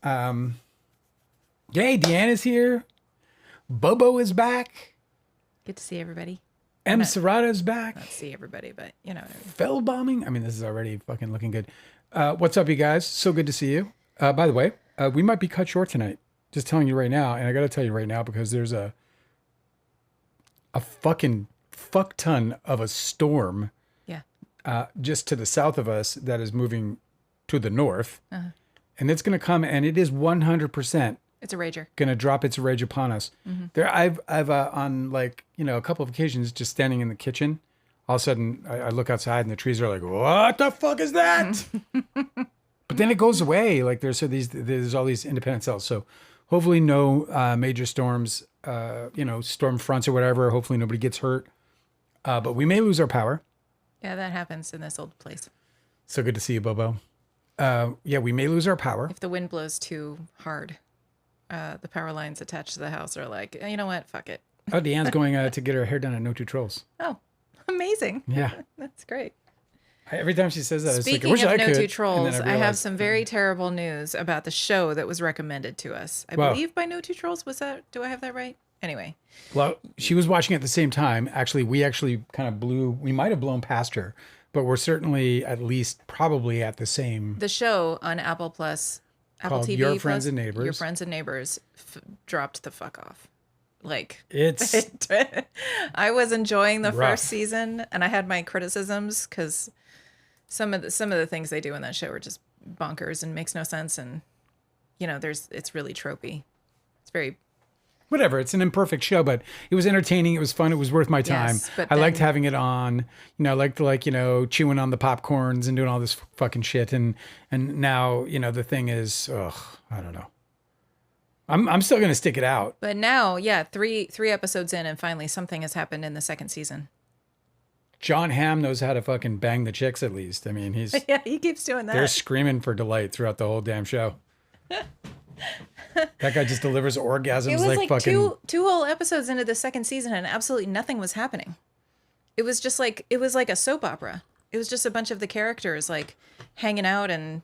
Yay, Deanna's here. Bobo is back. Good to see everybody. M. Serrata's back. Not see everybody, but you know what I mean. Fell bombing. I mean, this is already fucking looking good. What's up, you guys? So good to see you. By the way, we might be cut short tonight. Just telling you right now, and I got to tell you right now because there's a fucking fuck ton of a storm. Yeah. Just to the south of us that is moving to the north, and it's going to come, and it is 100%. It's a rager. Going to drop its rage upon us. Mm-hmm. There, I've on like a couple of occasions, just standing in the kitchen. All of a sudden, I look outside and the trees are like, "What the fuck is that?" But then it goes away. Like there's all these independent cells. So hopefully no major storms, storm fronts or whatever. Hopefully nobody gets hurt. But we may lose our power. Yeah, that happens in this old place. So good to see you, Bobo. Yeah, we may lose our power if the wind blows too hard. The power lines attached to the house are like, you know what? Fuck it. Oh, Deanne's going to get her hair done at No Two Trolls. Oh, amazing. Yeah. That's great. Every time she says that, Speaking it's like, I wish of I could. No Two Trolls, I have some very Mm-hmm. terrible news about the show that was recommended to us. I believe by No Two Trolls. Was that? Do I have that right? Anyway. Well, she was watching at the same time. Actually, we kind of we might have blown past her, but we're certainly at least probably at the same. The show on Apple Plus. Apple TV Your Friends and Neighbors. Your Friends and Neighbors dropped the fuck off. Like I was enjoying the first season, and I had my criticisms because some of the things they do in that show are just bonkers and makes no sense, and it's really tropey. It's very whatever. It's an imperfect show, but it was entertaining. It was fun. It was worth my time. Yes, but I liked having it on. I liked chewing on the popcorns and doing all this fucking shit. And now the thing is, I don't know. I'm still gonna stick it out. But now, yeah, three episodes in, and finally something has happened in the second season. John Hamm knows how to fucking bang the chicks. At least, I mean, he keeps doing that. They're screaming for delight throughout the whole damn show. That guy just delivers orgasms. It was like fucking two whole episodes into the second season, and absolutely nothing was happening. It was just like a soap opera. It was just a bunch of the characters like hanging out and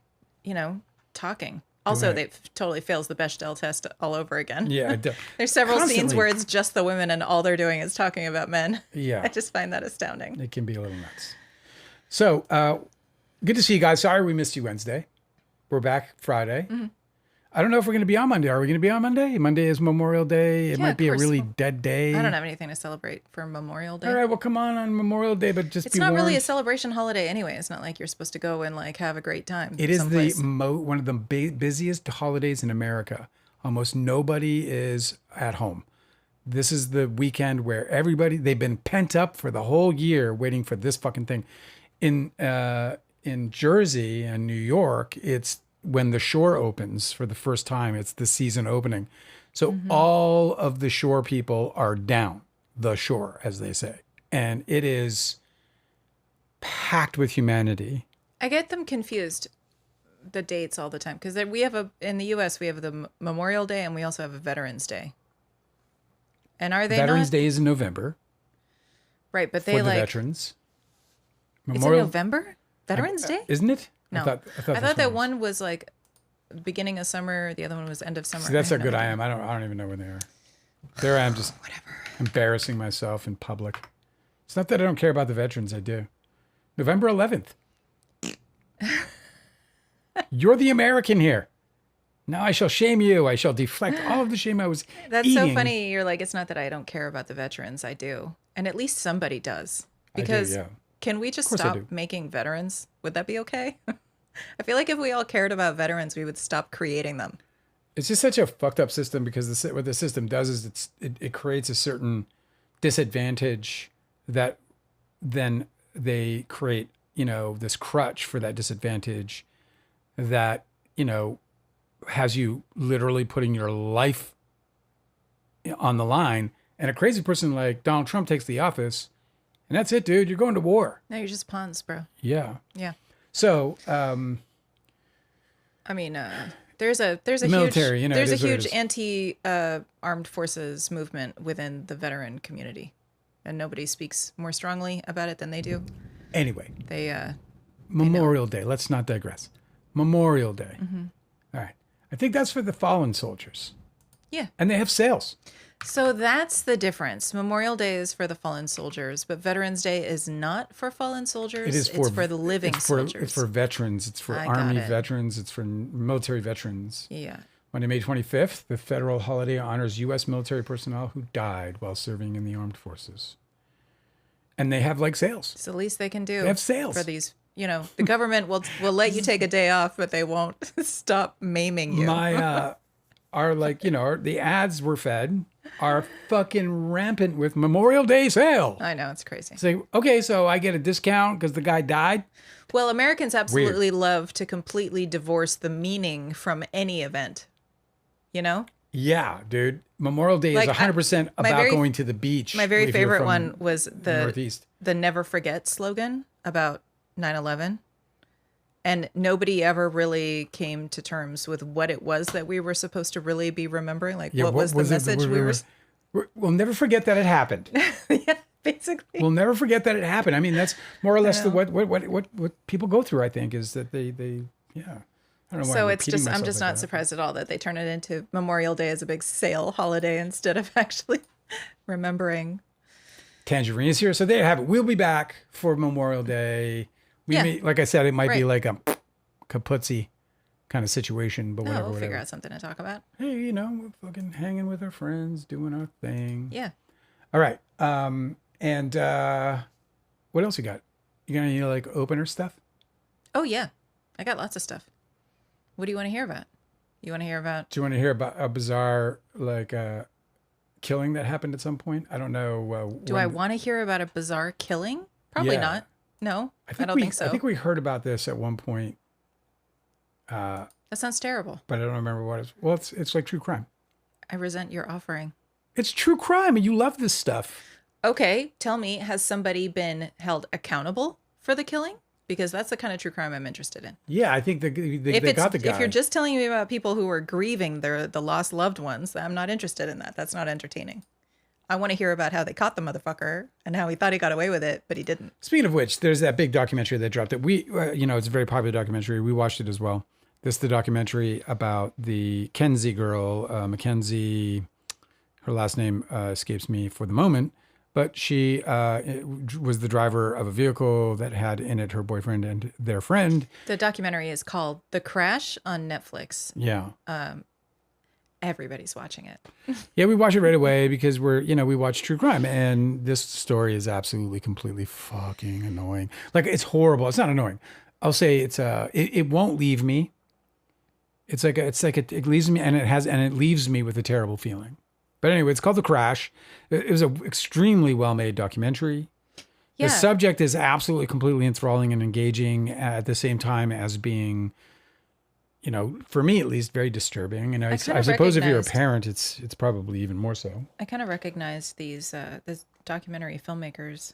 talking. Also, they totally fails the Bechdel test all over again. Yeah, there's several scenes where it's just the women, and all they're doing is talking about men. Yeah, I just find that astounding. It can be a little nuts. So, good to see you guys. Sorry we missed you Wednesday. We're back Friday. Mm-hmm. I don't know if we're going to be on Monday. Are we going to be on Monday? Monday is Memorial Day. It might be a really dead day. I don't have anything to celebrate for Memorial Day. All right, well, come on Memorial Day, but just it's not really a celebration holiday anyway. It's not like you're supposed to go and like have a great time. It is one of the busiest holidays in America. Almost nobody is at home. This is the weekend where they've been pent up for the whole year waiting for this fucking thing. In Jersey and New York, it's when the shore opens for the first time. It's the season opening. So all of the shore people are down the shore, as they say. And it is packed with humanity. I get them confused, the dates all the time. Because in the U.S., we have the Memorial Day and we also have a Veterans Day. And are they Veterans Day is in November. Right, but they for the veterans. It's in November? Veterans Day? Isn't it? No. I thought that one was like beginning of summer. The other one was end of summer. See, that's how good I am. I don't even know when they are. There I am just embarrassing myself in public. It's not that I don't care about the veterans. I do. November 11th. You're the American here. Now I shall shame you. I shall deflect all of the shame I was That's so funny. You're like, it's not that I don't care about the veterans. I do. And at least somebody does. Because can we just stop making veterans? Would that be okay? I feel like if we all cared about veterans, we would stop creating them. It's just such a fucked up system because what the system does is it creates a certain disadvantage that then they create, this crutch for that disadvantage that, has you literally putting your life on the line. And a crazy person like Donald Trump takes the office. And that's it, dude. You're going to war. No, you're just pawns, bro. Yeah. Yeah. So, I mean, there's a military, huge anti-armed forces movement within the veteran community, and nobody speaks more strongly about it than they do. Anyway, they Memorial Day. Let's not digress. Memorial Day. Mm-hmm. All right. I think that's for the fallen soldiers. Yeah. And they have sales. So that's the difference. Memorial Day is for the fallen soldiers, but Veterans Day is not for fallen soldiers. It's for the living soldiers. It's for veterans. It's for Army veterans. It's for military veterans. Yeah. Monday, May 25th, the federal holiday honors U.S. military personnel who died while serving in the armed forces. And they have like sales. It's the least they can do. They have sales. For these, you know, the government will let you take a day off, but they won't stop maiming you. The ads were fed are fucking rampant with Memorial Day sale. I know, it's crazy. So, okay, so I get a discount because the guy died? Well, Americans absolutely love to completely divorce the meaning from any event. You know? Yeah, dude. Memorial Day is 100% about going to the beach. My very favorite one was the Northeast. The Never Forget slogan about 9/11. And nobody ever really came to terms with what it was that we were supposed to really be remembering. Like, what was the message we were... We'll never forget that it happened. Yeah, basically. We'll never forget that it happened. I mean, that's more or less what people go through, I think, is that they yeah. I don't know why so it's just, I'm just not surprised at all that they turn it into Memorial Day as a big sale holiday instead of actually remembering. Tangerine is here. So there you have it. We'll be back for Memorial Day. We may, like I said, it might be like a kaputzi kind of situation, but whatever. We'll figure out something to talk about. Hey, you know, we're fucking hanging with our friends, doing our thing. Yeah. All right. And what else you got? You got any like opener stuff? Oh yeah, I got lots of stuff. What do you want to hear about? You want to hear about? Do you want to hear about a bizarre like killing that happened at some point? I don't know. Do I want to hear about a bizarre killing? Probably not. No, I don't think so. I think we heard about this at one point. That sounds terrible. But I don't remember what it's. Well, it's like true crime. I resent your offering. It's true crime, and you love this stuff. Okay, tell me, has somebody been held accountable for the killing? Because that's the kind of true crime I'm interested in. Yeah, I think they got the guy. If you're just telling me about people who are grieving the lost loved ones, I'm not interested in that. That's not entertaining. I want to hear about how they caught the motherfucker and how he thought he got away with it, but he didn't. Speaking of which, there's that big documentary that dropped that we, it's a very popular documentary. We watched it as well. This is the documentary about the Kenzie girl, Mackenzie. Her last name escapes me for the moment, but she was the driver of a vehicle that had in it her boyfriend and their friend. The documentary is called The Crash on Netflix. Yeah. Everybody's watching it. Yeah, we watch it right away because we watch true crime, and this story is absolutely completely fucking annoying. Like, it's horrible. It's not annoying. I'll say it won't leave me. It leaves me, and it leaves me with a terrible feeling. But anyway, it's called The Crash. It was an extremely well-made documentary. Yeah. The subject is absolutely completely enthralling and engaging at the same time as being, for me at least, very disturbing. And I suppose if you're a parent, it's probably even more so. I kind of recognize these documentary filmmakers.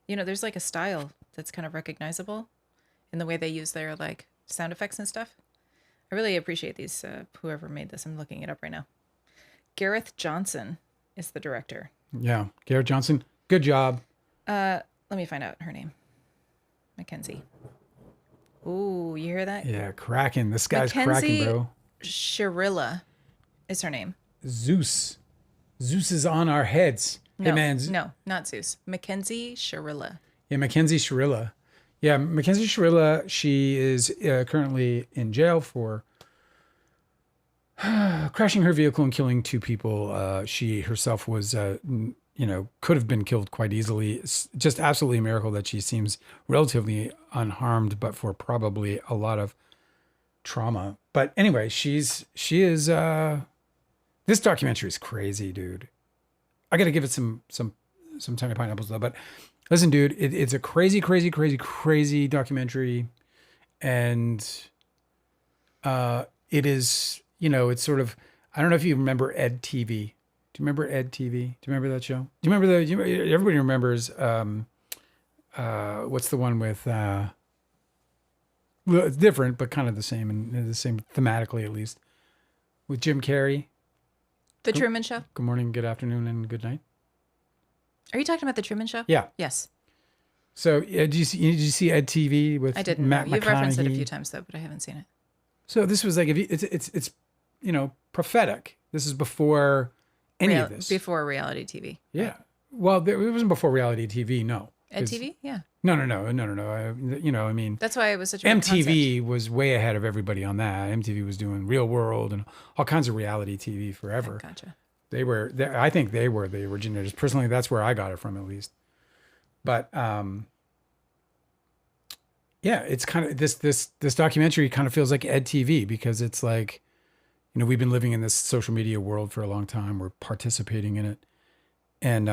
There's like a style that's kind of recognizable in the way they use their like sound effects and stuff. I really appreciate these, whoever made this. I'm looking it up right now. Gareth Johnson is the director. Yeah, Gareth Johnson. Good job. Let me find out her name. Mackenzie. Ooh, you hear that? Yeah, cracking. This guy's cracking, bro. Shirilla is her name. Zeus. Zeus is on our heads. No, hey, man. No, not Zeus. Mackenzie Shirilla. Yeah, Mackenzie Shirilla. Yeah, Mackenzie Shirilla. She is currently in jail for crashing her vehicle and killing two people. She herself was, could have been killed quite easily. It's just absolutely a miracle that she seems relatively unharmed, but for probably a lot of trauma. But anyway, she is. This documentary is crazy, dude. I got to give it some tiny pineapples though. But listen, dude, it's a crazy, crazy, crazy, crazy documentary, and it is. It's sort of, I don't know if you remember Ed TV. Do you remember Ed TV? Do you remember that show? Do you remember everybody remembers, what's the one with, well, it's different, but kind of the same, and the same thematically at least, with Jim Carrey. The Truman Show? Good morning, good afternoon, and good night. Are you talking about The Truman Show? Yeah. Yes. So did you see Ed TV with I didn't. Matt McConaughey? You've referenced it a few times though, but I haven't seen it. So this was like, if you, it's, prophetic. This is before any of this. Before reality TV. Yeah. Right. Well, it wasn't before reality TV. No. TV? Yeah. No. I mean, that's why it was such a big MTV concept. was way ahead of everybody on that. MTV was doing Real World and all kinds of reality TV forever. Okay, gotcha. I think they were the originators. Personally, that's where I got it from, at least. But yeah, it's kind of this documentary kind of feels like Ed TV, because it's like, we've been living in this social media world for a long time. We're participating in it, and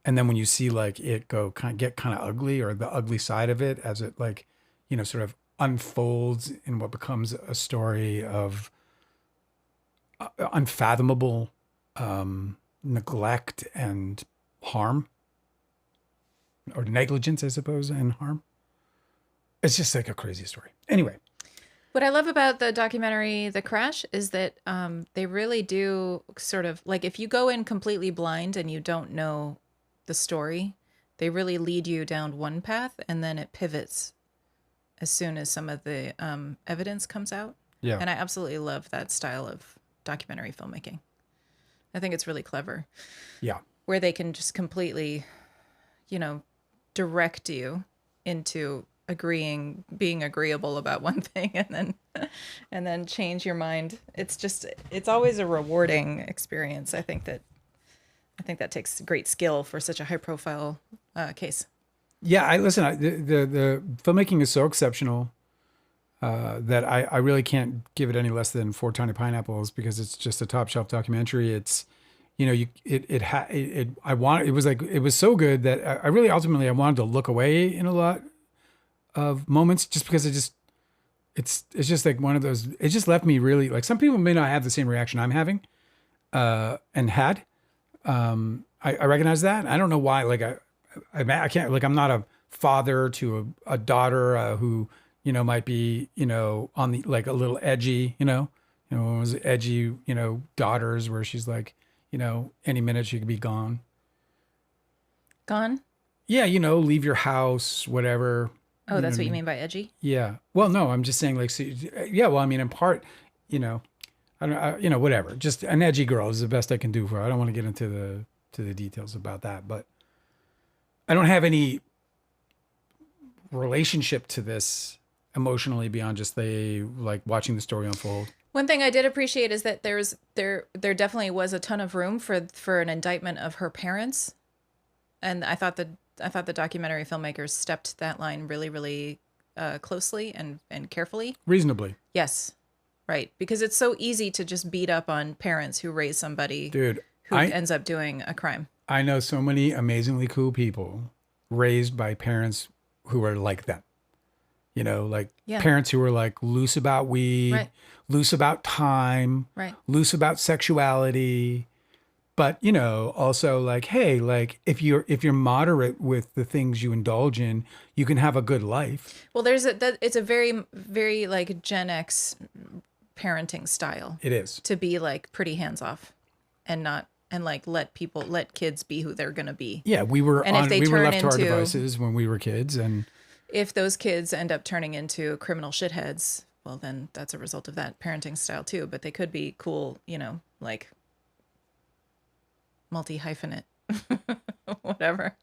then when you see like it get kind of ugly, or the ugly side of it, as it like, sort of unfolds in what becomes a story of unfathomable neglect and harm, or negligence, I suppose, and harm. It's just like a crazy story. Anyway. What I love about the documentary, The Crash, is that they really do sort of, like, if you go in completely blind and you don't know the story, they really lead you down one path, and then it pivots as soon as some of the evidence comes out. Yeah. And I absolutely love that style of documentary filmmaking. I think it's really clever. Yeah. Where they can just completely, direct you into being agreeable about one thing, and then change your mind. It's always a rewarding experience. I think that takes great skill for such a high profile case. Yeah, the filmmaking is so exceptional that I really can't give it any less than 4 Tiny Pineapples, because it's just a top shelf documentary. It's, it was so good that I really ultimately I wanted to look away in a lot of moments, just because it's just like one of those, it just left me really, like, some people may not have the same reaction I'm having and had. I recognize that. I don't know why. Like I can't, like, I'm not a father to a daughter who, might be, on the, like, a little edgy, one of those edgy, daughters where she's like, any minute she could be gone. Gone? Yeah. Leave your house, whatever. Oh, that's what you mean by edgy? Yeah. Well, no, I'm just saying, like, so, yeah, well, I mean, in part, I don't, whatever. Just an edgy girl is the best I can do for her. I don't want to get into the details about that, but I don't have any relationship to this emotionally beyond just like watching the story unfold. One thing I did appreciate is that there definitely was a ton of room for an indictment of her parents, and I thought the documentary filmmakers stepped that line really, really closely and carefully. Reasonably. Yes, right, because it's so easy to just beat up on parents who raise somebody, dude, who ends up doing a crime. I know so many amazingly cool people raised by parents who are like them. Parents who were like loose about weed, right, loose about time, right, loose about sexuality, but also like, hey, like, if you're moderate with the things you indulge in, you can have a good life. Well, it's a very, very like Gen X parenting style. It is to be like pretty hands off, and like let kids be who they're gonna be. Yeah, we were left to our devices when we were kids, and if those kids end up turning into criminal shitheads, well, then that's a result of that parenting style too. But they could be cool, like multi-hyphenate, whatever.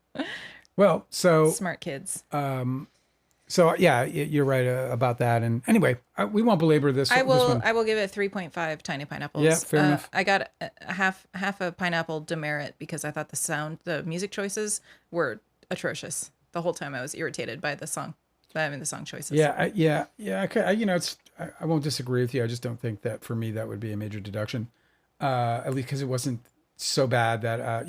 Well, so smart kids. So yeah, you're right about that. And anyway, we won't belabor this. I will. This one. I will give it 3.5 tiny pineapples. Yeah, fair enough. I got half a pineapple demerit because I thought the music choices were atrocious. The whole time I was irritated by the song. The song choices. Yeah. I won't disagree with you. I just don't think that for me that would be a major deduction. At least because it wasn't so bad that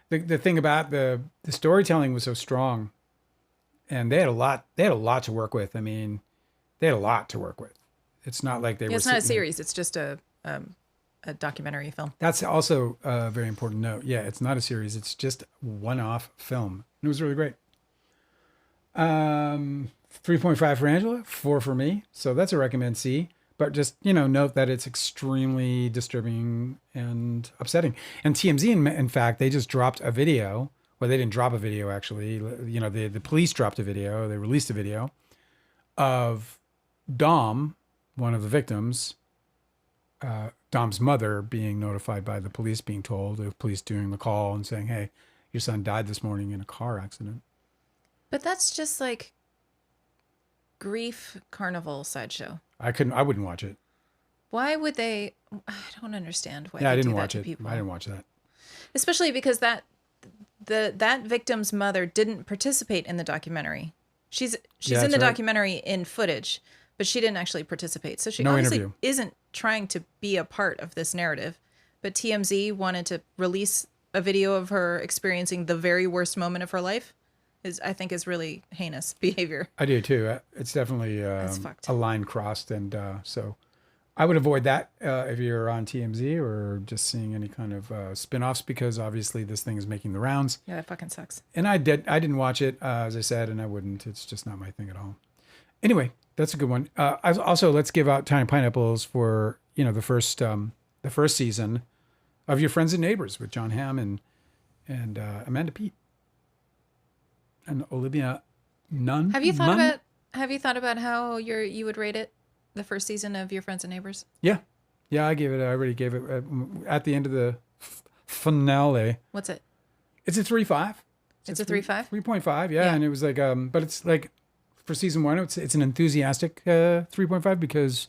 the thing about the storytelling was so strong, and they had a lot to work with. I mean, they had a lot to work with. It's not like they were. It's not a series. It's just a documentary film. That's also a very important note. Yeah, it's not a series. It's just one-off film. It was really great. 3.5 for Angela, 4 for me. So that's a recommend C. But just, note that it's extremely disturbing and upsetting. And TMZ, in fact, they just dropped a video. Well, they didn't drop a video, actually. The police dropped a video. They released a video of Dom one of the victims, Dom's mother, being notified by the police, being told, the police doing the call and saying, hey, your son died this morning in a car accident. But that's just like grief carnival sideshow. I wouldn't watch it. Why would they? I don't understand why. Yeah, they I didn't do that watch to it. people. I didn't watch that. Especially because that victim's mother didn't participate in the documentary. She's Yeah, in the that's right. documentary in footage, but she didn't actually participate. So she No obviously interview. isn't trying to be a part of this narrative. But TMZ wanted to release a video of her experiencing the very worst moment of her life. I think is really heinous behavior. I do too. It's definitely fucked. a line crossed, and so I would avoid that if you're on TMZ or just seeing any kind of spin-offs, because obviously this thing is making the rounds. Yeah, that fucking sucks. And I didn't watch it, as I said, and I wouldn't. It's just not my thing at all. Anyway, that's a good one. Also, let's give out Tiny Pineapples for the first season of Your Friends and Neighbors with John Hamm and Amanda Peet and Olivia Nunn. Have you thought about how you would rate it, the first season of Your Friends and Neighbors? Yeah, I already gave it at the end of the finale. What's it? It's a 3.5. It's a 3.5? 3.5, yeah. And it was like, but it's like for season 1, it's an enthusiastic 3.5 because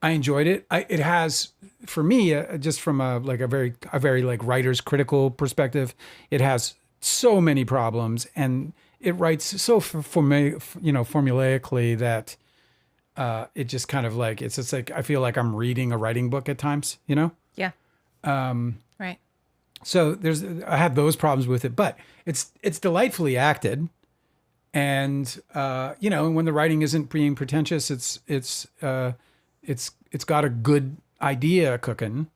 I enjoyed it. It has, for me, just from a very like writer's critical perspective, it has so many problems, and it writes so formulaically that it just kind of like, it's just like I feel like I'm reading a writing book at times. Yeah. Right. So I had those problems with it, but it's delightfully acted, and when the writing isn't being pretentious, it's got a good idea cooking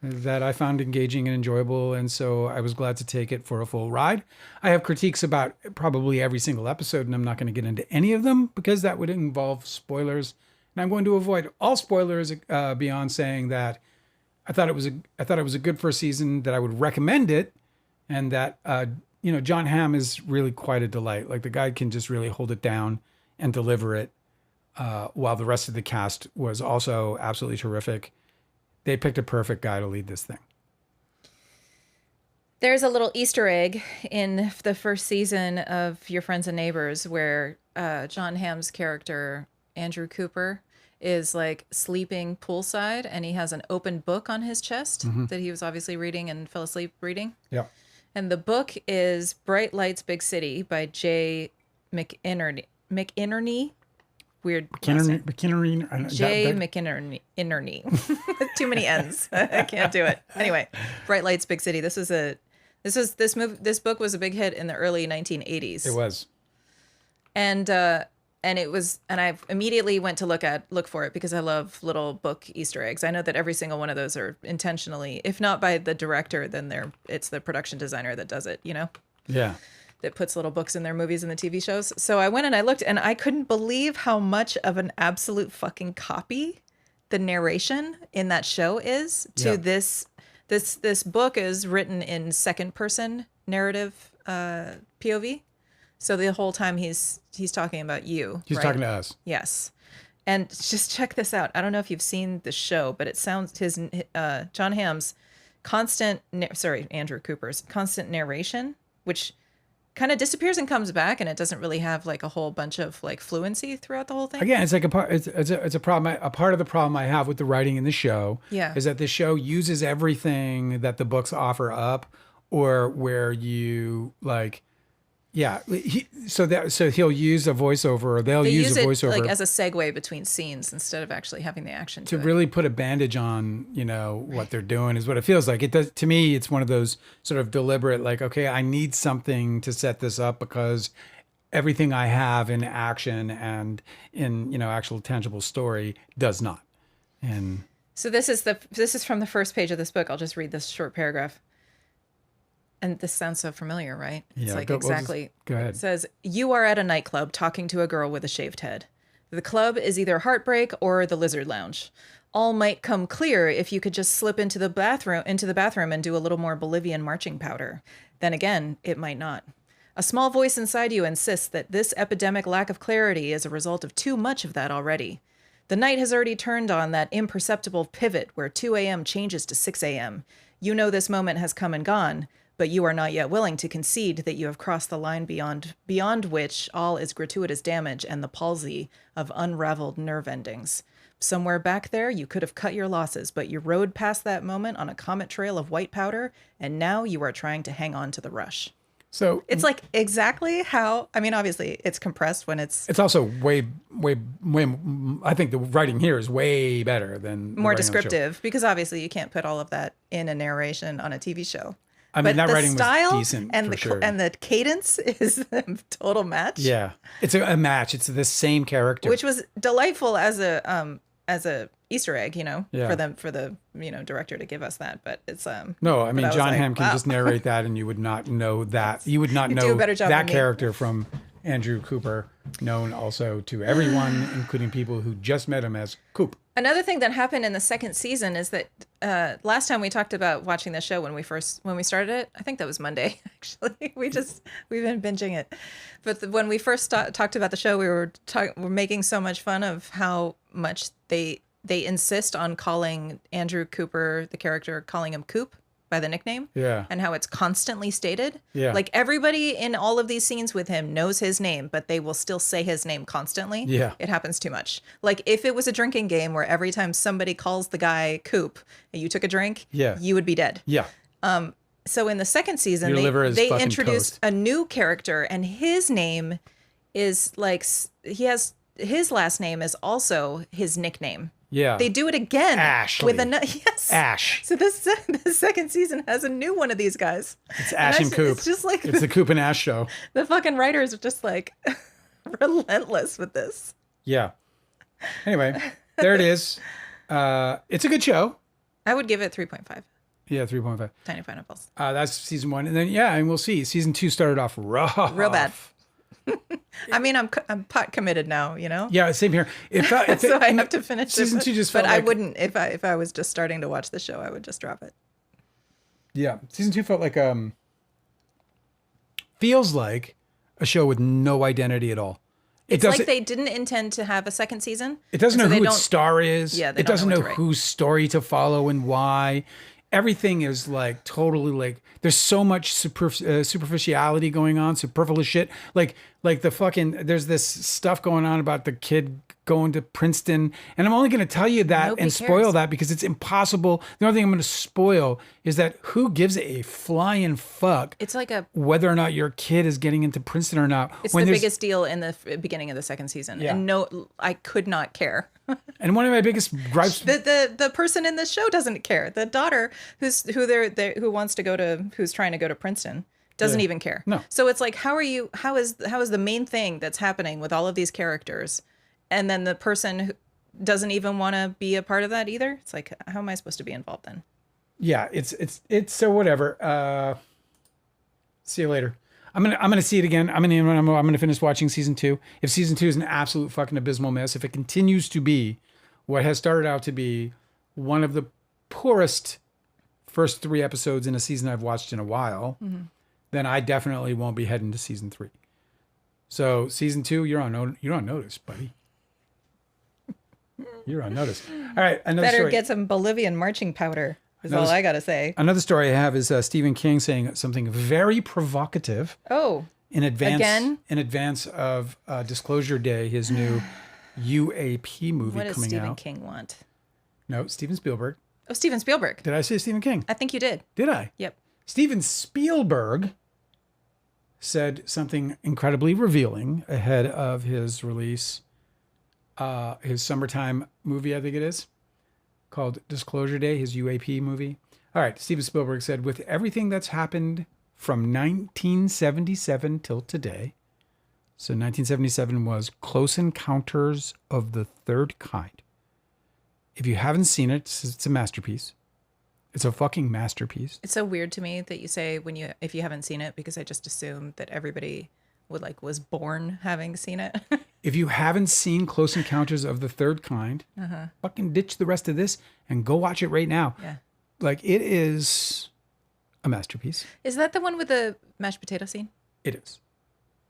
that I found engaging and enjoyable, and so I was glad to take it for a full ride. I have critiques about probably every single episode, and I'm not going to get into any of them because that would involve spoilers, and I'm going to avoid all spoilers beyond saying that I thought it was a good first season, that I would recommend it, and that John Hamm is really quite a delight. Like, the guy can just really hold it down and deliver it, while the rest of the cast was also absolutely terrific. They picked a perfect guy to lead this thing. There's a little Easter egg in the first season of Your Friends and Neighbors where John Hamm's character, Andrew Cooper, is like sleeping poolside, and he has an open book on his chest that he was obviously reading and fell asleep reading. Yeah. And the book is Bright Lights, Big City by J. McInerney. Weird. McInerney. J. McInerney. Too many N's. I can't do it. Anyway, Bright Lights, Big City. This book was a big hit in the early 1980s. It was. And I immediately went to look for it because I love little book Easter eggs. I know that every single one of those are intentionally, if not by the director, then it's the production designer that does it, Yeah. that puts little books in their movies and the TV shows. So I went and I looked, and I couldn't believe how much of an absolute fucking copy the narration in that show is to this. This book is written in second person narrative POV. So the whole time he's talking about you. He's right? talking to us. Yes. And just check this out. I don't know if you've seen the show, but it sounds John Hamm's Andrew Cooper's constant narration, which kind of disappears and comes back, and it doesn't really have like a whole bunch of like fluency throughout the whole thing. Again, it's like it's a problem. A part of the problem I have with the writing in the show is that the show uses everything that the books offer up, or where you like. Yeah, so he'll use a voiceover, or they'll use a voiceover like as a segue between scenes instead of actually having the action to really put a bandage on, what they're doing is what it feels like. It does to me. It's one of those sort of deliberate, like, okay, I need something to set this up because everything I have in action and in actual tangible story does not. And so this is from the first page of this book. I'll just read this short paragraph. And this sounds so familiar, right? It's exactly. Go ahead. It says, you are at a nightclub talking to a girl with a shaved head. The club is either Heartbreak or the Lizard Lounge. All might come clear if you could just slip into the bathroom and do a little more Bolivian marching powder. Then again, it might not. A small voice inside you insists that this epidemic lack of clarity is a result of too much of that already. The night has already turned on that imperceptible pivot where 2 a.m. changes to 6 a.m. You know this moment has come and gone, but you are not yet willing to concede that you have crossed the line beyond which all is gratuitous damage and the palsy of unraveled nerve endings. Somewhere back there, you could have cut your losses, but you rode past that moment on a comet trail of white powder, and now you are trying to hang on to the rush. So it's like exactly how, I mean, obviously it's compressed when it's also way, I think the writing here is way better than more descriptive, because obviously you can't put all of that in a narration on a TV show. I mean, but that writing was decent and for sure. And the cadence is a total match. Yeah, it's a match. It's the same character, which was delightful as a Easter egg, you know, yeah. for the you know director to give us that. But it's no, I mean John Hamm can just narrate that, and you would not know that. You would not know that character from Andrew Cooper, known also to everyone, including people who just met him as Coop. Another thing that happened in the second season is that last time we talked about watching the show when we started it, I think that was Monday. Actually, we've been binging it. But when we first talked about the show, we were making so much fun of how much they insist on calling Andrew Cooper, the character, calling him Coop by the nickname. Yeah. And how it's constantly stated. Yeah. Like everybody in all of these scenes with him knows his name, but they will still say his name constantly. Yeah. It happens too much. Like if it was a drinking game where every time somebody calls the guy Coop and you took a drink, yeah, you would be dead. Yeah. So in the second season, they introduced a new character, and his name is like, his last name is also his nickname. Yeah. They do it again. Ashley. Yes. Ash. So the second season has a new one of these guys. It's Ash and Coop. It's just like it's the Coop and Ash show. The fucking writers are just like relentless with this. Yeah. Anyway, there it is. It's a good show. I would give it 3.5. Yeah, 3.5. Tiny pineapples. That's season 1. And then, yeah, and we'll see. Season 2 started off rough. Real bad. I mean, I'm pot committed now, you know? Yeah, same here. So I have to finish season 2 just but felt I wouldn't, if I was just starting to watch the show, I would just drop it. Yeah. Season 2 felt like, feels like a show with no identity at all. It's like they didn't intend to have a second season. It doesn't know who its star is. Yeah, it doesn't know whose story to follow and why. Everything is like totally like there's so much superficiality going on, superfluous shit. Like the fucking there's this stuff going on about the kid going to Princeton, and I'm only going to tell you that and spoil that because it's impossible. The only thing I'm going to spoil is that who gives a flying fuck? It's like whether or not your kid is getting into Princeton or not. It's the biggest deal in the beginning of the second season, and I could not care. And one of my biggest gripes, the person in this show doesn't care. The daughter who wants to go to who's trying to go to Princeton doesn't even care. No. So it's like how is the main thing that's happening with all of these characters, and then the person who doesn't even want to be a part of that either? It's like, how am I supposed to be involved then? Yeah, it's so whatever. See you later. I'm gonna see it again. I'm gonna finish watching season 2. If season 2 is an absolute fucking abysmal mess, if it continues to be what has started out to be one of the poorest first 3 episodes in a season I've watched in a while, then I definitely won't be heading to season 3. So season 2, you're on notice, buddy. You're on notice. All right, another Better story. get some Bolivian marching powder. Is all I gotta say. Another story I have is Stephen King saying something very provocative. Oh, in advance again? In advance of Disclosure Day, his new UAP movie coming out. What does Stephen King want? No, Steven Spielberg. Oh, Steven Spielberg. Did I say Stephen King? I think you did. Did I? Yep. Steven Spielberg said something incredibly revealing ahead of his release, his summertime movie, I think it is, called Disclosure Day, his UAP movie. All right, Steven Spielberg said, with everything that's happened from 1977 till today, so 1977 was Close Encounters of the Third Kind. If you haven't seen it, it's a masterpiece. It's a fucking masterpiece. It's so weird to me that you say if you haven't seen it, because I just assumed that everybody was born having seen it. If you haven't seen Close Encounters of the Third Kind, fucking ditch the rest of this and go watch it right now. Yeah. Like, it is a masterpiece. Is that the one with the mashed potato scene? It is.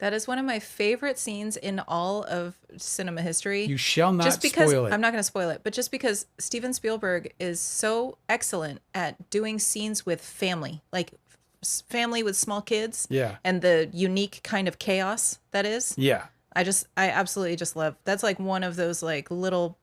That is one of my favorite scenes in all of cinema history. You shall not spoil it. I'm not going to spoil it, but just because Steven Spielberg is so excellent at doing scenes with family, like family with small kids. Yeah. And the unique kind of chaos that is. Yeah. I absolutely just love, that's like one of those like little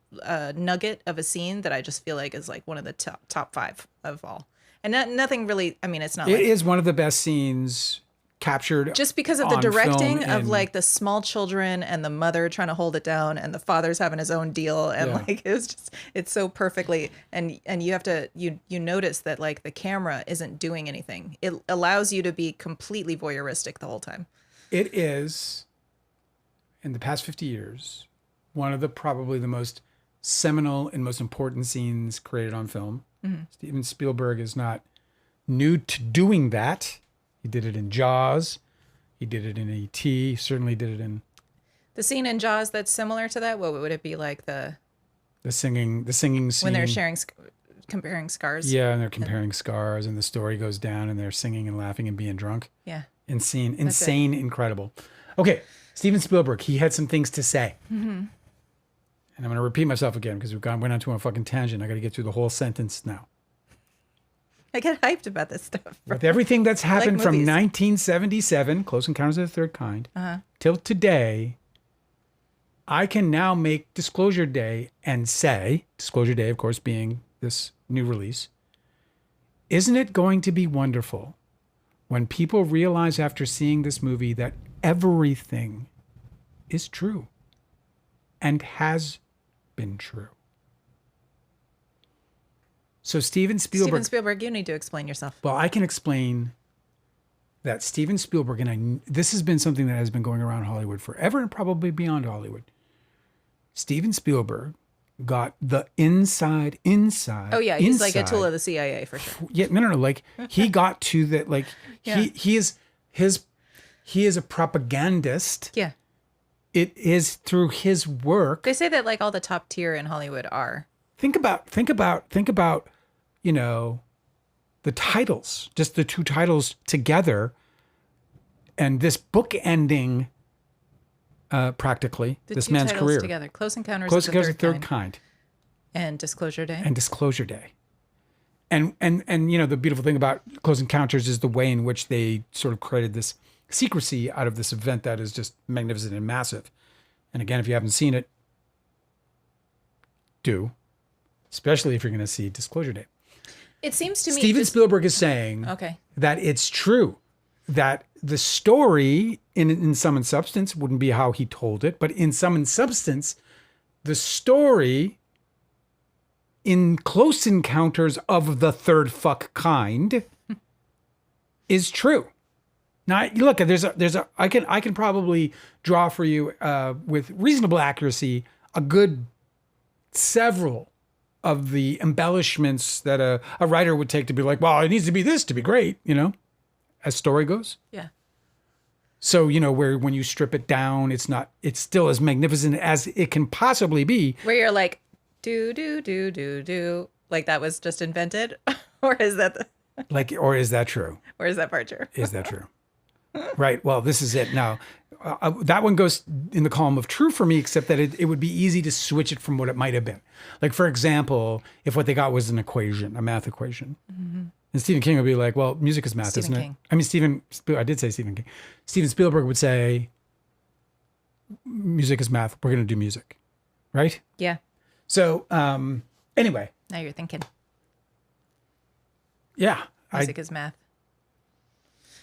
nugget of a scene that I just feel like is like one of the top 5 of all. And nothing really, I mean, it's not. It is one of the best scenes captured just because of the directing of like the small children and the mother trying to hold it down and the father's having his own deal and like it's so perfectly and you have to you notice that like the camera isn't doing anything. It allows you to be completely voyeuristic the whole time. It is, in the past 50 years, one of the probably the most seminal and most important scenes created on film. Mm-hmm. Steven Spielberg is not new to doing that. He did it in Jaws. He did it in E.T. Certainly did it in... The scene in Jaws that's similar to that, what would it be like? The singing scene. When they're comparing scars? Yeah, and they're comparing scars, and the story goes down, and they're singing and laughing and being drunk. Yeah. Insane, incredible. Okay, Steven Spielberg, he had some things to say. Mm-hmm. And I'm going to repeat myself again because went on to a fucking tangent. I got to get through the whole sentence now. I get hyped about this stuff. With everything that's happened from 1977, Close Encounters of the Third Kind, till today, I can now make Disclosure Day and say, Disclosure Day, of course, being this new release, isn't it going to be wonderful when people realize after seeing this movie that everything is true and has been true? So Steven Spielberg, you need to explain yourself. Well, I can explain that Steven Spielberg, and this has been something that has been going around Hollywood forever and probably beyond Hollywood. Steven Spielberg got the inside. Oh yeah, he's like a tool of the CIA for sure. Yeah, no. Like he got to that. Like he is a propagandist. Yeah. It is through his work. They say that like all the top tier in Hollywood are. Think about, you know, the titles, just the 2 titles together, and this book ending, practically, this man's career. Together. Close Encounters of the Third Kind. And Disclosure Day. And you know, the beautiful thing about Close Encounters is the way in which they sort of created this secrecy out of this event that is just magnificent and massive. And again, if you haven't seen it, do. Especially if you're going to see Disclosure Day. It seems to me Steven Spielberg is saying that it's true that the story in sum and substance wouldn't be how he told it, but in sum and substance, the story in Close Encounters of the Third Fuck Kind is true. Now, look, I can probably draw for you with reasonable accuracy a good several of the embellishments that a writer would take to be like, well, it needs to be this to be great, you know, as story goes. Yeah. So, you know, when you strip it down, it's still as magnificent as it can possibly be. Where you're like, do, like that was just invented? Or is that or is that true? Or is that part true? Is that true? Right. Well, this is it. Now, that one goes in the column of true for me, except that it would be easy to switch it from what it might have been. Like, for example, if what they got was an equation, a math equation. Mm-hmm. And Stephen King would be like, well, music is math, isn't it? I mean, I did say Stephen King. Steven Spielberg would say, music is math. We're going to do music. Right? Yeah. So, anyway. Now you're thinking. Yeah. Music is math.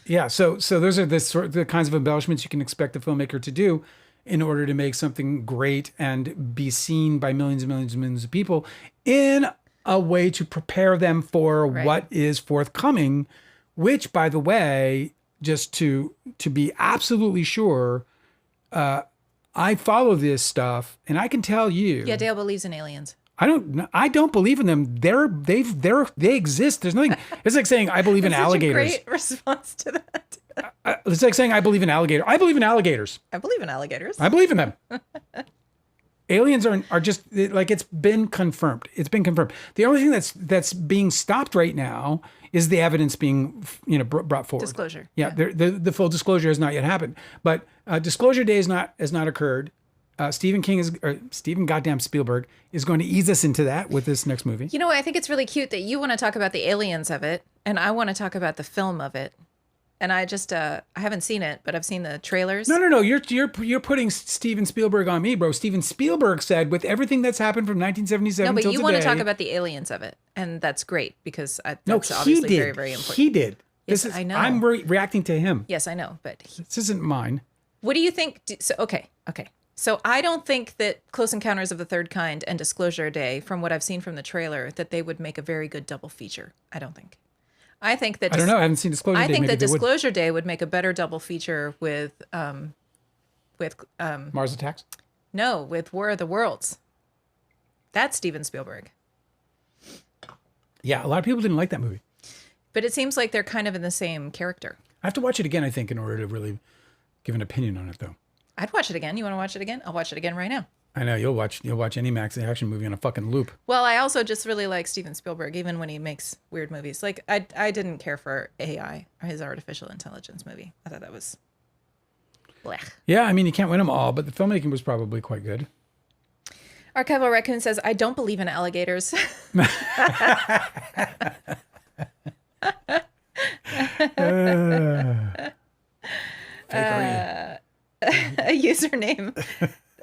Yeah, so those are the kinds of embellishments you can expect a filmmaker to do in order to make something great and be seen by millions and millions and millions of people in a way to prepare them for what is forthcoming, which, by the way, just to be absolutely sure, I follow this stuff and I can tell you. Yeah, Dale believes in aliens. I don't believe in them. They exist. There's nothing. It's like saying I believe in alligators. Such a great response to that. It's like saying I believe in alligators. I believe in alligators. I believe in alligators. I believe in them. Aliens are just like, it's been confirmed. It's been confirmed. The only thing that's being stopped right now is the evidence being brought forward. Disclosure. Yeah. The full disclosure has not yet happened, but disclosure day has not occurred. Stephen goddamn Spielberg is going to ease us into that with this next movie. You know, I think it's really cute that you want to talk about the aliens of it, and I want to talk about the film of it. And I just I haven't seen it, but I've seen the trailers. No. You're putting Steven Spielberg on me, bro. Steven Spielberg said, with everything that's happened from 1977 no, but till you today, want to talk about the aliens of it, and that's great because that's he obviously did. very, very important. He did. Yes, I know. I'm reacting to him. Yes, I know, but This isn't mine. what do you think? Okay. So I don't think that Close Encounters of the Third Kind and Disclosure Day, from what I've seen from the trailer, that they would make a very good double feature. I don't think. I think that I don't know. I haven't seen Disclosure Day. I think Maybe that they would. Disclosure Day would make a better double feature with Mars Attacks. no, with War of the Worlds. That's Steven Spielberg. Yeah, a lot of people didn't like that movie. But it seems like they're kind of in the same character. I have to watch it again, I think, in order to really give an opinion on it, though. I'd watch it again. You want to watch it again? I'll watch it again right now. I know you'll watch any Max action movie on a fucking loop. Well, I also just really like Steven Spielberg, even when he makes weird movies. Like I didn't care for AI or his artificial intelligence movie. I thought that was blech. Yeah, I mean you can't win them all, but the filmmaking was probably quite good. Archival Raccoon says, I don't believe in alligators. A username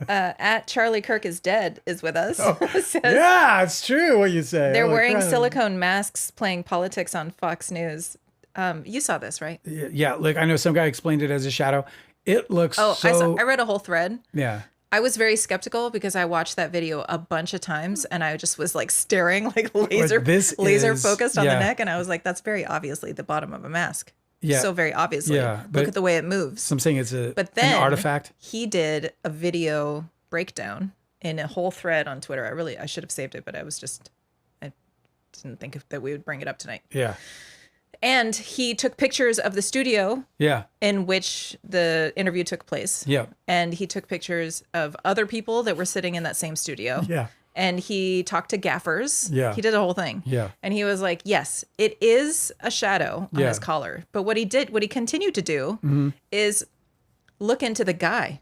at Charlie Kirk is dead is with us. Says, Yeah, it's true what you say. they're Holy wearing crap. silicone masks playing politics on Fox News. You saw this, right? Yeah, look, I know some guy explained it as a shadow. It looks I read a whole thread. Yeah. I was very skeptical because I watched that video a bunch of times and I just was like staring like laser focused on the neck, and I was like, that's very obviously the bottom of a mask. Yeah. So very obviously. Yeah, Look at the way it moves. So I'm saying it's an artifact. He did a video breakdown in a whole thread on Twitter. I should have saved it, but I didn't think that we would bring it up tonight. Yeah. And he took pictures of the studio in which the interview took place. Yeah. And he took pictures of other people that were sitting in that same studio. Yeah. And he talked to gaffers. Yeah. He did the whole thing. Yeah. And he was like, yes, it is a shadow on his collar. But what he continued to do is look into the guy.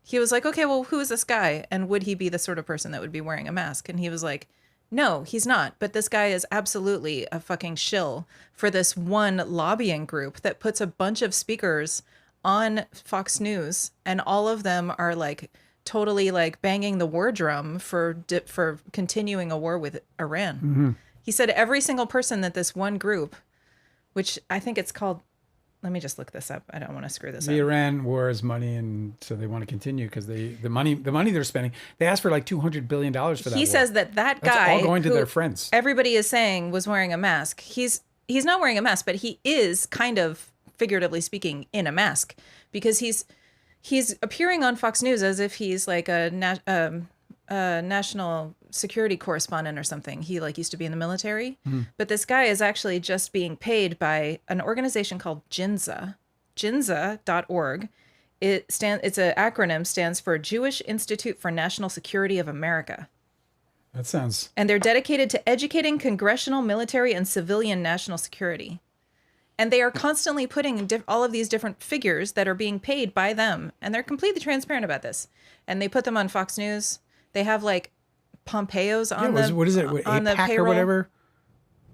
He was like, okay, well, who is this guy? And would he be the sort of person that would be wearing a mask? And he was like, no, he's not. But this guy is absolutely a fucking shill for this one lobbying group that puts a bunch of speakers on Fox News, and all of them are like totally like banging the war drum for continuing a war with Iran. Mm-hmm. He said every single person that this one group, which I think it's called, let me just look this up. I don't want to screw this up. The Iran war is money, and so they want to continue because the money they're spending. They asked for like $200 billion for that. He says that That's guy, all going to their friends. Everybody is saying was wearing a mask. He's not wearing a mask, but he is kind of, figuratively speaking, in a mask because he's appearing on Fox News as if he's like a national security correspondent or something. He like used to be in the military, but this guy is actually just being paid by an organization called JINSA, jinsa.org. It's an acronym, stands for Jewish Institute for National Security of America. That sounds. And they're dedicated to educating congressional, military, and civilian national security. And they are constantly putting all of these different figures that are being paid by them. And they're completely transparent about this. And they put them on Fox News. They have like Pompeo's on what is it? on the AIPAC payroll. Or whatever?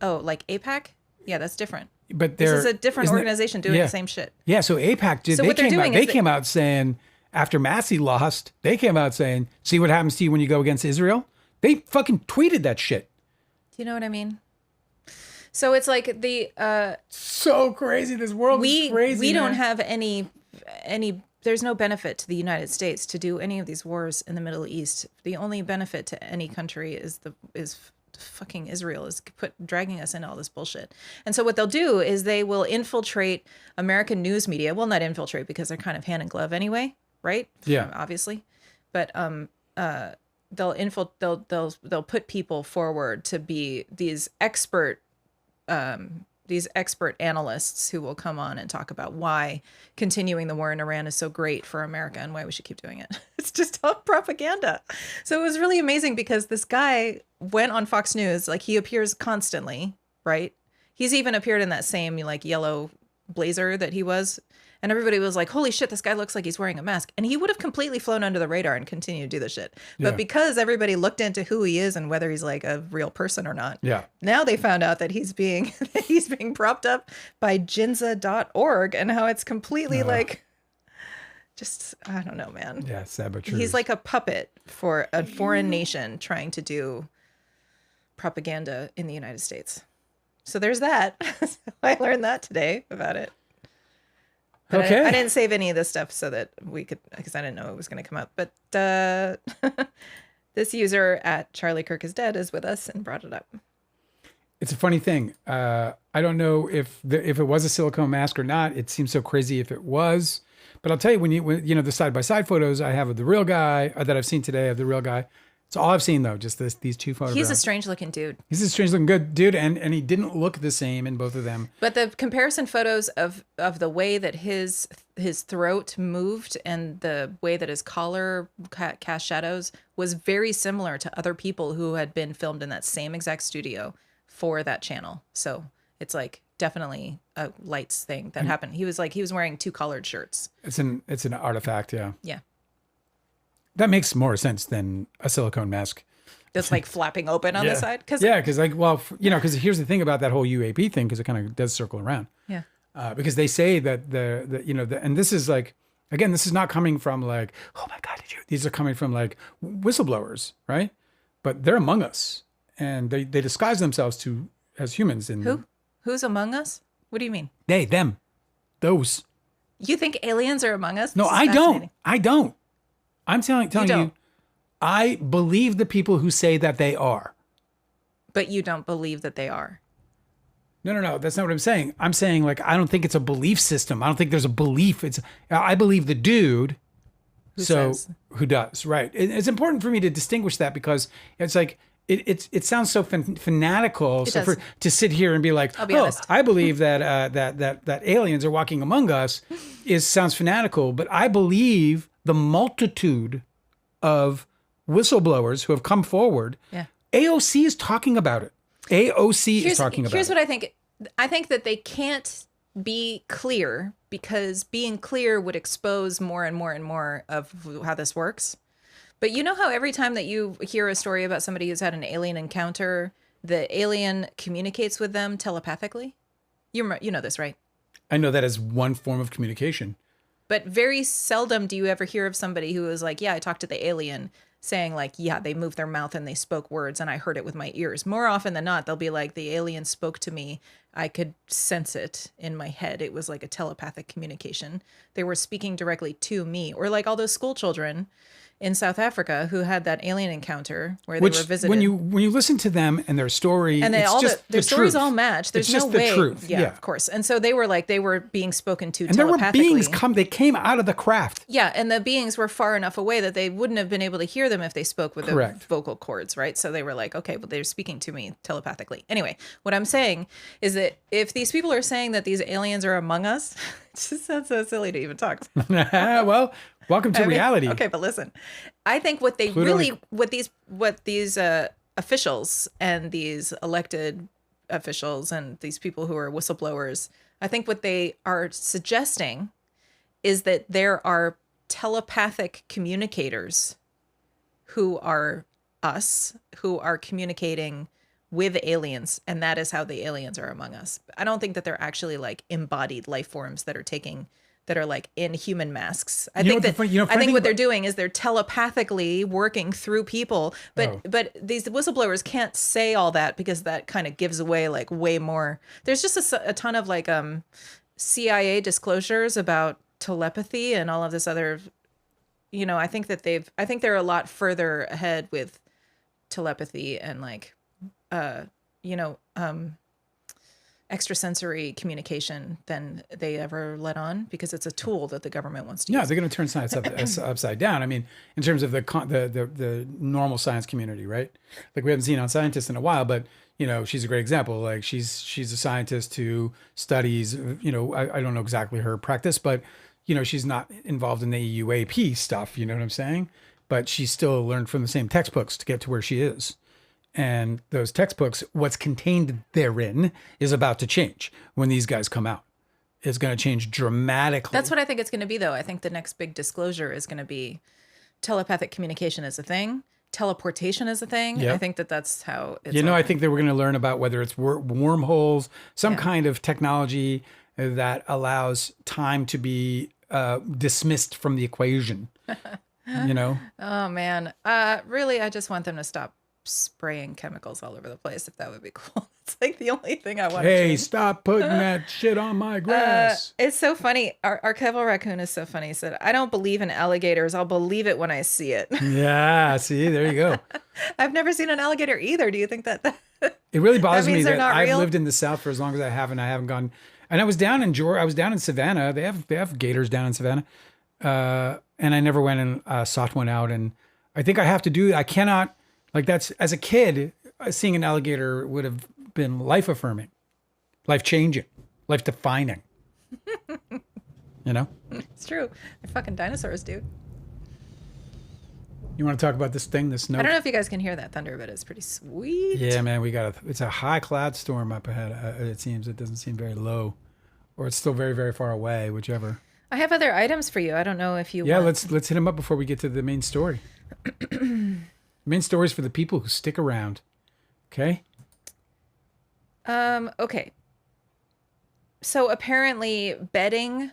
Oh, like AIPAC? Yeah, that's different. But this is a different organization doing the same shit. Yeah, so AIPAC did. So what they're doing they came out saying after Massey lost, they came out saying, "See what happens to you when you go against Israel." They fucking tweeted that shit. Do you know what I mean? So it's like so crazy. This world is crazy. We don't have any. There's no benefit to the United States to do any of these wars in the Middle East. The only benefit to any country is fucking Israel is dragging us into all this bullshit. And so what they'll do is they will infiltrate American news media. Well, not infiltrate because they're kind of hand in glove anyway, right? Yeah, obviously. But they'll put people forward to be these expert these expert analysts who will come on and talk about why continuing the war in Iran is so great for America and why we should keep doing it. It's just all propaganda. So it was really amazing because this guy went on Fox News, like he appears constantly, right? He's even appeared in that same like yellow blazer that he was. And everybody was like, holy shit, this guy looks like he's wearing a mask. And he would have completely flown under the radar and continued to do the shit. But because everybody looked into who he is and whether he's like a real person or not, now they found out that he's being propped up by ginza.org and how it's completely like, just, I don't know, man. Yeah, saboteurs. He's like a puppet for a foreign nation trying to do propaganda in the United States. So there's that. I learned that today about it. But okay. I didn't save any of this stuff so that we could, because I didn't know it was going to come up. But this user at Charlie Kirk is Dead is with us and brought it up. It's a funny thing. I don't know if it was a silicone mask or not. It seems so crazy if it was. But I'll tell you, when you know the side-by-side photos I have of the real guy that I've seen today of the real guy. It's all I've seen, though, just these two photographs. He's a strange-looking dude. He's a strange-looking good dude, and he didn't look the same in both of them. But the comparison photos of the way that his throat moved and the way that his collar cast shadows was very similar to other people who had been filmed in that same exact studio for that channel. So it's like definitely a lights thing that happened. He was wearing two collared shirts. It's an artifact, yeah. Yeah. That makes more sense than a silicone mask. That's like flapping open on the side? Because like, well, because here's the thing about that whole UAP thing, because it kind of does circle around. Yeah. Because they say that and this is like, again, this is not coming from like, oh my God, these are coming from like whistleblowers, right? But they're among us. And they disguise themselves as humans. Who's among us? What do you mean? They, them, those. You think aliens are among us? No, I don't. I'm telling you, I believe the people who say that they are. But you don't believe that they are. No. That's not what I'm saying. I'm saying like, I don't think it's a belief system. I don't think there's a belief. I believe the dude who does, right. It's important for me to distinguish that because it's like, it sounds so fanatical to sit here and be like, honest. I believe that aliens are walking among us sounds fanatical, but I believe the multitude of whistleblowers who have come forward. Yeah. AOC is talking about it. Here's what I think. I think that they can't be clear because being clear would expose more and more and more of how this works. But you know how every time that you hear a story about somebody who's had an alien encounter, the alien communicates with them telepathically? You know this, right? I know that as one form of communication. But very seldom do you ever hear of somebody who is like, yeah, I talked to the alien saying like, yeah, they moved their mouth and they spoke words and I heard it with my ears. More often than not, they'll be like, the alien spoke to me. I could sense it in my head. It was like a telepathic communication. They were speaking directly to me. Or like all those school children in South Africa who had that alien encounter where they were visited. When you listen to them and their story, and their stories all match. There's no way. The truth. Yeah, of course. And so they were being spoken to and telepathically. There were beings they came out of the craft. Yeah, and the beings were far enough away that they wouldn't have been able to hear them if they spoke with the vocal cords, right? So they were like, okay, well, they're speaking to me telepathically. Anyway, what I'm saying is that if these people are saying that these aliens are among us, it just sounds so silly to even talk. Well, welcome to reality. Okay, but listen, I think what these officials and these elected officials and these people who are whistleblowers, I think what they are suggesting is that there are telepathic communicators who are us, who are communicating with aliens, and that is how the aliens are among us. I don't think that they're actually like embodied life forms that are like in human masks. I think what they're doing is they're telepathically working through people, but these whistleblowers can't say all that because that kind of gives away like way more. There's just a ton of like CIA disclosures about telepathy and all of this other, I think they're a lot further ahead with telepathy and like extrasensory communication than they ever let on, because it's a tool that the government wants to Yeah, use. they're going to turn science upside down. I mean, in terms of the normal science community, right? Like we haven't seen on scientists in a while, but she's a great example. Like she's a scientist who studies. I don't know exactly her practice, but she's not involved in the EUAP stuff. You know what I'm saying? But she still learned from the same textbooks to get to where she is. And those textbooks, what's contained therein is about to change when these guys come out. It's going to change dramatically. That's what I think it's going to be, though. I think the next big disclosure is going to be telepathic communication is a thing. Teleportation is a thing. Yep. I think that's how it's I think that we're going to learn about whether it's wormholes, some kind of technology that allows time to be dismissed from the equation. Oh, man. Really, I just want them to stop spraying chemicals all over the place, if that would be cool. It's like the only thing I want to change. Stop putting that shit on my grass. It's so funny. Our Kevil raccoon is so funny. He said, I don't believe in alligators. I'll believe it when I see it. Yeah, see, there you go. I've never seen an alligator either. Do you think that it really bothers that me that I've real? lived in the South for as long as I have, and I haven't gone. And I was down in Georgia. I was down in Savannah. They have gators down in Savannah, and I never went and sought one out. And I think I have to do. I cannot. Like that's, as a kid, seeing an alligator would have been life affirming, life changing, life defining. It's true. They're fucking dinosaurs, dude. You want to talk about this thing, this snow? I don't know if you guys can hear that thunder, but it's pretty sweet. Yeah, man, it's a high cloud storm up ahead. It seems. It doesn't seem very low, or it's still very, very far away, whichever. I have other items for you. I don't know if you want... let's hit them up before we get to the main story. Main stories for the people who stick around. Okay. Okay. So apparently betting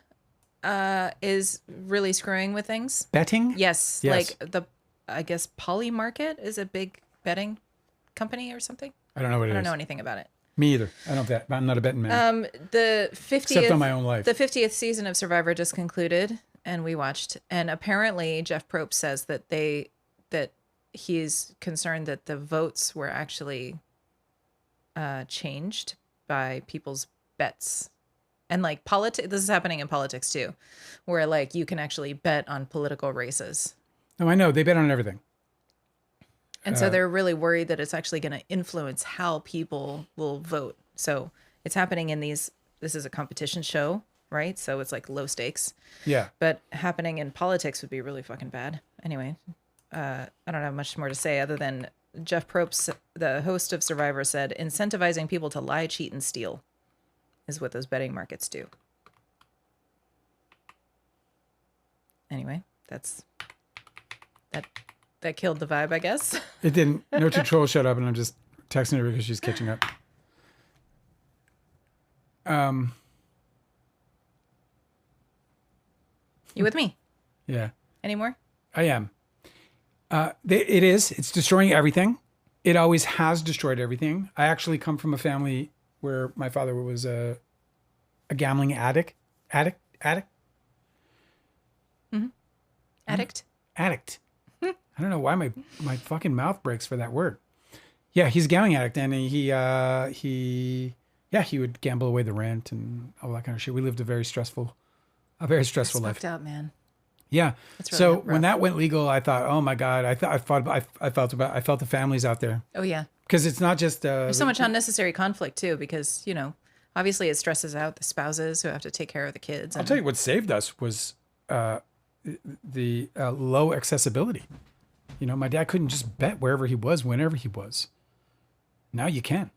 is really screwing with things. Betting? Yes. Like I guess Poly Market is a big betting company or something. I don't know what it is. I don't know anything about it. Me either. I don't bet. I'm not a betting man. The 50th, except on my own life. The 50th season of Survivor just concluded, and we watched. And apparently Jeff Probst says that he's concerned that the votes were actually changed by people's bets. And like this is happening in politics too, where like you can actually bet on political races. Oh, I know. They bet on everything. And so they're really worried that it's actually going to influence how people will vote. So it's happening in this is a competition show, right? So it's like low stakes. Yeah. But happening in politics would be really fucking bad. Anyway, I don't have much more to say other than Jeff Probst, the host of Survivor, said incentivizing people to lie, cheat, and steal is what those betting markets do. Anyway, that killed the vibe, I guess. It didn't. No Troll shut up, and I'm just texting her because she's catching up. You with me? Yeah. Any more? I am. It is. It's destroying everything. It always has destroyed everything. I actually come from a family where my father was a gambling addict. Addict? Mm-hmm. Addict? Addict. I don't know why my fucking mouth breaks for that word. Yeah, he's a gambling addict, and he would gamble away the rent and all that kind of shit. We lived a very stressful life. Fucked up, man. Yeah. Really so rough. when that went legal, I thought, oh my God, I felt the families out there. Oh yeah. Because it's not just there's so much unnecessary conflict too, because obviously it stresses out the spouses who have to take care of the kids. I'll tell you what saved us was the low accessibility. My dad couldn't just bet wherever he was, whenever he was. Now you can.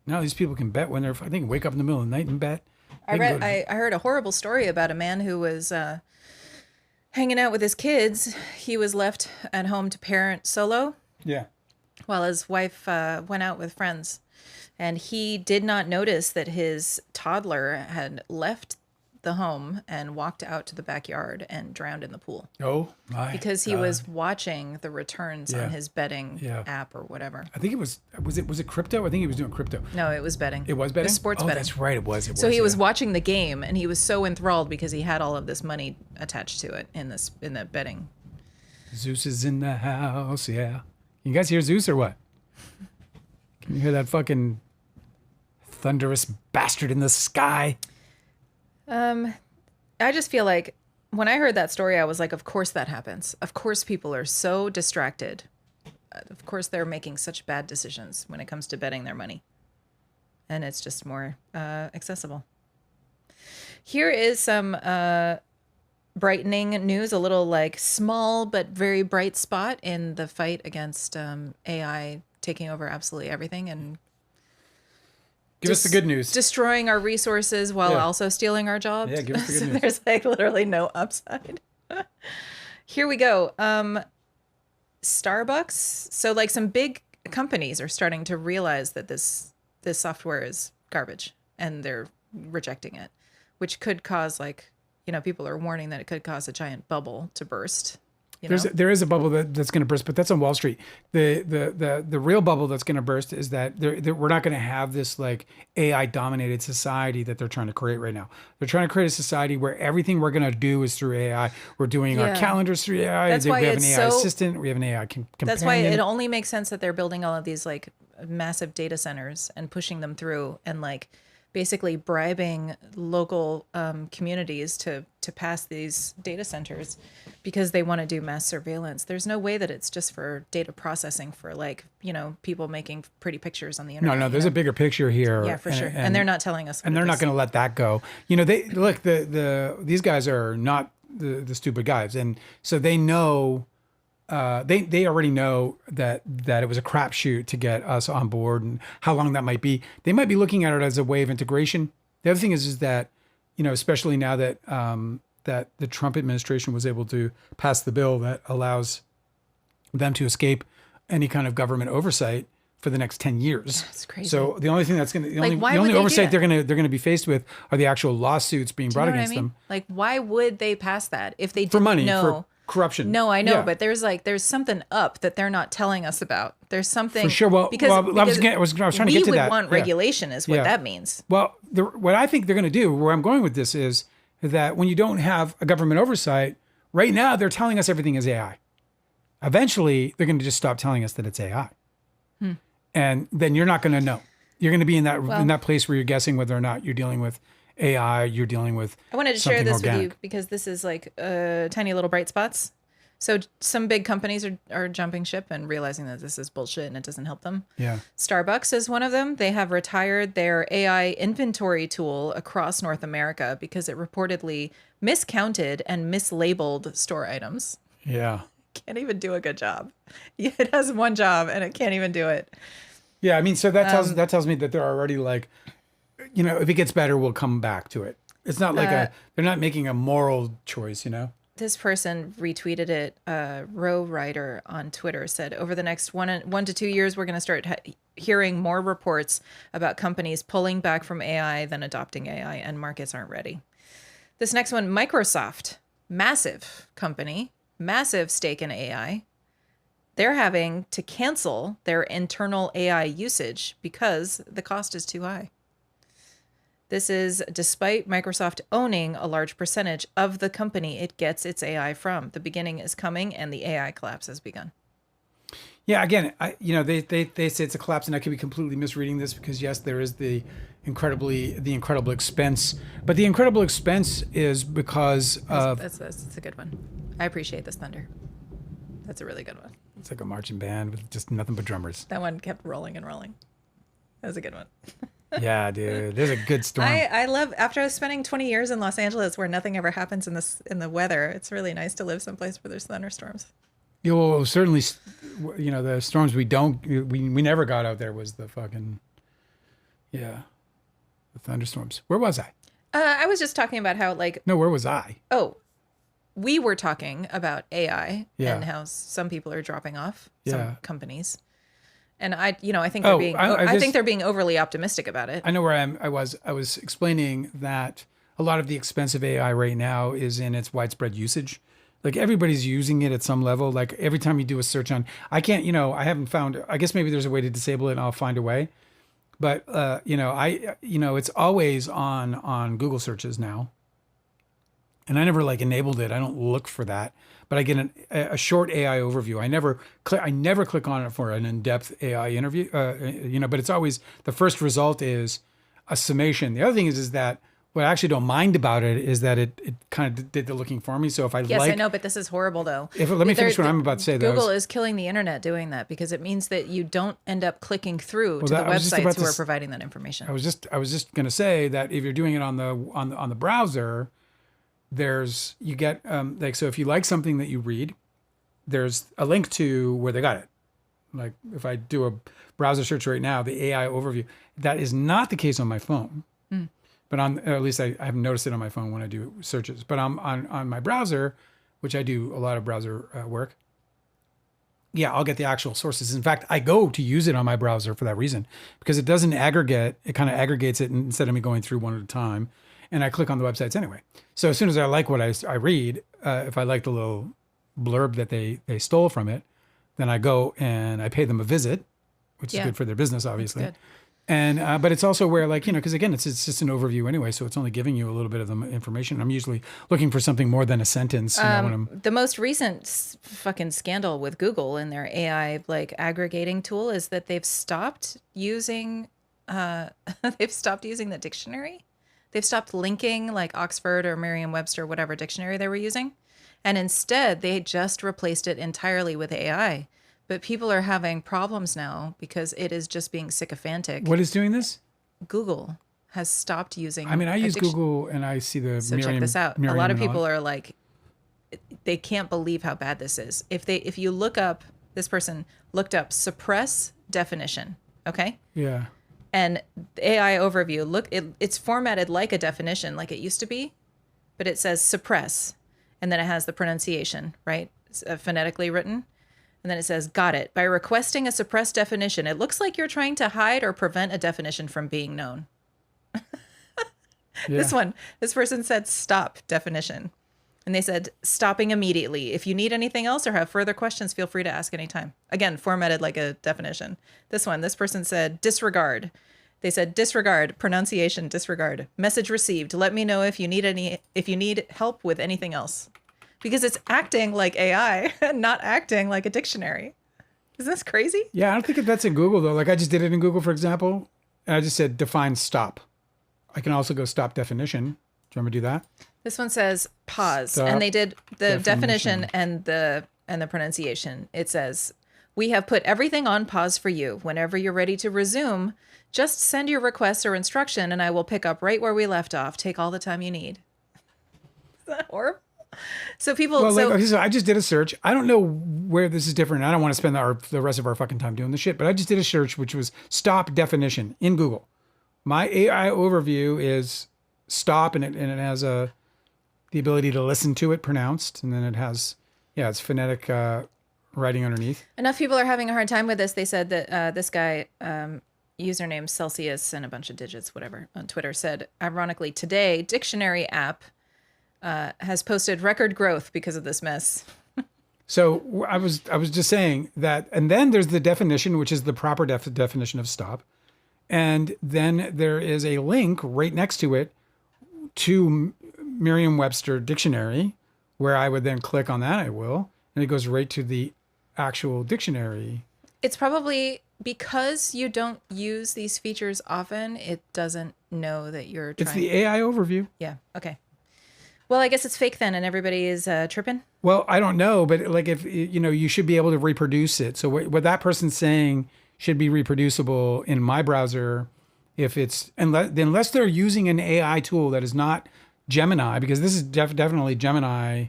Now these people can bet when they can wake up in the middle of the night and bet. I heard a horrible story about a man who was hanging out with his kids. He was left at home to parent solo. Yeah. While his wife went out with friends. And he did not notice that his toddler had left the home and walked out to the backyard and drowned in the pool. Oh my! Because he was watching the returns on his betting app or whatever. I think it was it crypto? I think he was doing crypto. No, it was betting. It was betting? It was sports betting. That's right. It was. So he was watching the game and he was so enthralled because he had all of this money attached to it in the betting. Zeus is in the house. Yeah. You guys hear Zeus or what? Can you hear that fucking thunderous bastard in the sky. I just feel like when I heard that story, I was like, of course that happens. Of course people are so distracted. Of course they're making such bad decisions when it comes to betting their money. And it's just more accessible. Here is some brightening news, a little like small but very bright spot in the fight against AI taking over absolutely everything and give us the good news. Destroying our resources while also stealing our jobs. Yeah, give us the good news. There's like literally no upside. Here we go. Starbucks. So like some big companies are starting to realize that this software is garbage and they're rejecting it, which could cause like, people are warning that it could cause a giant bubble to burst. There is a bubble that's going to burst, but that's on Wall Street. The real bubble that's going to burst is that we're not going to have this like AI dominated society that they're trying to create right now. They're trying to create a society where everything we're going to do is through AI. We're doing our calendars through AI. That's why we have an AI assistant. We have an AI companion. That's why it only makes sense that they're building all of these like massive data centers and pushing them through and like basically bribing local communities to pass these data centers because they want to do mass surveillance. There's no way that it's just for data processing for like, people making pretty pictures on the internet. No, there's a bigger picture here. Yeah, for sure. And they're not telling us. And they're not going to let that go. They look, these guys are not the stupid guys. And so they know, they already know that it was a crapshoot to get us on board and how long that might be. They might be looking at it as a way of integration. The other thing is that, especially now that that the Trump administration was able to pass the bill that allows them to escape any kind of government oversight for the next 10 years. That's crazy. So the only thing that's going to, the why only would oversight they they're going to be faced with are the actual lawsuits being brought against them. Like, why would they pass that if they didn't for money, know? for corruption. No, I know, but there's something up that they're not telling us about. There's something for sure. Well, because I was trying to get to that. We would want regulation, is what that means. Well, what I think they're going to do, where I'm going with this, is that when you don't have a government oversight, right now they're telling us everything is AI. Eventually, they're going to just stop telling us that it's AI, and then you're not going to know. You're going to be in that place where you're guessing whether or not you're dealing with AI. You're dealing with. I wanted to share this organic. with you because this is like tiny little bright spots. So some big companies are jumping ship and realizing that this is bullshit and it doesn't help them. Yeah. Starbucks is one of them. They have retired their AI inventory tool across North America because it reportedly miscounted and mislabeled store items. Yeah. Can't even do a good job. It has one job and it can't even do it. Yeah, I mean, so that tells me that they're already like, if it gets better, we'll come back to it. It's not like they're not making a moral choice, This person retweeted it. Row Writer on Twitter said, over the next 1 to 2 years, we're going to start hearing more reports about companies pulling back from AI than adopting AI, and markets aren't ready. This next one, Microsoft, massive company, massive stake in AI. They're having to cancel their internal AI usage because the cost is too high. This is despite Microsoft owning a large percentage of the company it gets its AI from. The beginning is coming and the AI collapse has begun. Yeah, again, they say it's a collapse, and I could be completely misreading this because yes, there is the incredible expense, but the incredible expense is because of that's a good one. I appreciate this thunder. That's a really good one. It's like a marching band with just nothing but drummers. That one kept rolling and rolling. That was a good one. Yeah, dude, there's a good storm. I love, after spending 20 years in Los Angeles where nothing ever happens in the weather, it's really nice to live someplace where there's thunderstorms. Yeah, well, certainly, the storms we never got out there was the fucking, the thunderstorms. Where was I? I was just talking about how No, where was I? Oh, we were talking about AI Yeah. and how some people are dropping off, Yeah. some companies. And I think they're I think they're being overly optimistic about it. I know where I was explaining that a lot of the expensive AI right now is in its widespread usage. Like everybody's using it at some level. Like every time you do a search on, I can't, I haven't found, I guess maybe there's a way to disable it and I'll find a way. But, it's always on Google searches now. And I never enabled it. I don't look for that, but I get a short AI overview. I never click on it for an in-depth AI interview, but it's always, the first result is a summation. The other thing is that what I actually don't mind about it is that it kind of did the looking for me. So if I Yes, like, I know, but this is horrible though. let me finish what I'm about to say. Google is killing the internet doing that because it means that you don't end up clicking through to the I was just about websites who to are providing that information. I was just going to say that if you're doing it on the browser, you get like, so if you like something that you read, there's a link to where they got it. Like if I do a browser search right now, the AI overview, that is not the case on my phone. But at least I haven't noticed it on my phone when I do searches. But on my browser, which I do a lot of browser work, yeah, I'll get the actual sources. In fact, I go to use it on my browser for that reason, because it doesn't aggregate. It kind of aggregates it instead of me going through one at a time. And I click on the websites anyway. So as soon as I like what I read, if I like the little blurb that they stole from it, then I go and I pay them a visit, which is good for their business, obviously. And but it's also where, like, because again, it's just an overview anyway, so it's only giving you a little bit of the information. I'm usually looking for something more than a sentence. The most recent fucking scandal with Google and their AI like aggregating tool is that they've stopped using the dictionary. They've stopped linking like Oxford or Merriam-Webster, whatever dictionary they were using, and instead they just replaced it entirely with AI. But people are having problems now because it is just being sycophantic. What is doing this? Google has stopped using. I mean, I use Google and I see the. So check this out. A lot of people are like, they can't believe how bad this is. If you look up, this person looked up suppress definition. Okay. Yeah. And AI overview, it's formatted like a definition, like it used to be, but it says suppress, and then it has the pronunciation, right? It's phonetically written. And then it says, got it. By requesting a suppressed definition, it looks like you're trying to hide or prevent a definition from being known. This person said, stop definition. And they said, stopping immediately. If you need anything else or have further questions, feel free to ask anytime. Again, formatted like a definition. This person said, disregard. They said, disregard, pronunciation, disregard. Message received. Let me know if you need help with anything else. Because it's acting like AI and not acting like a dictionary. Isn't this crazy? Yeah, I don't think that's in Google, though. Like, I just did it in Google, for example, and I just said define stop. I can also go stop definition. Do you want me to do that? This one says pause. Stop and they did the definition and the pronunciation. It says, we have put everything on pause for you. Whenever you're ready to resume, just send your request or instruction and I will pick up right where we left off. Take all the time you need. Is that horrible? So so I just did a search. I don't know where this is different. I don't want to spend the rest of our fucking time doing this shit, but I just did a search, which was stop definition in Google. My AI overview is stop, and it has the ability to listen to it pronounced, and then it has, it's phonetic writing underneath. Enough people are having a hard time with this. They said that this guy, username Celsius and a bunch of digits, whatever, on Twitter said, ironically, today, dictionary app has posted record growth because of this mess. So I was just saying that, and then there's the definition, which is the proper definition of stop, and then there is a link right next to it to Merriam-Webster dictionary, where I would then click on that. I will, and it goes right to the actual dictionary. It's probably because you don't use these features often. It doesn't know that you're trying. It's the AI overview. Yeah. Okay. Well, I guess it's fake then, and everybody is tripping. Well, I don't know, but like if you should be able to reproduce it. So what that person's saying should be reproducible in my browser, if it's unless they're using an AI tool that is not Gemini, because this is definitely Gemini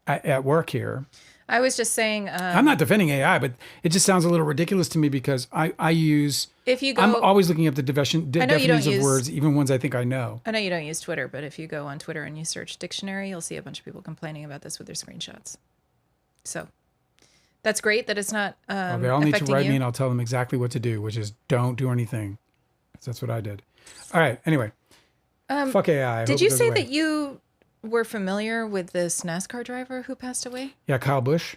at work here. I was just saying. I'm not defending AI, but it just sounds a little ridiculous to me because I use. If you go, I'm always looking up the definitions of words, even ones I think I know. I know you don't use Twitter, but if you go on Twitter and you search dictionary, you'll see a bunch of people complaining about this with their screenshots. So that's great that it's not. Well, they all need to write me, and I'll tell them exactly what to do, which is don't do anything. So that's what I did. All right. Anyway, fuck AI. Did you say that you were familiar with this NASCAR driver who passed away? Yeah, Kyle Busch.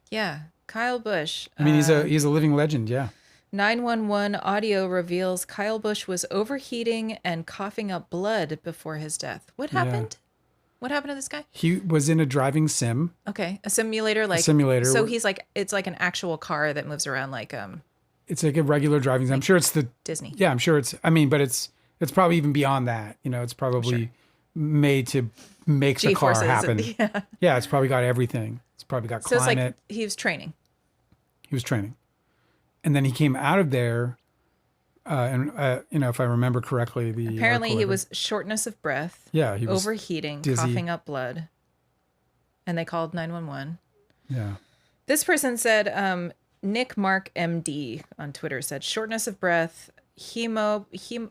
Yeah, Kyle Busch. I mean, he's a living legend. Yeah. 911 audio reveals Kyle Busch was overheating and coughing up blood before his death. What happened? Yeah. What happened to this guy? He was in a driving sim. Okay, a simulator, like a simulator. So he's like, it's like an actual car that moves around, like It's like a regular driving sim. I'm sure it's the Disney. Yeah, I'm sure it's. I mean, but it's It's probably even beyond that. You know, it's probably made to make the car happen. Yeah, it's probably got everything. It's probably got climate. So it's like he was training. He was training. And then he came out of there, you know, if I remember correctly, apparently he was shortness of breath. Yeah, he was overheating, dizzy. Coughing up blood, and they called 911. Yeah. This person said, Nick Mark MD on Twitter said shortness of breath, hemoptysis.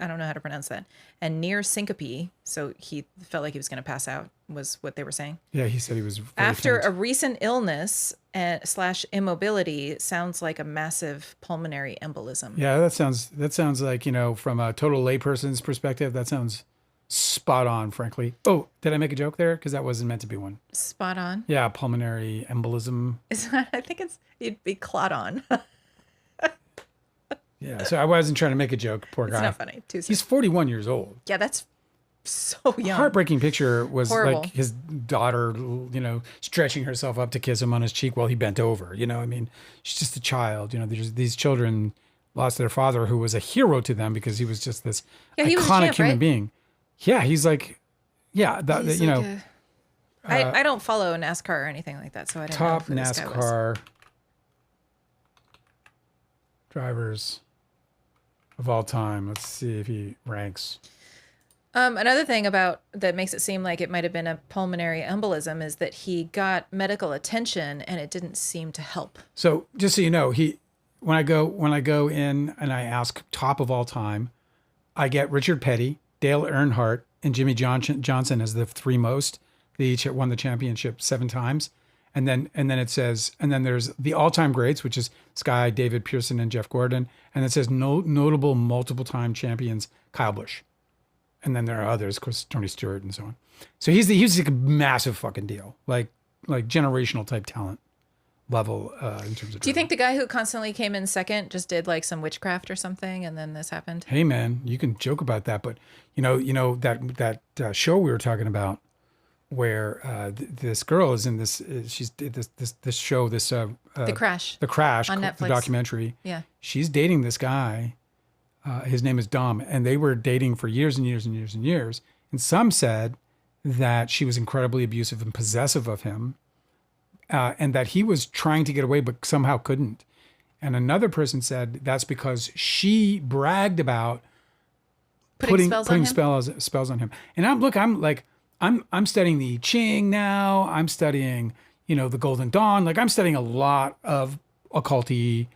I don't know how to pronounce that, and near syncope. So he felt like he was going to pass out. Was what they were saying. Yeah, he said he was after faint. A recent illness / immobility. Sounds like a massive pulmonary embolism. Yeah, that sounds like, you know, from a total layperson's perspective, that sounds spot on, frankly. Oh, did I make a joke there? Because that wasn't meant to be one. Spot on. Yeah, pulmonary embolism. Is that? I think it'd be clot on. Yeah, so I wasn't trying to make a joke. Poor guy. It's not funny. He's 41 years old. Yeah, that's so young. Heartbreaking picture was horrible. Like his daughter, you know, stretching herself up to kiss him on his cheek while he bent over. You know, I mean, she's just a child. You know, these children lost their father, who was a hero to them because he was just this iconic human being. Yeah, he's like, yeah, that, you know. I don't follow NASCAR or anything like that, so I didn't know top NASCAR drivers of all time. Let's see if he ranks. Another thing about that makes it seem like it might have been a pulmonary embolism is that he got medical attention and it didn't seem to help. So just so you know, when I go in and I ask top of all time, I get Richard Petty, Dale Earnhardt, and Jimmy Johnson as the three most. They each won the championship 7 times. And then it says, and then there's the all-time greats, which is Sky, David Pearson, and Jeff Gordon. And it says notable multiple-time champions, Kyle Busch. And then there are others, of course, Tony Stewart and so on. So he's like a massive fucking deal, like generational type talent level in terms of. Do you think the guy who constantly came in second just did like some witchcraft or something, and then this happened? Hey man, you can joke about that, but you know that show we were talking about, where this girl is in this, she's this show, The Crash on Netflix, the documentary. Yeah, she's dating this guy. His name is Dom, and they were dating for years and years and years and years. And some said that she was incredibly abusive and possessive of him, and that he was trying to get away but somehow couldn't. And another person said that's because she bragged about putting spells on him. And I'm studying the I Ching now. I'm studying, you know, the Golden Dawn. Like I'm studying a lot of occulty.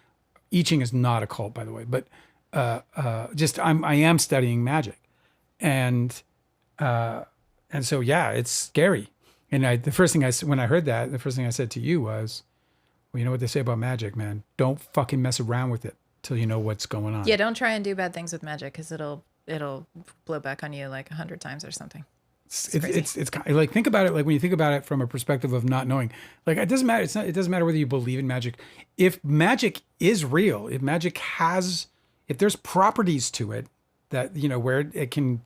I Ching is not occult, by the way, but I am studying magic, and so yeah, it's scary. And when I heard that, the first thing I said to you was, well, you know what they say about magic, man? Don't fucking mess around with it till you know what's going on. Yeah, don't try and do bad things with magic because it'll blow back on you like 100 times or something. It's like, think about it, like when you think about it from a perspective of not knowing, like it doesn't matter. It doesn't matter whether you believe in magic. If magic is real, if there's properties to it that, you know, where it can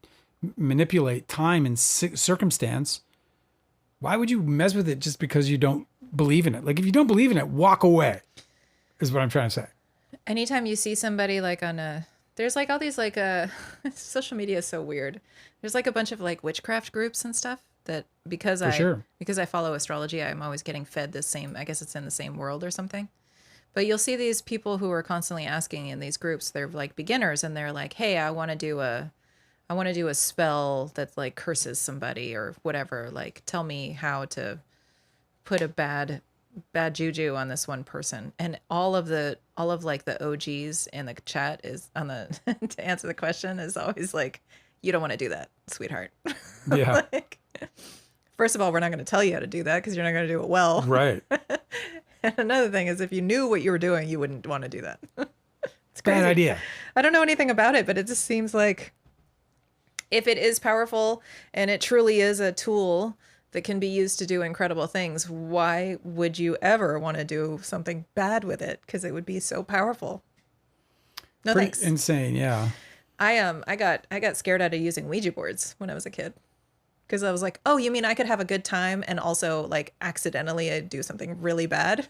manipulate time and circumstance, why would you mess with it just because you don't believe in it? Like if you don't believe in it, walk away, is what I'm trying to say. Anytime you see somebody like there's like all these like social media is so weird. There's like a bunch of like witchcraft groups and stuff that because I follow astrology, I'm always getting fed the same, I guess it's in the same world or something. But you'll see these people who are constantly asking in these groups, they're like beginners and they're like, hey, I want to do a spell that like curses somebody or whatever. Like tell me how to put a bad juju on this one person. And all of like the OGs in the chat is on the to answer the question is always like, you don't want to do that, sweetheart. Yeah. Like, first of all, we're not going to tell you how to do that because you're not going to do it well. Right. And another thing is if you knew what you were doing, you wouldn't want to do that. It's crazy. Bad idea. I don't know anything about it, but it just seems like if it is powerful and it truly is a tool that can be used to do incredible things, why would you ever want to do something bad with it? Because it would be so powerful. No Pretty thanks. Insane, yeah. I got scared out of using Ouija boards when I was a kid. Because I was like, oh, you mean I could have a good time and also like accidentally do something really bad?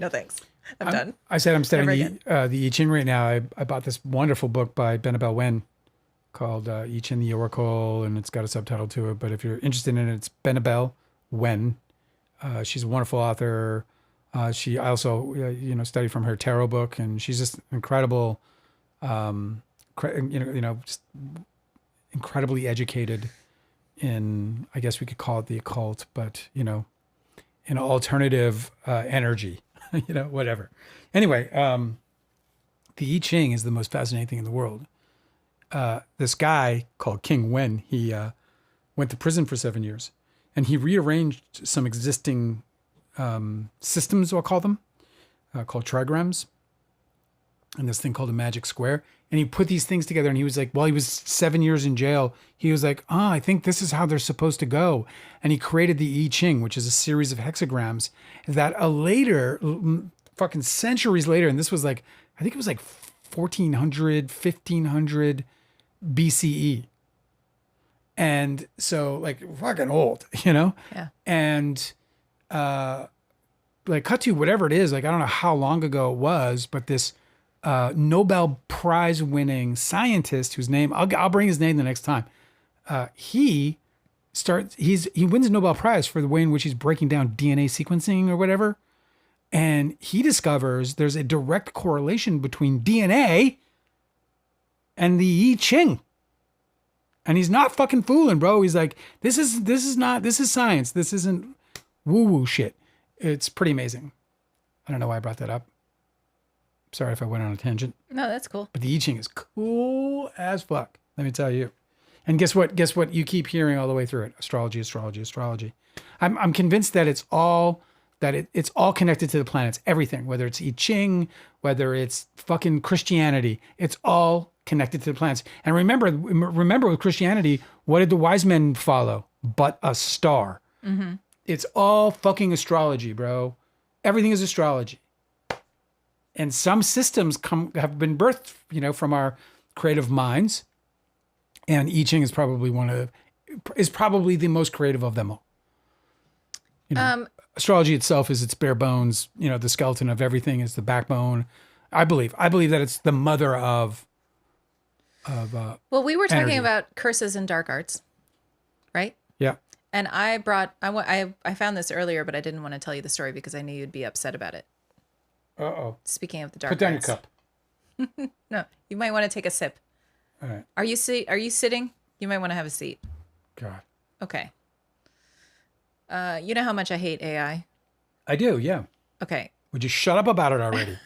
No, thanks. I'm done. I said I'm studying the I Ching right now. I bought this wonderful book by Benabel Wen called I Ching the Oracle, and it's got a subtitle to it. But if you're interested in it, it's Benabel Wen. She's a wonderful author. I also studied from her tarot book, and she's just incredible. Just incredibly educated in, I guess we could call it the occult, but in alternative energy, whatever. Anyway, the I Ching is the most fascinating thing in the world. This guy called King Wen, he went to prison for 7 years, and he rearranged some existing systems, I'll call them, called trigrams, and this thing called a magic square. And he put these things together, and he was like, while he was 7 years in jail, he was like, I think this is how they're supposed to go. And he created the I Ching, which is a series of hexagrams that fucking centuries later, and this was like, I think it was like 1400, 1500 BCE. And so like fucking old, Yeah. And cut to whatever it is, like, I don't know how long ago it was, but this Nobel Prize winning scientist whose name I'll bring his name the next time. He wins a Nobel Prize for the way in which he's breaking down DNA sequencing or whatever. And he discovers there's a direct correlation between DNA and the I Ching. And he's not fucking fooling, bro. He's like, this is science. This isn't woo-woo shit. It's pretty amazing. I don't know why I brought that up. Sorry if I went on a tangent. No, that's cool. But the I Ching is cool as fuck. Let me tell you. And guess what? Guess what? You keep hearing all the way through it. Astrology, astrology, astrology. I'm convinced that it's all connected to the planets. Everything, whether it's I Ching, whether it's fucking Christianity, it's all connected to the planets. And remember with Christianity, what did the wise men follow? But a star. Mm-hmm. It's all fucking astrology, bro. Everything is astrology. And some systems have been birthed, from our creative minds. And I Ching is probably the most creative of them all. Astrology itself is its bare bones. The skeleton of everything is the backbone. I believe that it's the mother of. Well, we were talking energy. about curses and dark arts, right? Yeah. And I found this earlier, but I didn't want to tell you the story because I knew you'd be upset about it. Uh-oh. Speaking of the dark Put down arts. your cup. No, you might want to take a sip. All right. Are you sitting? You might want to have a seat. God. Okay. You know how much I hate AI? I do, yeah. Okay. Would you shut up about it already?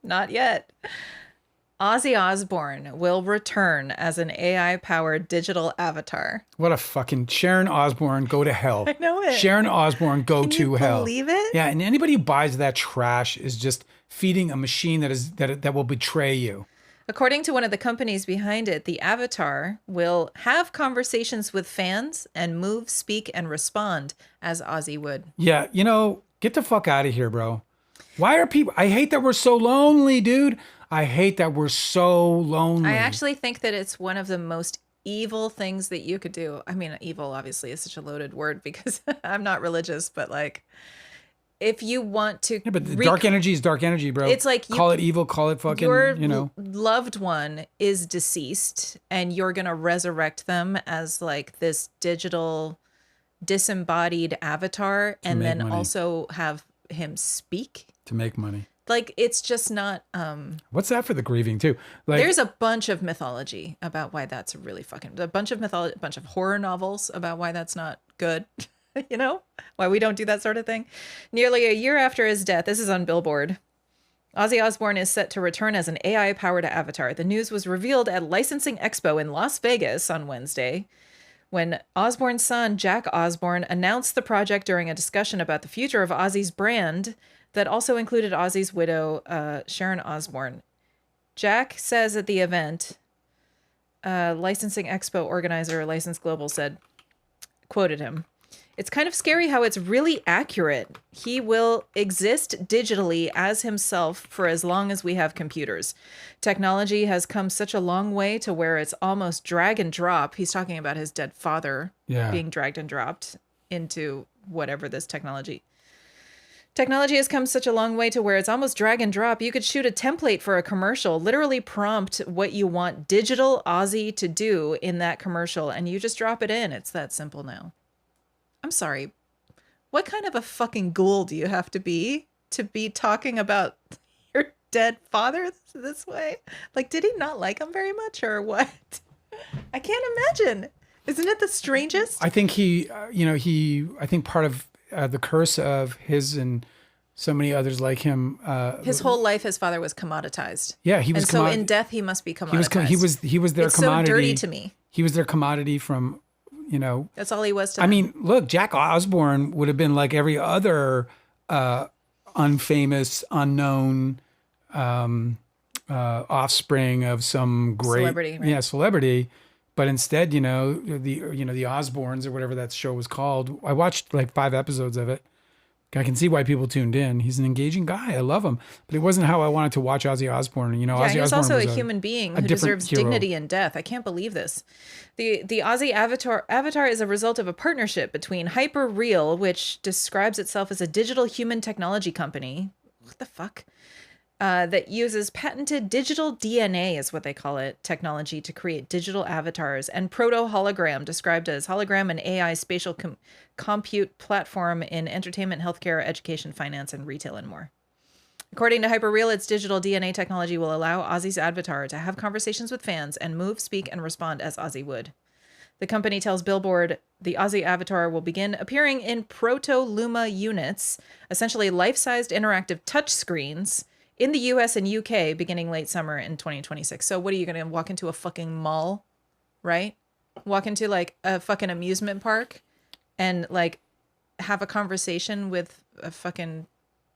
Not yet. Ozzy Osbourne will return as an AI-powered digital avatar. What a fucking Sharon Osbourne, go to hell. I know it. Sharon Osbourne, go Can to you hell. Believe it? Yeah, and anybody who buys that trash is just feeding a machine that will betray you. According to one of the companies behind it, the avatar will have conversations with fans and move, speak, and respond as Ozzy would. Yeah, get the fuck out of here, bro. Why are people... I hate that we're so lonely, dude. I hate that we're so lonely. I actually think that it's one of the most evil things that you could do. I mean, evil obviously is such a loaded word because I'm not religious, but like... If you want to... Yeah, but dark energy is dark energy, bro. It's like... Call it evil, call it fucking, Your loved one is deceased and you're going to resurrect them as like this digital disembodied avatar and then money. Also have him speak. To make money. Like, it's just not... What's that for the grieving, too? Like, there's a bunch of mythology about why that's really fucking... A bunch of horror novels about why that's not good. Why we don't do that sort of thing. Nearly a year after his death, this is on Billboard, Ozzy Osbourne is set to return as an AI-powered avatar. The news was revealed at Licensing Expo in Las Vegas on Wednesday, when Osbourne's son, Jack Osbourne, announced the project during a discussion about the future of Ozzy's brand that also included Ozzy's widow, Sharon Osbourne. Jack says at the event, Licensing Expo organizer License Global quoted him, "It's kind of scary how it's really accurate. He will exist digitally as himself for as long as we have computers. Technology has come such a long way to where it's almost drag and drop." He's talking about his dead father being dragged and dropped into whatever this technology. Technology has come such a long way to where it's almost drag and drop. You could shoot a template for a commercial, literally prompt what you want Digital Aussie to do in that commercial, and you just drop it in. It's that simple now. I'm sorry. What kind of a fucking ghoul do you have to be talking about your dead father this way? Like, did he not like him very much or what? I can't imagine. Isn't it the strangest? I think I think part of the curse of his and so many others like him. His whole life, his father was commoditized. Yeah, he was. And so in death, he must be commoditized. He was their it's commodity. So dirty to me. He was their commodity from, That's all he was to them. I mean, look, Jack Osborne would have been like every other unfamous, unknown offspring of some great Celebrity, right? Celebrity. But instead, the Osbournes or whatever that show was called. I watched like 5 episodes of it. I can see why people tuned in. He's an engaging guy. I love him. But it wasn't how I wanted to watch Ozzy Osbourne. He's Osbourne also was a human being a who different deserves hero. dignity in death. I can't believe this. The Ozzy Avatar is a result of a partnership between Hyperreal, which describes itself as a digital human technology company. What the fuck? That uses patented digital DNA, is what they call it, technology to create digital avatars, and proto-hologram, described as hologram and AI spatial compute platform in entertainment, healthcare, education, finance, and retail, and more. According to Hyperreal, its digital DNA technology will allow Ozzy's avatar to have conversations with fans and move, speak, and respond as Ozzy would. The company tells Billboard the Ozzy avatar will begin appearing in proto-Luma units, essentially life-sized interactive touchscreens, in the US and UK beginning late summer in 2026. So what are you going to walk into a fucking mall, right? Walk into like a fucking amusement park and like have a conversation with a fucking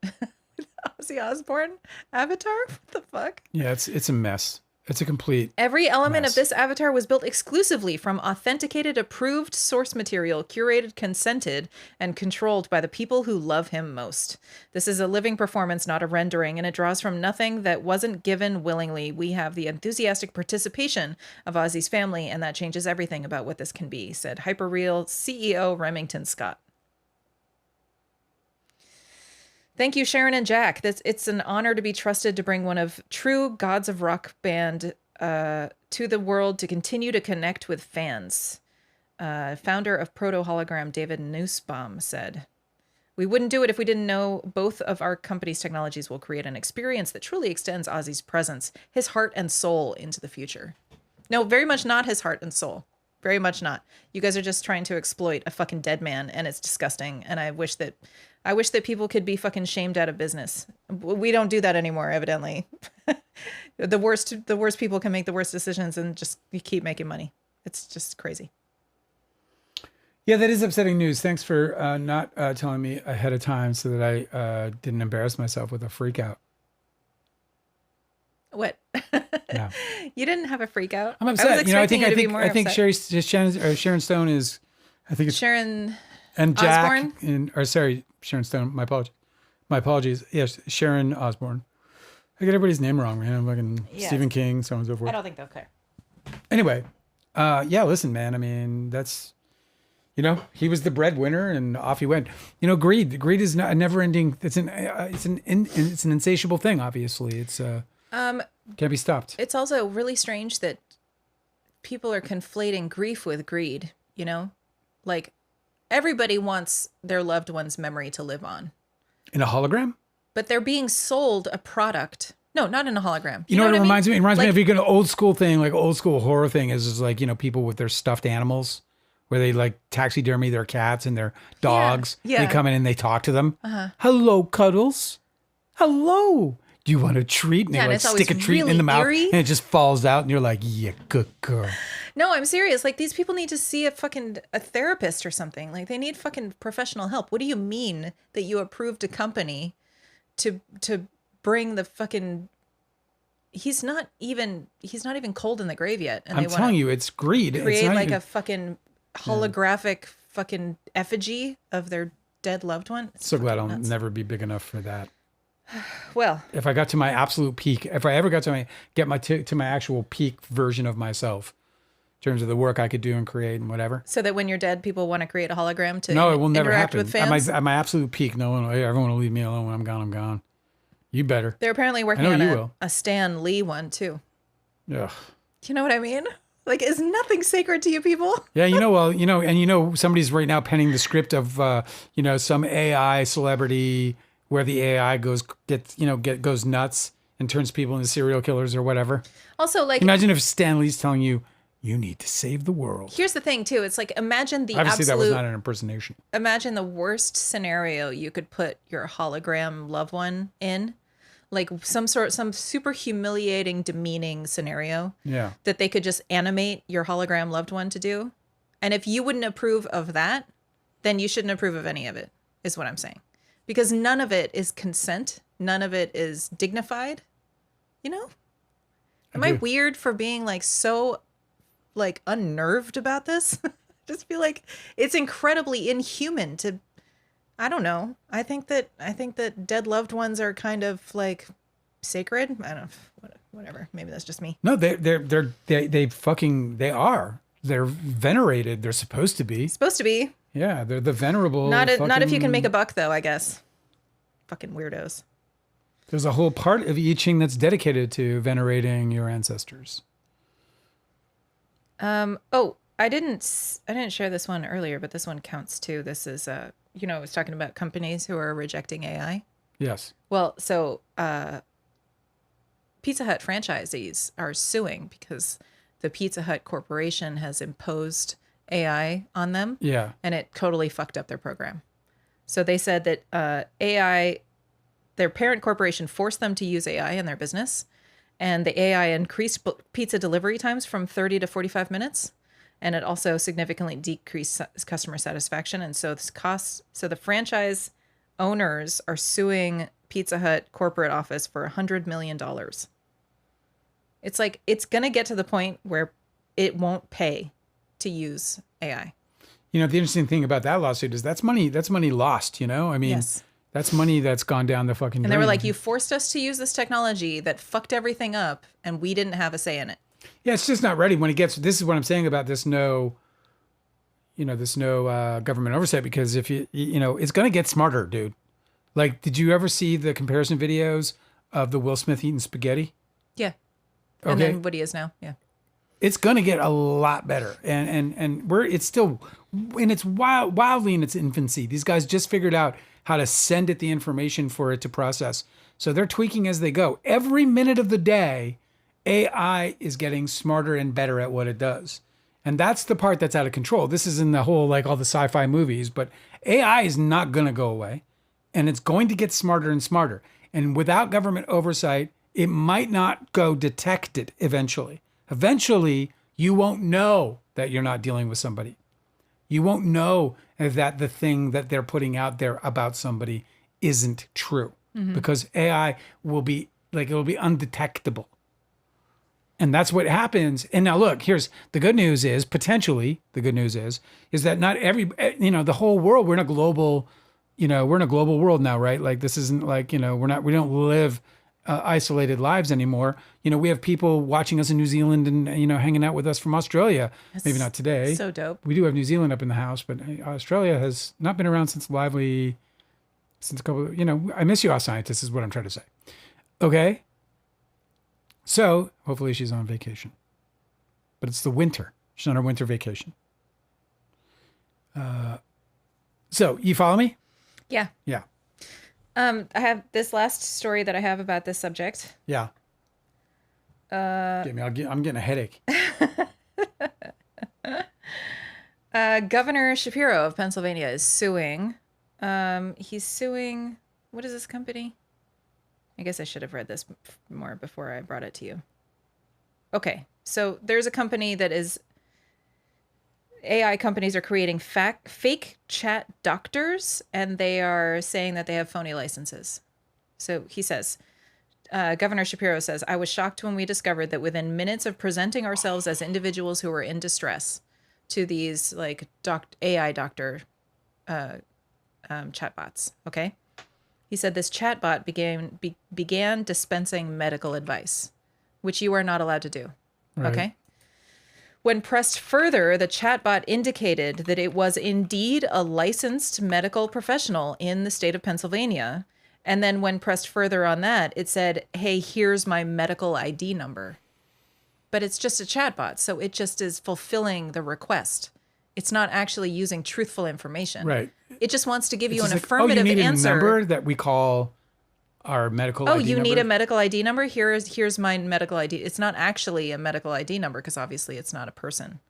Ozzy Osbourne avatar? What the fuck? Yeah, it's a mess. It's a complete Every element mess. of this avatar was built exclusively from authenticated, approved source material, curated, consented, and controlled by the people who love him most. This is a living performance, not a rendering, and it draws from nothing that wasn't given willingly. We have the enthusiastic participation of Ozzy's family, and that changes everything about what this can be, said Hyperreal CEO Remington Scott. Thank you, Sharon and Jack. It's an honor to be trusted to bring one of true Gods of Rock band to the world to continue to connect with fans. Founder of Proto Hologram, David Nussbaum, said, "We wouldn't do it if we didn't know both of our company's technologies will create an experience that truly extends Ozzy's presence, his heart and soul into the future." No, very much not his heart and soul. Very much not. You guys are just trying to exploit a fucking dead man, and it's disgusting. And I wish that people could be fucking shamed out of business. We don't do that anymore, evidently. The worst people can make the worst decisions and just keep making money. It's just crazy. Yeah, that is upsetting news. Thanks for not telling me ahead of time so that I didn't embarrass myself with a freak out. What? No. You didn't have a freak out? I'm upset. I was expecting you to be more I think upset. Sharon Stone is, I think it's Sharon and Jack Osbourne? Sharon Stone. My apologies. Yes, Sharon Osbourne. I get everybody's name wrong, man. I'm fucking Stephen King, so on and so forth. I don't think they'll care. Anyway, listen, man. I mean, that's, he was the breadwinner, and off he went. Greed is not a never-ending. It's an insatiable thing. Obviously, it's can't be stopped. It's also really strange that people are conflating grief with greed. Like everybody wants their loved one's memory to live on In a hologram? but they're being sold a product. No, not in a hologram. You know what it I mean? reminds me? It reminds me Like- of an old school thing, like old school horror thing is like, people with their stuffed animals where they like taxidermy their cats and their dogs. Yeah. They come in and they talk to them. Hello, Cuddles. Hello. Do you want a treat? And Yeah, and they like it's stick a always treat in really the mouth eerie. and it just falls out and you're like, yeah, good girl. No, I'm serious. Like these people need to see a therapist or something. Like they need fucking professional help. What do you mean that you approved a company to bring the fucking he's not even cold in the grave yet. And I'm telling you, it's greed. create It's not like even- a fucking holographic fucking effigy of their dead loved one. It's so glad I'll fucking nuts. never be big enough for that. Well, If I got to my absolute peak, if I ever got to my actual peak version of myself, terms of the work I could do and create and whatever. So that when you're dead, people want to create a hologram to No, it will never interact happen. with fans? At my absolute peak, no one, everyone will leave me alone when I'm gone. I'm gone. You better. They're apparently working on a Stan Lee one too. Ugh. Do you know what I mean? Like, is nothing sacred to you people? Yeah, somebody's right now penning the script of, some AI celebrity where the AI goes nuts and turns people into serial killers or whatever. Also, like, imagine if Stan Lee's telling you, you need to save the world. Here's the thing, too. It's like, imagine the Obviously, that was not an impersonation. Imagine the worst scenario you could put your hologram loved one in. Like some super humiliating, demeaning scenario. Yeah. That they could just animate your hologram loved one to do. And if you wouldn't approve of that, then you shouldn't approve of any of it, is what I'm saying. Because none of it is consent. None of it is dignified. You know? Am I weird for being like so like unnerved about this? Just feel like it's incredibly inhuman to, I don't know. I think that dead loved ones are kind of like sacred. I don't know. Whatever. Maybe that's just me. No, they are. They're venerated. They're supposed to be. Supposed to be. Yeah, they're the venerable. Not if you can make a buck, though, I guess. Fucking weirdos. There's a whole part of I Ching that's dedicated to venerating your ancestors. Oh, I didn't share this one earlier, but this one counts too. This is I was talking about companies who are rejecting AI. Yes. Well, so Pizza Hut franchisees are suing because the Pizza Hut Corporation has imposed AI on them. Yeah. And it totally fucked up their program. So they said that AI, their parent corporation forced them to use AI in their business. And the AI increased pizza delivery times from 30 to 45 minutes. And it also significantly decreased customer satisfaction. And so the franchise owners are suing Pizza Hut corporate office for $100 million. It's like, it's going to get to the point where it won't pay to use AI. The interesting thing about that lawsuit is that's money lost, I mean, yes. That's money that's gone down the fucking drain. And they were like, you forced us to use this technology that fucked everything up and we didn't have a say in it. Yeah, it's just not ready when it gets, this is what I'm saying about this no government oversight, because if it's going to get smarter, dude. Like, did you ever see the comparison videos of the Will Smith eating spaghetti? Yeah. Okay. And then what he is now. Yeah. It's going to get a lot better. And it's still, and it's wildly in its infancy. These guys just figured out how to send it the information for it to process. So they're tweaking as they go. Every minute of the day, AI is getting smarter and better at what it does. And that's the part that's out of control. This is in the whole, like all the sci-fi movies, but AI is not going to go away. And it's going to get smarter and smarter. And without government oversight, it might not go detected eventually. Eventually, you won't know that you're not dealing with somebody. You won't know that the thing that they're putting out there about somebody isn't true, because AI will be like, it'll be undetectable. And that's what happens. And now look, here's the good news is, potentially, the good news is that not every, the whole world, we're in a global world now, right? Like, this isn't like, we don't live isolated lives anymore. We have people watching us in New Zealand and, hanging out with us from Australia. That's maybe not today. So dope. We do have New Zealand up in the house, but Australia has not been around since a couple, I miss you, all scientists, is what I'm trying to say. Okay. So hopefully she's on vacation, but it's the winter. She's on her winter vacation. So you follow me? Yeah. Yeah. I have this last story that I have about this subject. Yeah. I'm getting a headache. Governor Shapiro of Pennsylvania is suing. He's suing. What is this company? I guess I should have read this more before I brought it to you. Okay. So there's a company that is, AI companies are creating fake chat doctors, and they are saying that they have phony licenses. So he says, Governor Shapiro says, I was shocked when we discovered that within minutes of presenting ourselves as individuals who were in distress to these like AI doctor chatbots. Okay. He said this chatbot began dispensing medical advice, which you are not allowed to do. Right. Okay. When pressed further, the chatbot indicated that it was indeed a licensed medical professional in the state of Pennsylvania. And then when pressed further on that, it said, hey, here's my medical ID number. But it's just a chatbot, so it just is fulfilling the request. It's not actually using truthful information. Right. It just wants to give you an like, affirmative you need answer. A number that we call our medical ID number? Need a medical ID number? Here's my medical ID. It's not actually a medical ID number because obviously it's not a person.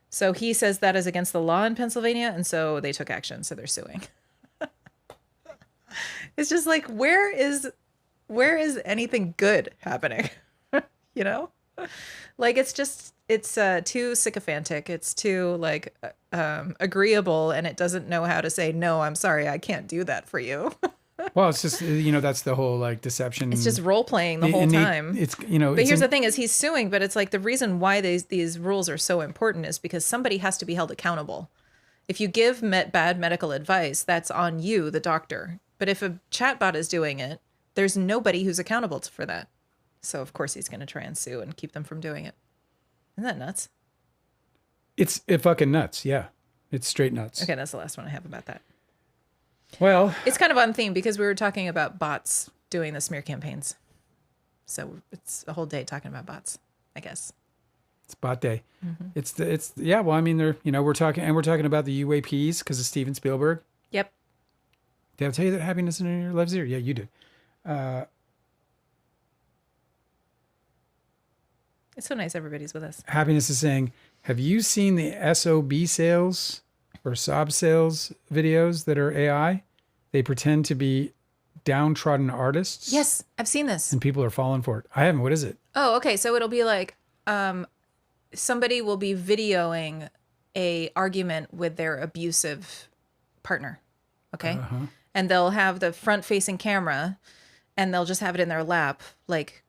So he says that is against the law in Pennsylvania, and so they took action, so they're suing. It's just like, where is anything good happening? You know? Like, it's too sycophantic. It's too like agreeable, and it doesn't know how to say, no, I'm sorry, I can't do that for you. Well, it's just, that's the whole like deception. It's just role playing the whole time. But here's the thing is he's suing, but it's like the reason why these rules are so important is because somebody has to be held accountable. If you give bad medical advice, that's on you, the doctor. But if a chatbot is doing it, there's nobody who's accountable for that. So, of course, he's going to try and sue and keep them from doing it. Isn't that nuts? It's fucking nuts. Yeah. It's straight nuts. Okay, that's the last one I have about that. Well, it's kind of on theme because we were talking about bots doing the smear campaigns. So it's a whole day talking about bots, I guess. It's bot day. Mm-hmm. Well, I mean, we're talking about the UAPs because of Steven Spielberg. Yep. Did I tell you that happiness in your life zero? Yeah, you did. It's so nice everybody's with us. Happiness is saying, have you seen the SOB sales or sob sales videos that are AI? They pretend to be downtrodden artists. Yes, I've seen this. And people are falling for it. I haven't. What is it? Oh, okay. So it'll be like somebody will be videoing a argument with their abusive partner. Okay. Uh-huh. And they'll have the front-facing camera and they'll just have it in their lap, like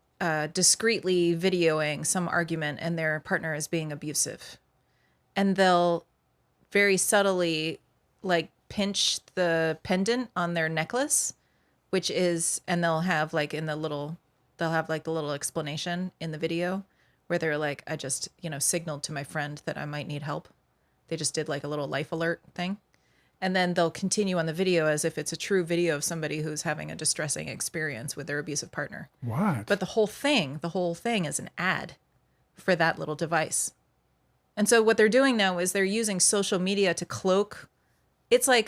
discreetly videoing some argument and their partner is being abusive. And they'll very subtly like pinch the pendant on their necklace, and they'll have like the little explanation in the video where they're like, I just, signaled to my friend that I might need help. They just did like a little life alert thing. And then they'll continue on the video as if it's a true video of somebody who's having a distressing experience with their abusive partner. What? But the whole thing is an ad for that little device. And so what they're doing now is they're using social media to cloak. It's like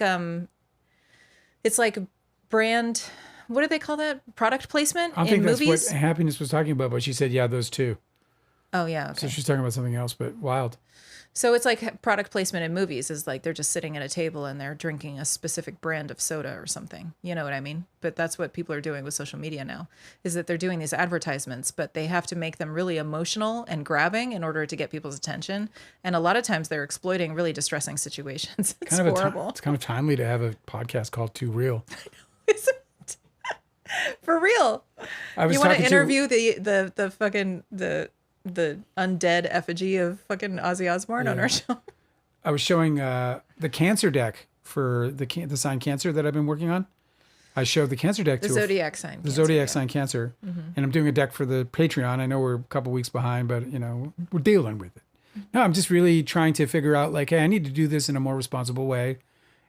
brand, what do they call that? Product placement I think in that's movies? what Happiness was talking about, but she said, yeah, those two. Oh, yeah. Okay. So she's talking about something else, but wild. So it's like product placement in movies is like they're just sitting at a table and they're drinking a specific brand of soda or something. You know what I mean? But that's what people are doing with social media now, is that they're doing these advertisements, but they have to make them really emotional and grabbing in order to get people's attention. And a lot of times they're exploiting really distressing situations. It's kind of horrible. It's kind of timely to have a podcast called Too Real. Isn't it? For real. You want to interview the fucking the undead effigy of fucking Ozzy Osbourne on our show. I was showing the cancer deck for the sign Cancer that I've been working on. I showed the cancer deck the to zodiac sign. The zodiac sign Cancer, and I'm doing a deck for the Patreon. I know we're a couple weeks behind, but we're dealing with it. No, I'm just really trying to figure out like, hey, I need to do this in a more responsible way,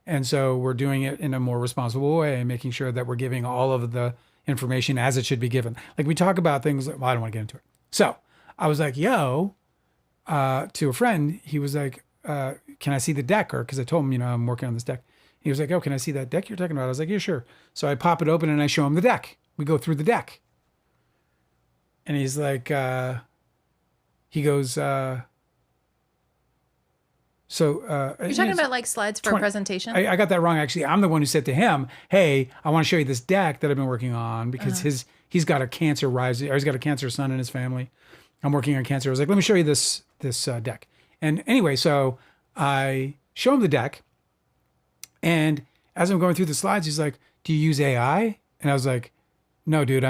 and so we're doing it in a more responsible way, making sure that we're giving all of the information as it should be given. Like we talk about things. Well, I don't want to get into it. So I was like, yo, to a friend, he was like, can I see the deck? Or because I told him, I'm working on this deck. He was like, oh, can I see that deck you're talking about? I was like, yeah, sure. So I pop it open and I show him the deck. We go through the deck. And he's like, he goes, you're talking about like slides for a presentation? I got that wrong, actually. I'm the one who said to him, hey, I want to show you this deck that I've been working on because he's got a cancer he's got a cancer son in his family. I'm working on cancer. I was like, let me show you this deck. And anyway, so I show him the deck. And as I'm going through the slides, he's like, do you use AI? And I was like, no, dude,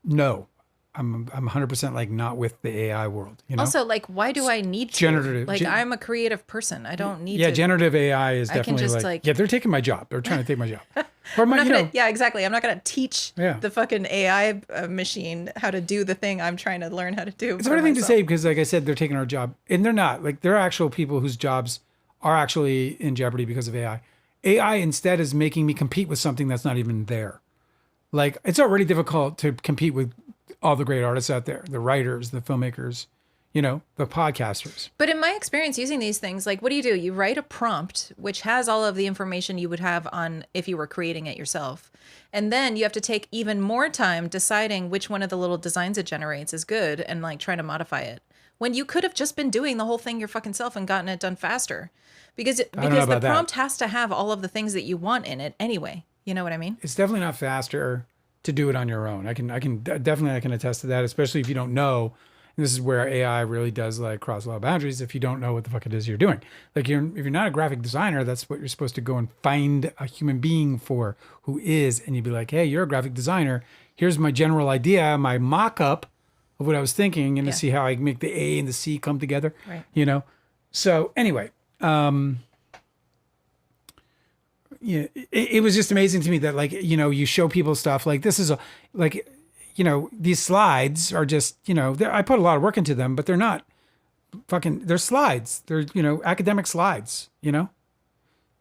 no. I'm 100% like not with the AI world, you know? Also, like, why do I need to? Generative. Like, I'm a creative person. I don't need to. Yeah, generative AI is I can definitely just, like, yeah, they're taking my job. They're trying to take my job. Or I'm my, not you gonna, know, yeah, exactly. I'm not going to teach Yeah. the fucking AI machine how to do the thing I'm trying to learn how to do. it's a funny thing to say because, like I said, they're taking our job, and they're not. Like, there are actual people whose jobs are actually in jeopardy because of AI. AI instead is making me compete with something that's not even there. Like, it's already difficult to compete with all the great artists out there, the writers, the filmmakers, you know, the podcasters. But in my experience using these things, like, what do? You write a prompt, which has all of the information you would have on if you were creating it yourself. And then you have to take even more time deciding which one of the little designs it generates is good and like trying to modify it. When you could have just been doing the whole thing your fucking self and gotten it done faster. Because the prompt has to have all of the things that you want in it anyway. You know what I mean? It's definitely not faster to do it on your own. I can definitely I can attest to that, especially if you don't know. And this is where AI really does like cross a lot of boundaries. If you don't know what the fuck it is you're doing, like if you're not a graphic designer, that's what you're supposed to go and find a human being for who is, and you'd be like, hey, you're a graphic designer. Here's my general idea, my mock-up of what I was thinking, and to see how I make the A and the C come together. Right. You know. So anyway. Yeah, it was just amazing to me that, like, you know, you show people stuff like this is like, you know, these slides are just, you know, I put a lot of work into them, but they're not fucking, they're slides. They're, you know, academic slides, you know,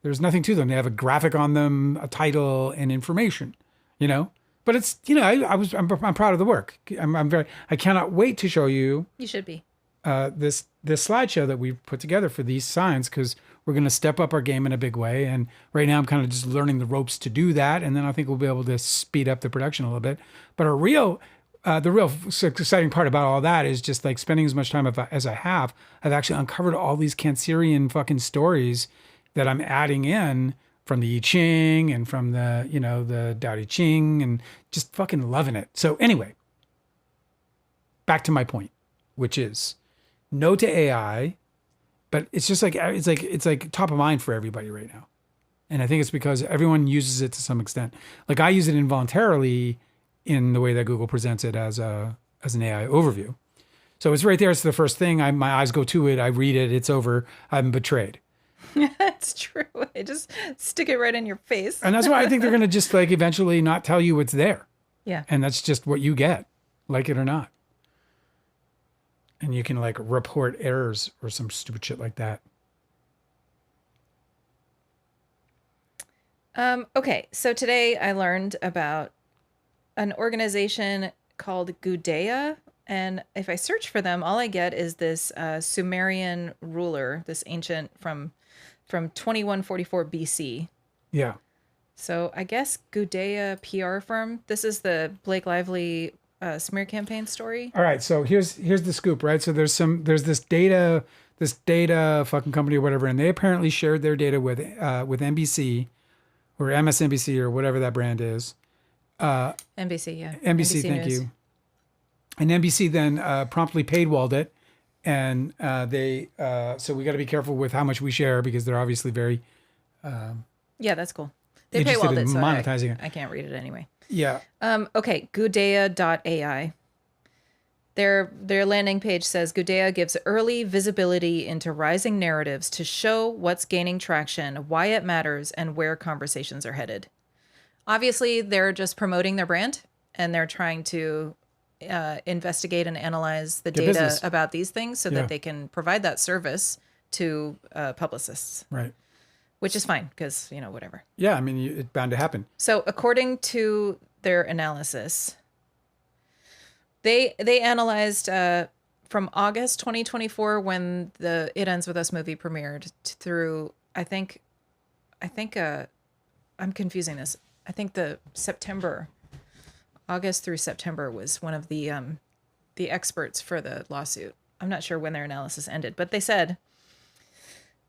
there's nothing to them. They have a graphic on them, a title and information, you know, but it's, you know, I'm proud of the work. I cannot wait to show you. You should be. This slideshow that we put together for these signs, because we're going to step up our game in a big way. And right now I'm kind of just learning the ropes to do that. And then I think we'll be able to speed up the production a little bit. But the real exciting part about all that is just like spending as much time as I have. I've actually uncovered all these Cancerian fucking stories that I'm adding in from the I Ching and from the, you know, the Tao Te Ching, and just fucking loving it. So anyway, back to my point, which is no to AI. But it's just like it's like top of mind for everybody right now, and I think it's because everyone uses it to some extent. Like, I use it involuntarily in the way that Google presents it as an AI overview. So it's right there. It's the first thing. My eyes go to it. I read it. It's over. I'm betrayed. That's true. I just stick it right in your face. And that's why I think they're going to just like eventually not tell you what's there. Yeah. And that's just what you get, like it or not. And you can like report errors or some stupid shit like that. Okay, so today I learned about an organization called Gudea, and if I search for them, all I get is this Sumerian ruler, this ancient from 2144 BC. Yeah. So I guess Gudea PR firm. This is the Blake Lively smear campaign story. All right, so here's the scoop, right? So there's this data fucking company or whatever, and they apparently shared their data with NBC or MSNBC or whatever that brand is. NBC, yeah. NBC, thank News. you. And NBC then promptly paywalled it, and so we got to be careful with how much we share, because they're obviously very yeah, that's cool. They interested paywalled in it, so monetizing it. I can't read it anyway. Yeah. Okay, Gudea.ai. Their landing page says Gudea gives early visibility into rising narratives to show what's gaining traction, why it matters, and where conversations are headed. Obviously, they're just promoting their brand, and they're trying to investigate and analyze the data business about these things so that they can provide that service to publicists. Right. Which is fine, because, you know, whatever. Yeah, I mean, it's bound to happen. So according to their analysis, they analyzed from August 2024, when the It Ends With Us movie premiered, through, I think I'm confusing this. I think the August through September was one of the experts for the lawsuit. I'm not sure when their analysis ended, but they said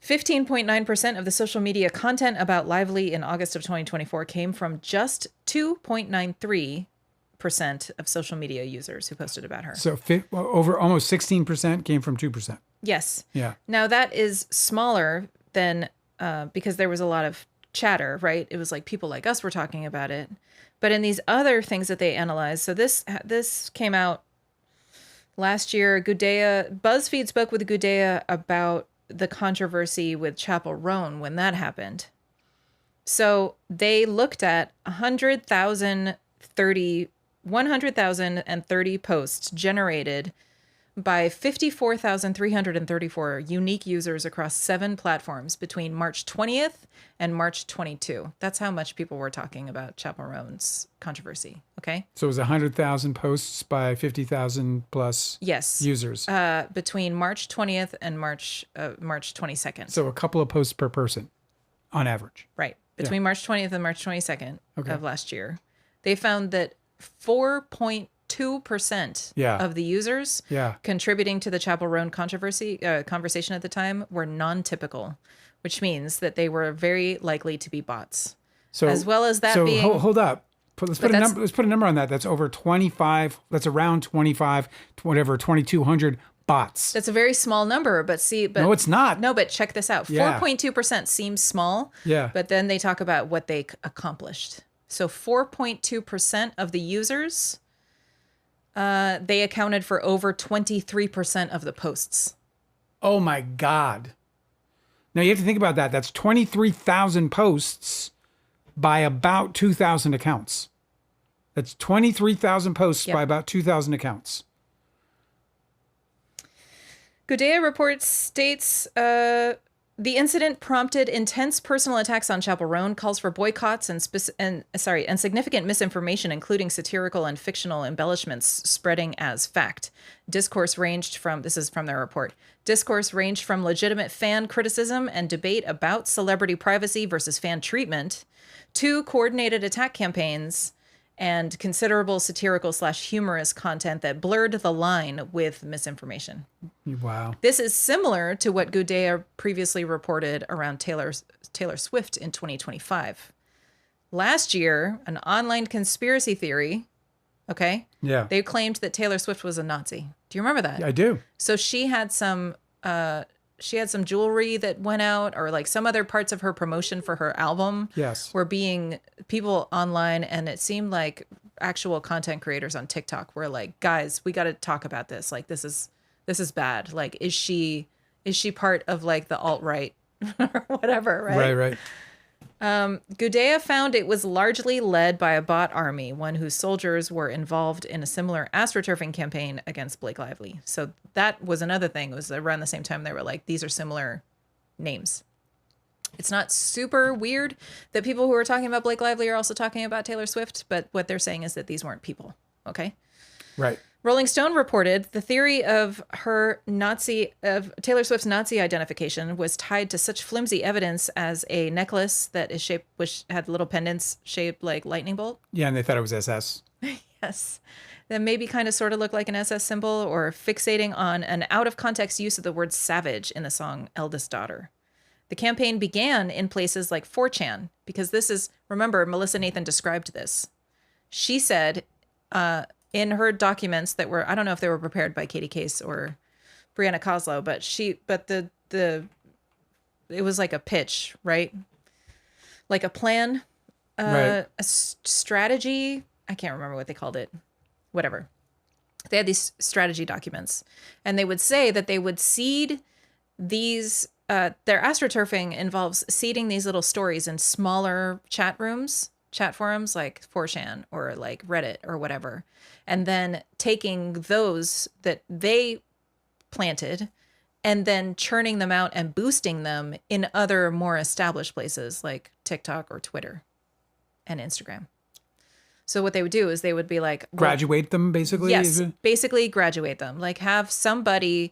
15.9% of the social media content about Lively in August of 2024 came from just 2.93% of social media users who posted about her. So over almost 16% came from 2%. Yes. Yeah. Now that is smaller than because there was a lot of chatter, right? It was like people like us were talking about it. But in these other things that they analyzed, so this came out Last year, BuzzFeed spoke with Gudea about the controversy with Chappell Roan when that happened. So they looked at 100,030 posts generated by 54,334 unique users across 7 platforms between March 20th and March 22. That's how much people were talking about Chappell Roan's controversy. Okay. So it was 100,000 posts by 50,000 plus users. Between March 20th and March 22nd. So a couple of posts per person on average. Right. Between March 20th and March 22nd of last year. They found that 4.2% of the users contributing to the Chappell Roan conversation at the time were non-typical, which means that they were very likely to be bots. So, as well as that being... hold up. Let's put a number on that. That's over 25. That's around 25, whatever, 2,200 bots. That's a very small number, but no, it's not. No, but check this out. 4.2% seems small. Yeah. But then they talk about what they accomplished. So 4.2% of the users, they accounted for over 23% of the posts. Oh my God. Now you have to think about that. That's 23,000 posts by about 2,000 accounts. That's 23,000 posts by about 2,000 accounts. Gudea report states the incident prompted intense personal attacks on Chappell Roan, calls for boycotts and significant misinformation, including satirical and fictional embellishments spreading as fact. Discourse ranged from, this is from their report, discourse ranged from legitimate fan criticism and debate about celebrity privacy versus fan treatment to coordinated attack campaigns and considerable satirical/humorous content that blurred the line with misinformation. Wow. This is similar to what Gudea previously reported around Taylor Swift in 2025. Last year, an online conspiracy theory, they claimed that Taylor Swift was a Nazi. Do you remember that? I do. So she had some jewelry that went out, or like some other parts of her promotion for her album were being people online, and it seemed like actual content creators on TikTok were like, guys, we got to talk about this. Like, this is bad. Like, is she part of like the alt-right or whatever, right? Right. Gudea found it was largely led by a bot army, one whose soldiers were involved in a similar astroturfing campaign against Blake Lively. So that was another thing. It was around the same time they were like, these are similar names. It's not super weird that people who are talking about Blake Lively are also talking about Taylor Swift, but what they're saying is that these weren't people. Okay. Right. Rolling Stone reported the theory of Taylor Swift's Nazi identification was tied to such flimsy evidence as a necklace that is shaped, which had little pendants shaped like lightning bolt. Yeah, and they thought it was SS. Yes. That maybe kind of sort of looked like an SS symbol, or fixating on an out of context use of the word savage in the song Eldest Daughter. The campaign began in places like 4chan, because this is, remember, Melissa Nathan described this. She said, in her documents that were, I don't know if they were prepared by Katie Case or Brianna Kozlow, but it was like a pitch, right? Like a plan, a strategy. I can't remember what they called it. Whatever. They had these strategy documents, and they would say that they would seed these, their astroturfing involves seeding these little stories in smaller chat forums like 4chan or like Reddit or whatever, and then taking those that they planted and then churning them out and boosting them in other more established places like TikTok or Twitter and Instagram. So what they would do is they would be like... graduate them, basically? Yes, basically graduate them. Like have somebody...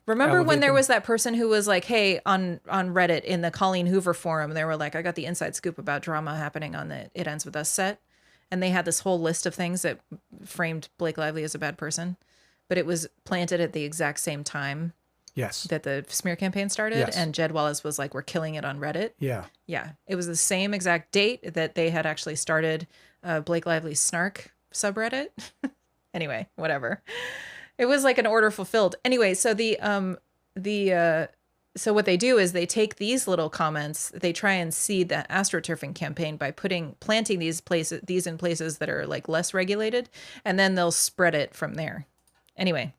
Remember when there was that person who was like, hey, on Reddit in the Colleen Hoover forum, they were like, I got the inside scoop about drama happening on the It Ends With Us set. And they had this whole list of things that framed Blake Lively as a bad person. But it was planted at the exact same time that the smear campaign started. Yes. And Jed Wallace was like, we're killing it on Reddit. Yeah. Yeah. It was the same exact date that they had actually started Blake Lively's Snark subreddit. Anyway, whatever. It was like an order fulfilled. Anyway, so so what they do is they take these little comments, they try and seed the astroturfing campaign by planting these in places that are like less regulated, and then they'll spread it from there. Anyway,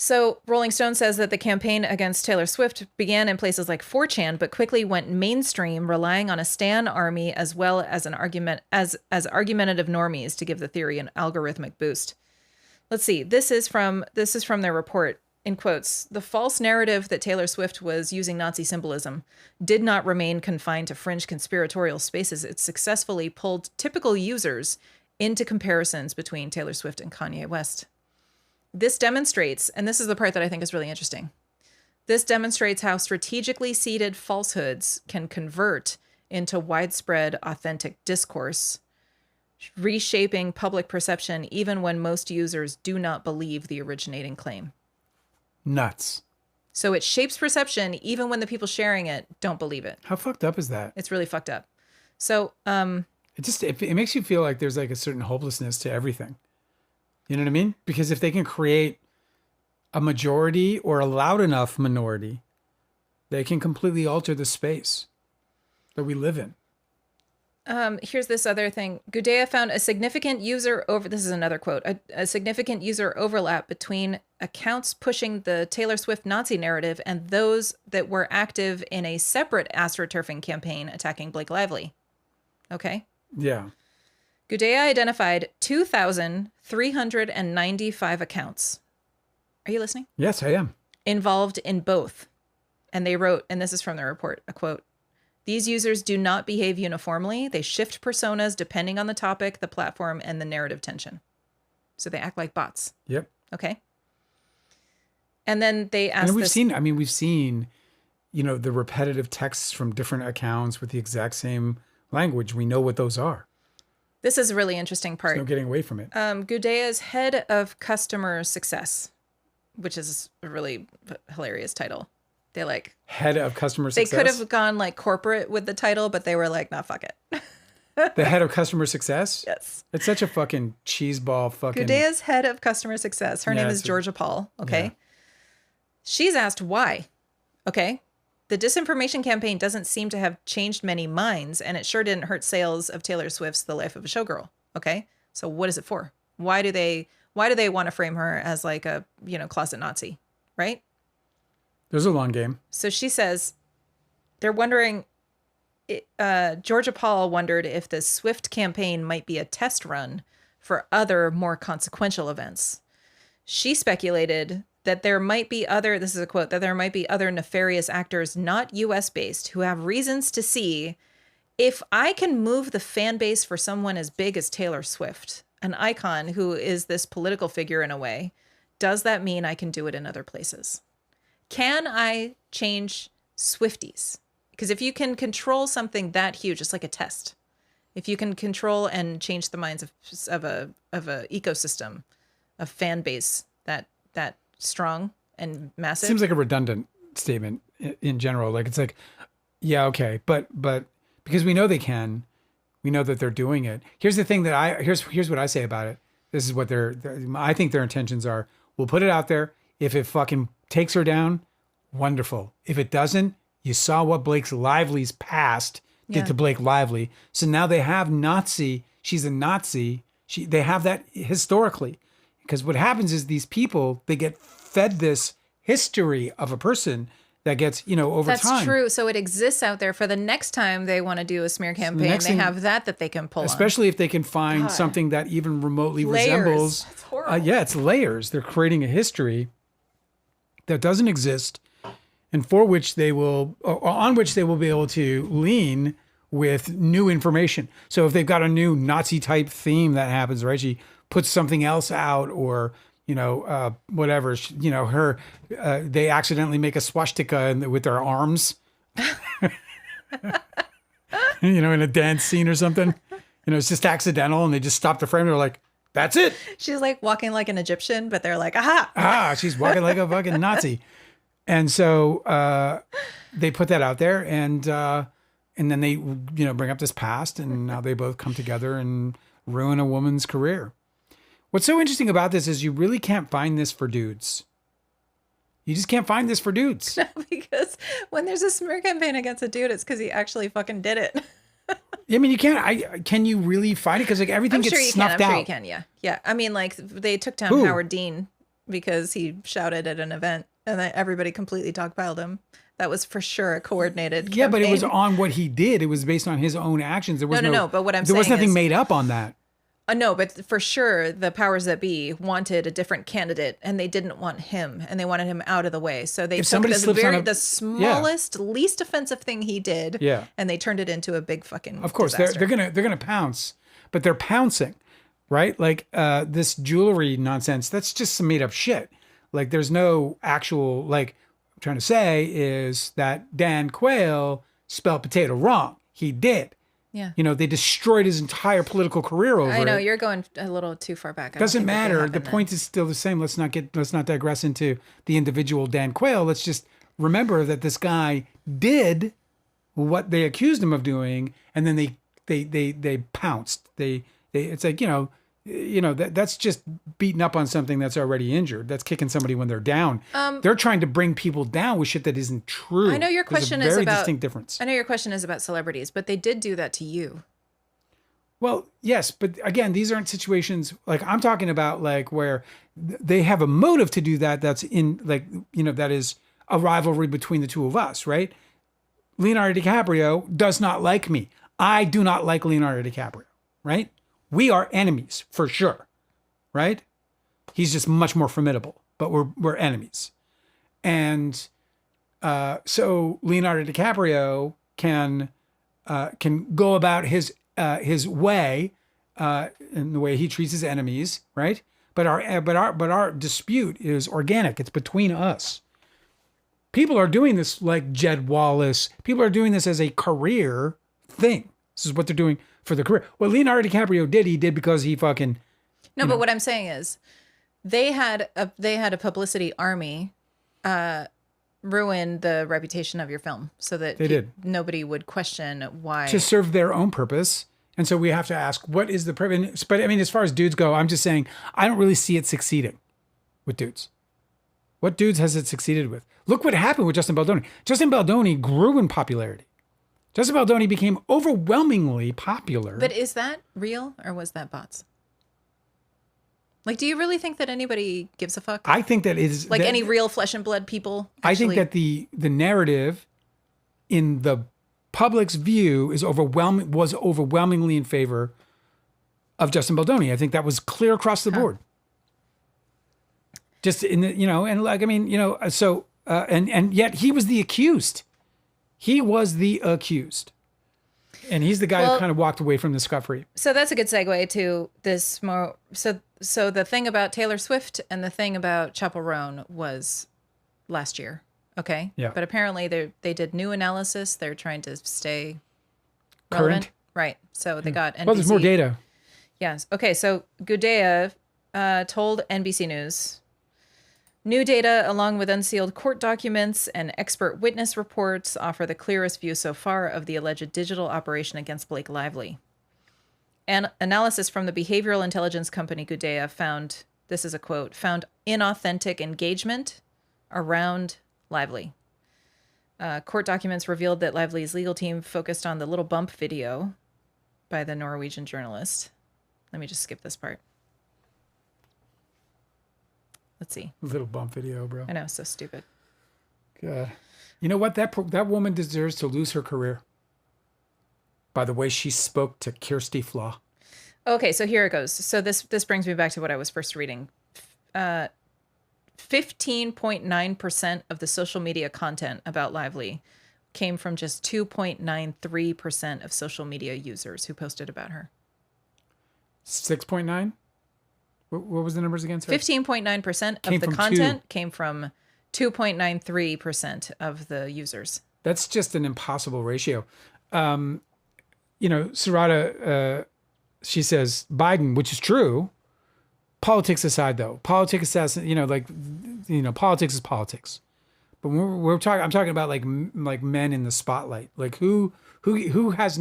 So Rolling Stone says that the campaign against Taylor Swift began in places like 4chan, but quickly went mainstream, relying on a stan army as well as an argument as argumentative normies to give the theory an algorithmic boost. Let's see. This is from their report. In quotes, the false narrative that Taylor Swift was using Nazi symbolism did not remain confined to fringe conspiratorial spaces. It successfully pulled typical users into comparisons between Taylor Swift and Kanye West. This demonstrates, and this is the part that I think is really interesting, this demonstrates how strategically seeded falsehoods can convert into widespread authentic discourse, reshaping public perception even when most users do not believe the originating claim. Nuts. So it shapes perception even when the people sharing it don't believe it. How fucked up is that? It's really fucked up. So it makes you feel like there's like a certain hopelessness to everything. You know what I mean? Because if they can create a majority or a loud enough minority, they can completely alter the space that we live in. Here's this other thing. Gudea found a significant user this is another quote, a significant user overlap between accounts pushing the Taylor Swift Nazi narrative and those that were active in a separate astroturfing campaign attacking Blake Lively. Okay. Yeah. Gudea identified 2,395 accounts. Are you listening? Yes, I am. Involved in both. And they wrote, and this is from the report, a quote, "These users do not behave uniformly. They shift personas depending on the topic, the platform, and the narrative tension. So they act like bots." Yep. Okay. And then they asked we've seen, the repetitive texts from different accounts with the exact same language. We know what those are. This is a really interesting part. There's no getting away from it. Gudea's head of customer success, which is a really hilarious title. They like head of customer success. They could have gone like corporate with the title, but they were like, "Nah, fuck it." The head of customer success? Yes. It's such a fucking cheeseball fucking... Gudea's head of customer success. Her name is Georgia Paul. Okay. Yeah. She's asked why. Okay. The disinformation campaign doesn't seem to have changed many minds, and it sure didn't hurt sales of Taylor Swift's The Life of a Showgirl. Okay. So what is it for? Why do they want to frame her as like a, closet Nazi? Right? There's a long game. So she says they're wondering, Georgia Paul wondered if the Swift campaign might be a test run for other more consequential events. She speculated that there might be this is a quote, that there might be other nefarious actors not US based who have reasons to see if I can move the fan base for someone as big as Taylor Swift, an icon who is this political figure in a way, does that mean I can do it in other places? Can I change Swifties? Because if you can control something that huge, it's like a test. If you can control and change the minds of a ecosystem, a fan base that strong and massive. Seems like a redundant statement in general. Like it's like, yeah, okay, but because we know they can, we know that they're doing it. Here's the thing here's what I say about it. This is what I think their intentions are. We'll put it out there. If it fucking takes her down, wonderful. If it doesn't, you saw what Blake Lively's past did to Blake Lively. So now they have Nazi. She's a Nazi. They have that historically. Because what happens is these people, they get fed this history of a person that gets, over time. That's true. So it exists out there for the next time they want to do a smear campaign. They have that they can pull especially on. If they can find something that even remotely layers. Resembles. It's horrible. Yeah, it's layers. They're creating a history that doesn't exist and on which they will be able to lean with new information. So if they've got a new Nazi type theme that happens, right? She puts something else out or, whatever, they accidentally make a swastika with their arms, in a dance scene or something, it's just accidental and they just stop the frame. They're like, that's it. She's like walking like an Egyptian, but they're like, aha. She's walking like a fucking Nazi. And so they put that out there and then they, bring up this past and now they both come together and ruin a woman's career. What's so interesting about this is you really can't find this for dudes. You just can't find this for dudes. No, because when there's a smear campaign against a dude, it's because he actually fucking did it. I mean, you can't. Can you really find it? Because like everything gets snuffed out. I'm sure you can. Yeah. I mean, like they took down Who? Howard Dean. because he shouted at an event and then everybody completely dogpiled him. That was for sure a coordinated campaign. Yeah, but it was on what he did. It was based on his own actions. There was no. But what I'm saying there was nothing made up on that. No, but for sure, the powers that be wanted a different candidate, and they didn't want him, and they wanted him out of the way. So they took the smallest, least offensive thing he did, and they turned it into a big fucking. Of course, disaster. they're gonna pounce, but they're pouncing, right? Like this jewelry nonsense. That's just some made up shit. Like there's no actual like. I'm trying to say is that Dan Quayle spelled potato wrong. He did. Yeah. You know, they destroyed his entire political career over it. I know, you're going a little too far back. Doesn't matter. The point is still the same. Let's not digress into the individual Dan Quayle. Let's just remember that this guy did what they accused him of doing, and then they pounced. It's like, that's just beating up on something that's already injured. That's kicking somebody when they're down. They're trying to bring people down with shit that isn't true. I know your question There's a is very about distinct difference. I know your question is about celebrities, but they did do that to you. Well, yes, but again, these aren't situations like I'm talking about, like where they have a motive to do that. That's in like, that is a rivalry between the two of us, right? Leonardo DiCaprio does not like me. I do not like Leonardo DiCaprio, right? We are enemies for sure, right? He's just much more formidable, but we're enemies. And so Leonardo DiCaprio can go about his way in the way he treats his enemies, right? But our dispute is organic. It's between us. People are doing this like Jed Wallace. People are doing this as a career thing. This is what they're doing for the career. What Leonardo DiCaprio did, he did because he fucking. No, but what I'm saying is, they had a publicity army ruin the reputation of your film, so that nobody would question why. To serve their own purpose. And so we have to ask, what is the purpose? But I mean, as far as dudes go, I'm just saying, I don't really see it succeeding with dudes. What dudes has it succeeded with? Look what happened with Justin Baldoni. Justin Baldoni grew in popularity. Justin Baldoni became overwhelmingly popular. But is that real or was that bots? Like, do you really think that anybody gives a fuck? I think that is like any real flesh and blood people. I think that the narrative in the public's view was overwhelmingly in favor of Justin Baldoni. I think that was clear across the board. Just in the, and like, I mean, so, and yet he was the accused. He was the accused. And he's the guy who kind of walked away from the scot-free. So that's a good segue to this more. So the thing about Taylor Swift and the thing about Chappell Roan was last year. Okay. Yeah. But apparently they did new analysis. They're trying to stay relevant. Current. Right. So they got NBC. Well, there's more data. Yes. Okay. So Gudea told NBC News, new data, along with unsealed court documents and expert witness reports, offer the clearest view so far of the alleged digital operation against Blake Lively. And analysis from the behavioral intelligence company Gudea found, this is a quote, found inauthentic engagement around Lively. Court documents revealed that Lively's legal team focused on the little bump video by the Norwegian journalist. Let me just skip this part. Let's see. Little bump video, bro. I know, so stupid. God. You know what? That woman deserves to lose her career. By the way she spoke to Kirsty Flaw. Okay, so here it goes. So this brings me back to what I was first reading. 15.9% of the social media content about Lively came from just 2.93% of social media users who posted about her. 6.9? What was the numbers again? 15.9% of the content came from 2.93% of the users. That's just an impossible ratio. Serrata, she says Biden, which is true. Politics aside, though, politics aside, politics is politics. But I'm talking about like men in the spotlight, like who has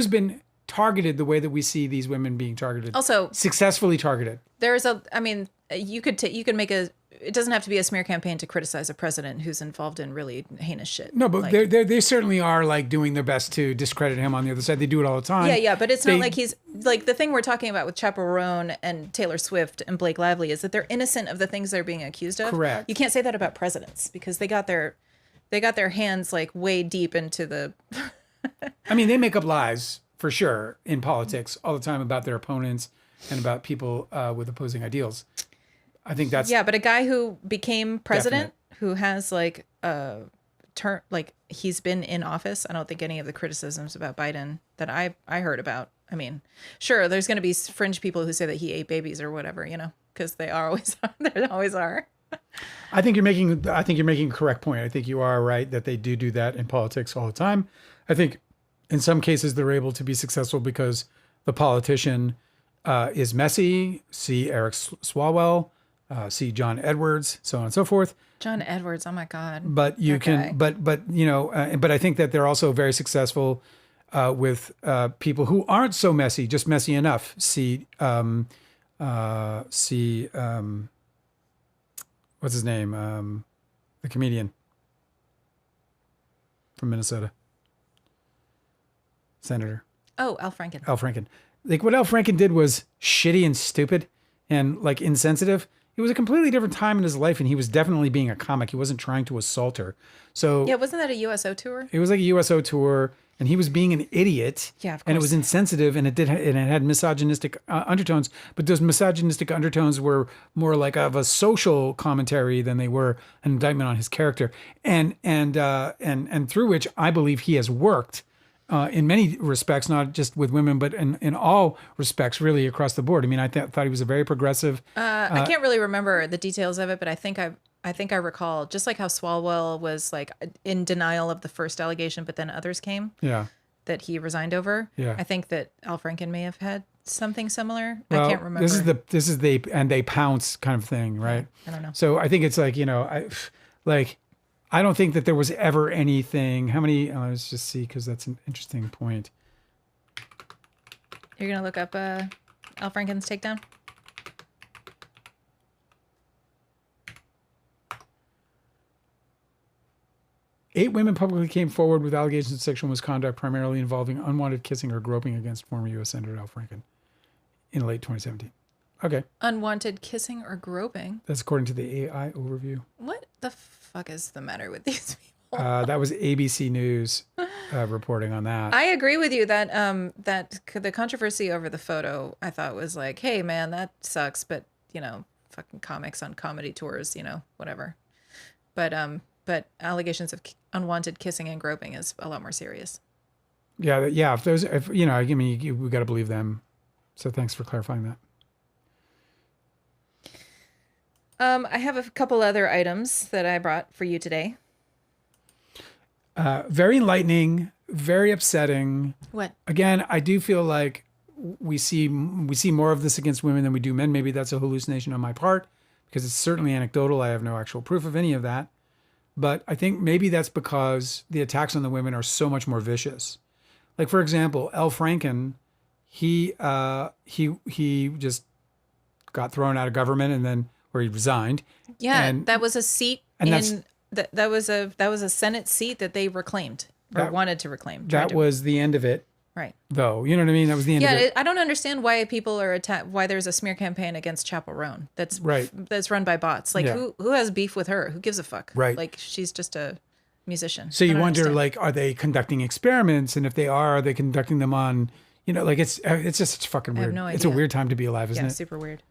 been targeted the way that we see these women being targeted. Also, successfully targeted. You could make a it doesn't have to be a smear campaign to criticize a president who's involved in really heinous shit. No, but they certainly are like doing their best to discredit him on the other side. They do it all the time. Yeah, but it's not like he's like the thing we're talking about with Chappell Roan and Taylor Swift and Blake Lively is that they're innocent of the things they're being accused of. Correct. You can't say that about presidents because they got their hands like way deep into the. I mean, they make up lies for sure in politics all the time about their opponents and about people with opposing ideals. I think that's but a guy who became president, who has like a term, like he's been in office. I don't think any of the criticisms about Biden that I heard about. I mean, sure, there's going to be fringe people who say that he ate babies or whatever, you know, because they always are. I think you're making a correct point. I think you are right that they do that in politics all the time. I think in some cases they're able to be successful because the politician is messy. See Eric Swalwell, see John Edwards, so on and so forth. John Edwards, oh my God. But you can, but you know, but I think that they're also very successful with people who aren't so messy, just messy enough. See what's his name? The comedian from Minnesota. Senator. Oh, Al Franken. Al Franken. Like what Al Franken did was shitty and stupid and like insensitive. It was a completely different time in his life, and he was definitely being a comic. He wasn't trying to assault her. So yeah, wasn't that a USO tour? It was like a USO tour, and he was being an idiot. Yeah, of course. And it was insensitive, and it had misogynistic undertones. But those misogynistic undertones were more like of a social commentary than they were an indictment on his character, and through which I believe he has worked. In many respects, not just with women, but in all respects, really across the board. I mean, I thought he was a very progressive. I can't really remember the details of it, but I think I recall just like how Swalwell was like in denial of the first allegation, but then others came. Yeah. That he resigned over. Yeah. I think that Al Franken may have had something similar. Well, I can't remember. This is they pounce kind of thing, right? I don't know. So I think it's like, you know, I don't think that there was ever anything. How many? Let's just see, because that's an interesting point. You're going to look up Al Franken's takedown? Eight women publicly came forward with allegations of sexual misconduct, primarily involving unwanted kissing or groping against former U.S. Senator Al Franken in late 2017. Okay. Unwanted kissing or groping? That's according to the AI overview. What the fuck is the matter with these people? That was ABC News reporting on that. I agree with you that that the controversy over the photo, I thought was like, hey man, that sucks, but you know, fucking comics on comedy tours, you know, whatever. But allegations of unwanted kissing and groping is a lot more serious. Yeah. If you know, I mean, we got to believe them. So thanks for clarifying that. I have a couple other items that I brought for you today. Very enlightening, very upsetting. What? Again, I do feel like we see more of this against women than we do men. Maybe that's a hallucination on my part because it's certainly anecdotal. I have no actual proof of any of that. But I think maybe that's because the attacks on the women are so much more vicious. Like, for example, Al Franken, he just got thrown out of government and then where he resigned. Yeah, and that was a seat that was a Senate seat that they reclaimed or wanted to reclaim. That was the end of it. Right. Though, you know what I mean? That was the end of it. I don't understand why people are why there's a smear campaign against Chappell Roan that's run by bots. Like who has beef with her? Who gives a fuck? Right. Like she's just a musician. So you wonder, like, are they conducting experiments? And if they are they conducting them on, you know, like it's just such fucking weird. I have no idea. It's a weird time to be alive, isn't it? Yeah, super weird.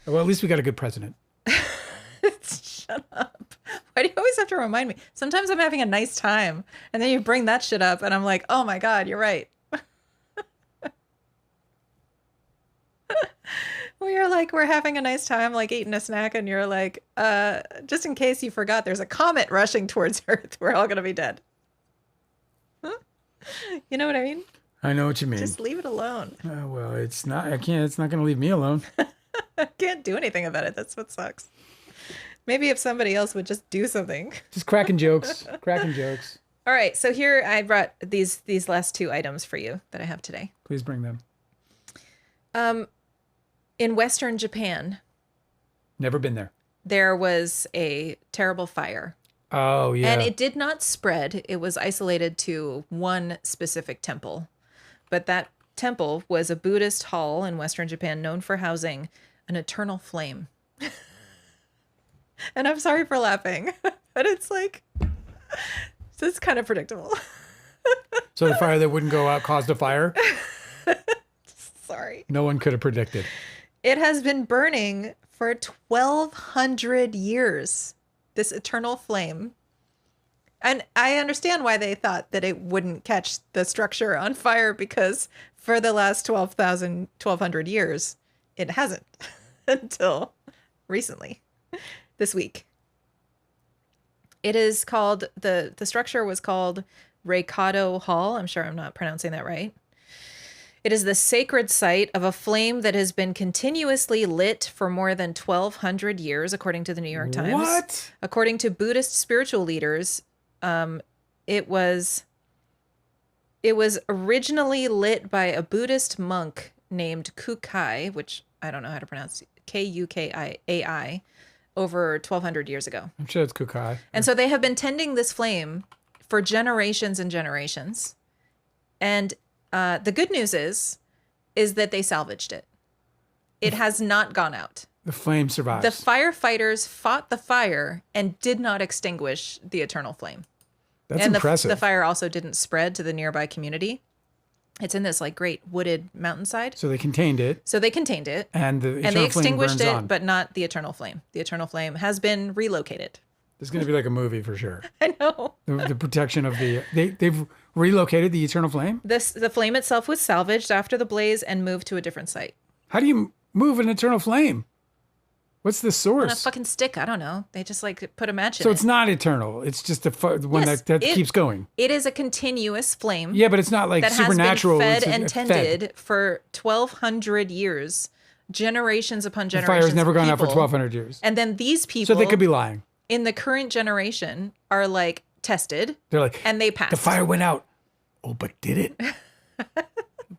Well, at least we got a good president. Shut up. Why do you always have to remind me? Sometimes I'm having a nice time and then you bring that shit up and I'm like, oh my God, you're right. We're having a nice time, like eating a snack, and you're like, just in case you forgot, there's a comet rushing towards Earth. We're all going to be dead. Huh? You know what I mean? I know what you mean. Just leave it alone. Well, it's not going to leave me alone. I can't do anything about it. That's what sucks. Maybe if somebody else would just do something. Just cracking jokes. Cracking jokes. All right. So here I brought these last two items for you that I have today. Please bring them. In Western Japan. Never been there. there was a terrible fire. Oh, yeah. And it did not spread. It was isolated to one specific temple. But that temple was a Buddhist hall in Western Japan known for housing an eternal flame. And I'm sorry for laughing, but it's like, it's kind of predictable. So the fire that wouldn't go out caused a fire? Sorry. No one could have predicted. It has been burning for 1,200 years, this eternal flame. And I understand why they thought that it wouldn't catch the structure on fire, because for the last 1,200 years, it hasn't until recently, this week. It is called, the structure was called Reikado Hall. I'm sure I'm not pronouncing that right. It is the sacred site of a flame that has been continuously lit for more than 1,200 years, according to the New York Times. What? According to Buddhist spiritual leaders, it was originally lit by a Buddhist monk named Kukai, which I don't know how to pronounce, Kukai, over 1,200 years ago. I'm sure it's Kukai. And so they have been tending this flame for generations and generations. And the good news is that they salvaged it. It has not gone out. The flame survives. The firefighters fought the fire and did not extinguish the eternal flame. That's and impressive. The fire also didn't spread to the nearby community. It's in this like great wooded mountainside. So they contained it. And the they extinguished it, on. but not the eternal flame. The eternal flame has been relocated. This is going to be like a movie for sure. I know. The protection of they've relocated the eternal flame? The flame itself was salvaged after the blaze and moved to a different site. How do you move an eternal flame? What's the source? On a fucking stick. I don't know. They just like put a match in it. So it's not eternal. It's just the one that keeps going. It is a continuous flame. Yeah, but it's not like that supernatural. Has been fed and tended for 1,200 years, generations upon generations. The fire's never gone out for 1,200 years. And then these people. So they could be lying. In the current generation are like tested. They're like, and they passed. The fire went out. Oh, but did it?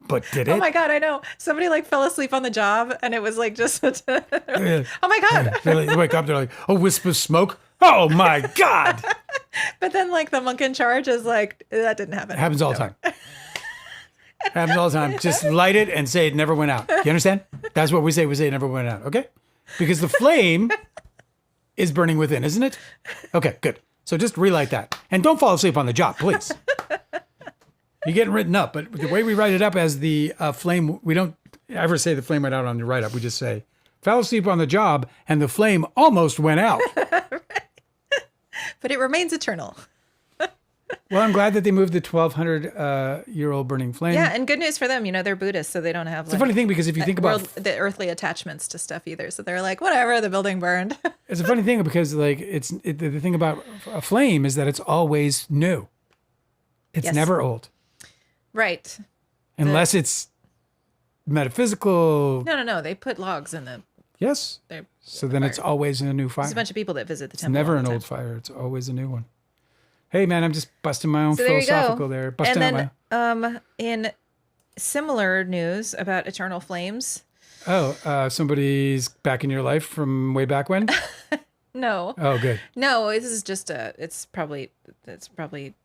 But did it? Oh my God, I know. Somebody like fell asleep on the job and it was like just, like, oh my God. They wake up, they're like, a wisp of smoke. Oh my God. But then like the monk in charge is like, that didn't happen. It happens all the time. Happens all the time. Just light it and say it never went out. You understand? That's what we say. We say it never went out. Okay? Because the flame is burning within, isn't it? Okay, good. So just relight that. And don't fall asleep on the job, please. You're getting written up, but the way we write it up as the flame, we don't ever say the flame went out on the write-up. We just say, fell asleep on the job and the flame almost went out. Right. But it remains eternal. Well, I'm glad that they moved the 1,200-year-old burning flame. Yeah, and good news for them. You know, they're Buddhists, so they don't have. It's a funny thing because if you think about the earthly attachments to stuff either, so they're like, whatever, the building burned. It's a funny thing because like the thing about a flame is that it's always new. It's never old. Right. Unless it's metaphysical. No. They put logs in the. Yes. So then it's always a new fire. There's a bunch of people that visit the It's temple. Never an old fire. It's always a new one. Hey man, I'm just busting my own philosophical there. Busting and then, in similar news about eternal flames. Oh, somebody's back in your life from way back when? No. Oh, good. No, this is just it's probably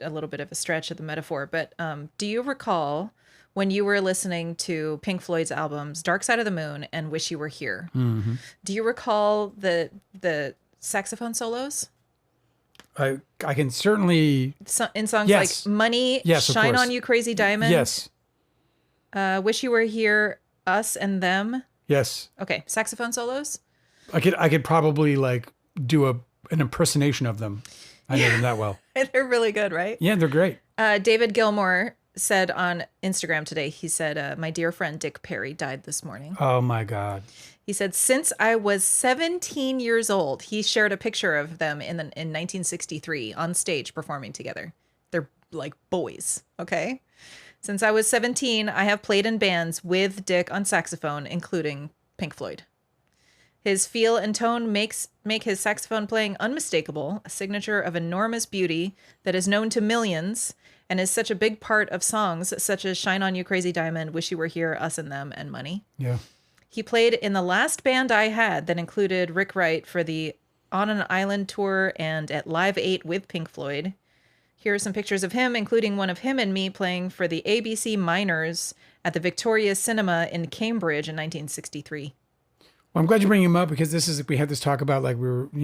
a little bit of a stretch of the metaphor, but do you recall when you were listening to Pink Floyd's albums Dark Side of the Moon and Wish You Were Here? Mm-hmm. Do you recall the saxophone solos? I can certainly in songs like Money, Shine On You Crazy Diamond. Yes. Wish You Were Here, Us and Them. Yes. Okay, saxophone solos? I could probably like do an impersonation of them. I know them that well. They're really good, right? Yeah, they're great. David Gilmour said on Instagram today, he said, my dear friend Dick Perry died this morning. Oh my God. He said, since I was 17 years old, he shared a picture of them in 1963 on stage performing together. They're like boys, okay? Since I was 17, I have played in bands with Dick on saxophone, including Pink Floyd. His feel and tone make his saxophone playing unmistakable, a signature of enormous beauty that is known to millions and is such a big part of songs such as Shine On You Crazy Diamond, Wish You Were Here, Us and Them, and Money. Yeah. He played in the last band I had that included Rick Wright for the On an Island tour and at Live 8 with Pink Floyd. Here are some pictures of him, including one of him and me playing for the ABC Miners at the Victoria Cinema in Cambridge in 1963. Well, I'm glad you bring him up because we had this talk about like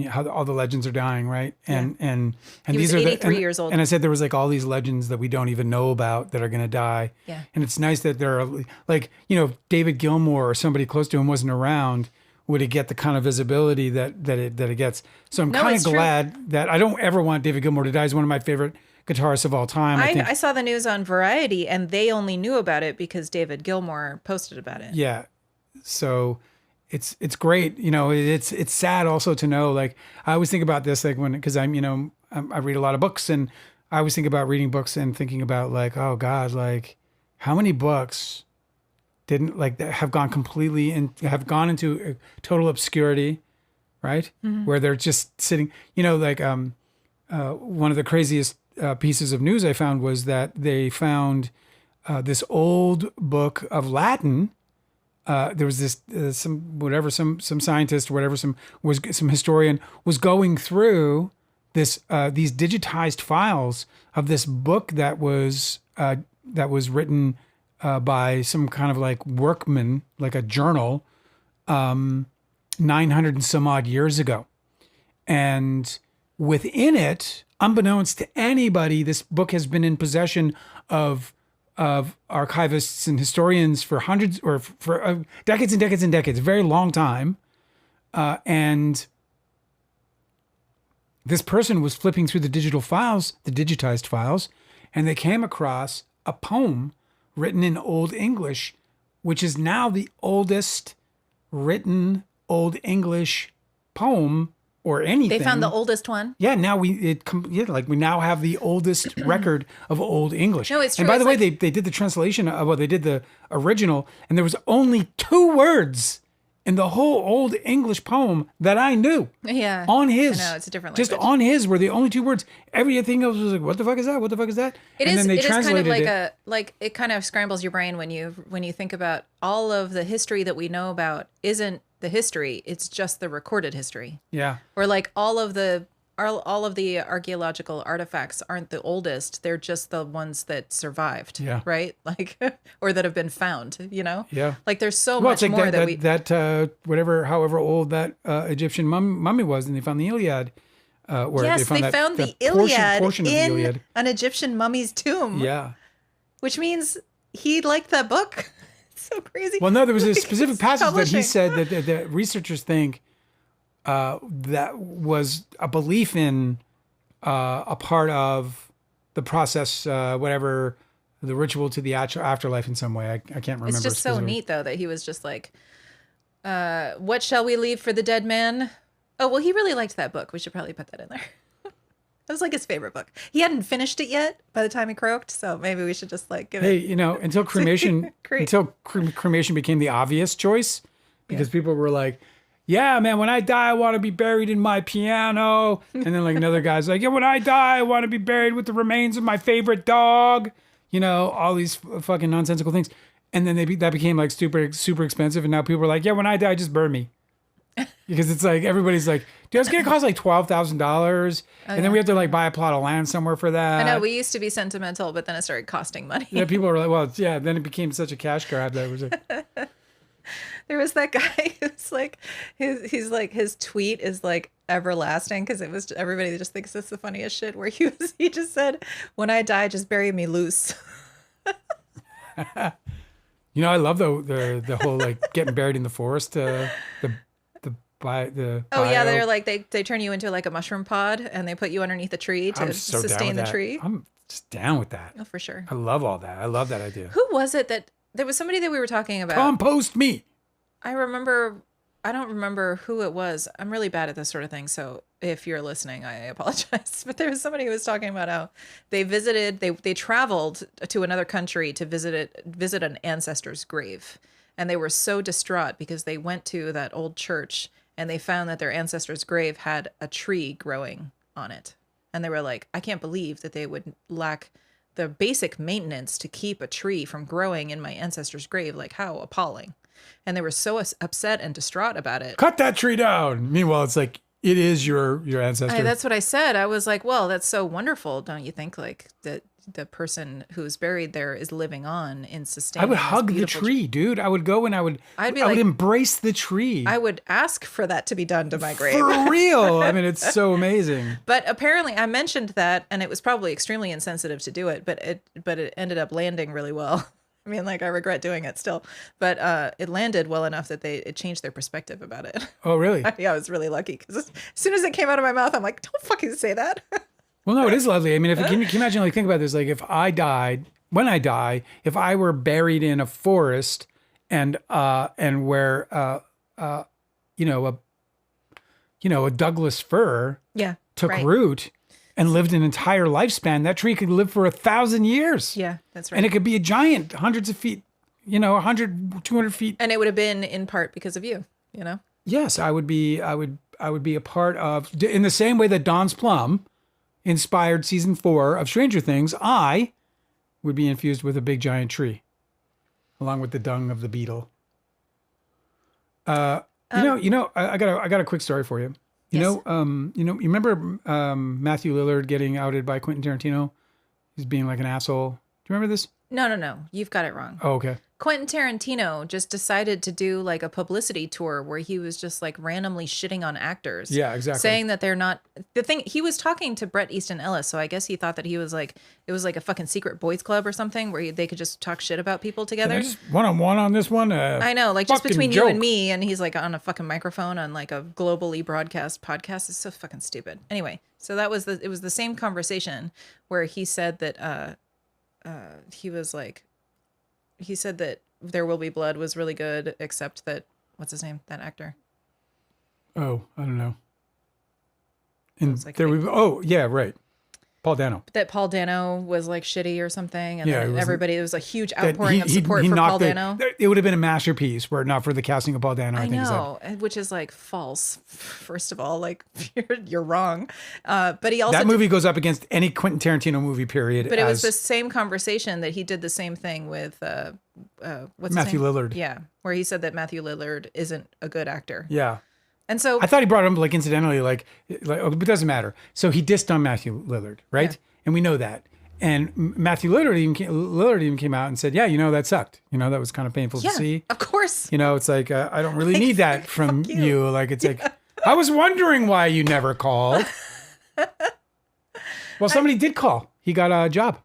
how all the legends are dying, right? And he these was are 83 years old. And I said there was like all these legends that we don't even know about that are going to die. Yeah. And it's nice that there are like, if David Gilmour or somebody close to him wasn't around, would it get the kind of visibility that it gets? So I'm kind of glad that I don't ever want David Gilmour to die. He's one of my favorite guitarists of all time. I saw the news on Variety and they only knew about it because David Gilmour posted about it. Yeah. So it's great. It's sad also to know, like, I always think about this, like because I read a lot of books and I always think about reading books and thinking about like, oh God, like how many books have gone completely and have gone into total obscurity, right? Mm-hmm. Where they're just sitting, one of the craziest pieces of news I found was that they found this old book of Latin. There was this some scientist or whatever, some historian was going through these digitized files of this book that was written by some kind of like workman, like a journal, 900 and some odd years ago, and within it, unbeknownst to anybody, this book has been in possession of archivists and historians for hundreds or for decades and decades and decades, a very long time. And this person was flipping through the digitized files, and they came across a poem written in Old English, which is now the oldest written Old English poem or anything. They found the oldest one. Yeah, now we now have the oldest record of Old English. No, it's true. And by the way, they did the translation they did the original, and there was only 2 words in the whole Old English poem that I knew. Yeah. On his. I know, it's a different language. Just on his were the only 2 words. Everything else was like, what the fuck is that? What the fuck is that? It is kind of like it kind of scrambles your brain when you think about all of the history that we know about isn't the history, it's just the recorded history. Yeah. Or like all of the archaeological artifacts aren't the oldest, they're just the ones that survived. Yeah. Right? Like or that have been found, Yeah. Like there's so much like more however old that Egyptian mummy was, and they found the Iliad. Where they found the Iliad in an Egyptian mummy's tomb. Yeah. Which means he liked that book. So crazy. Well, no, there was a specific passage that he said that the researchers think that was a belief in a part of the process, whatever, the ritual to the afterlife in some way. I can't remember. It's just so neat, though, that he was just like, what shall we leave for the dead man? Oh, well, he really liked that book. We should probably put that in there. It was like his favorite book. He hadn't finished it yet by the time he croaked, so maybe we should just like give it. Hey, until cremation cremation became the obvious choice, because people were like, "Yeah, man, when I die, I want to be buried in my piano," and then like another guy's like, "Yeah, when I die, I want to be buried with the remains of my favorite dog," all these fucking nonsensical things, and then that became like super expensive, and now people are like, "Yeah, when I die, just burn me." Because it's like everybody's like, dude, it's gonna cost like $12,000, and then we have to like buy a plot of land somewhere for that. I know, we used to be sentimental, but then it started costing money. Yeah, people were like, well, yeah. Then it became such a cash grab that it was like. There was that guy who's like, he's like, his tweet is like everlasting because it was everybody just thinks it's the funniest shit. Where he just said, "When I die, just bury me loose." I love the whole like getting buried in the forest. They're like they turn you into like a mushroom pod and they put you underneath a tree to sustain the tree. I'm just down with that. Oh, for sure. I love all that. I love that idea. Who was it that there was somebody that we were talking about? Compost me. I don't remember who it was. I'm really bad at this sort of thing, so if you're listening, I apologize. But there was somebody who was talking about how they traveled to another country to visit an ancestor's grave, and they were so distraught because they went to that old church and they found that their ancestor's grave had a tree growing on it. And they were like, I can't believe that they would lack the basic maintenance to keep a tree from growing in my ancestor's grave. Like, how appalling. And they were so upset and distraught about it. Cut that tree down. Meanwhile, it's like, It is your ancestor. That's what I said. I was like, well, that's so wonderful, don't you think? Like that the person who's buried there is living on in sustaining. I would hug the tree, dude. I would go and I would embrace the tree. I would ask for that to be done to my grave. For real. I mean, it's so amazing. But apparently I mentioned that, and it was probably extremely insensitive to do it, but it ended up landing really well. I mean, like, I regret doing it still, but it landed well enough that it changed their perspective about it. Oh, really? Yeah, I was really lucky because as soon as it came out of my mouth, I'm like, don't fucking say that. Well, no, it is lovely. I mean, can you imagine, like, think about this, like, if I died, when I die, if I were buried in a forest and where, a Douglas fir took root and lived an entire lifespan, that tree could live for 1,000 years. Yeah, that's right. And it could be a giant, hundreds of feet, 100, 200 feet. And it would have been in part because of you, Yes, I would be a part of, in the same way that Don's Plum inspired season 4 of Stranger Things, I would be infused with a big giant tree, along with the dung of the beetle. I got a quick story for you. You remember Matthew Lillard getting outed by Quentin Tarantino? He's being like an asshole. Do you remember this? No. You've got it wrong. Oh, okay. Quentin Tarantino just decided to do like a publicity tour where he was just like randomly shitting on actors. Yeah, exactly. Saying that they're not the thing. He was talking to Bret Easton Ellis, so I guess he thought that it was like a fucking secret boys club or something where they could just talk shit about people together. Can I just one-on-one on this one. I know, like just between you and me, and he's like on a fucking microphone on like a globally broadcast podcast. It's so fucking stupid. Anyway, so it was the same conversation where he said that he said that There Will Be Blood was really good, except that, what's his name? That actor. Oh, I don't know. Yeah, right. Paul Dano. That Paul Dano was like shitty or something. And then there was a huge outpouring of support for Paul Dano. It would have been a masterpiece were it not for the casting of Paul Dano. I know, which is like false. First of all, like you're wrong. But he also that movie goes up against any Quentin Tarantino movie, period. But it was the same conversation that he did the same thing with what's Matthew Lillard. Yeah, where he said that Matthew Lillard isn't a good actor. Yeah. And so I thought he brought him like incidentally, like but it doesn't matter. So he dissed on Matthew Lillard, right? Yeah. And we know that. And Matthew Lillard even came out and said, "Yeah, that sucked. That was kind of painful to see." Of course. It's like I don't really need that from you. Like it's like I was wondering why you never called. Well, somebody did call. He got a job.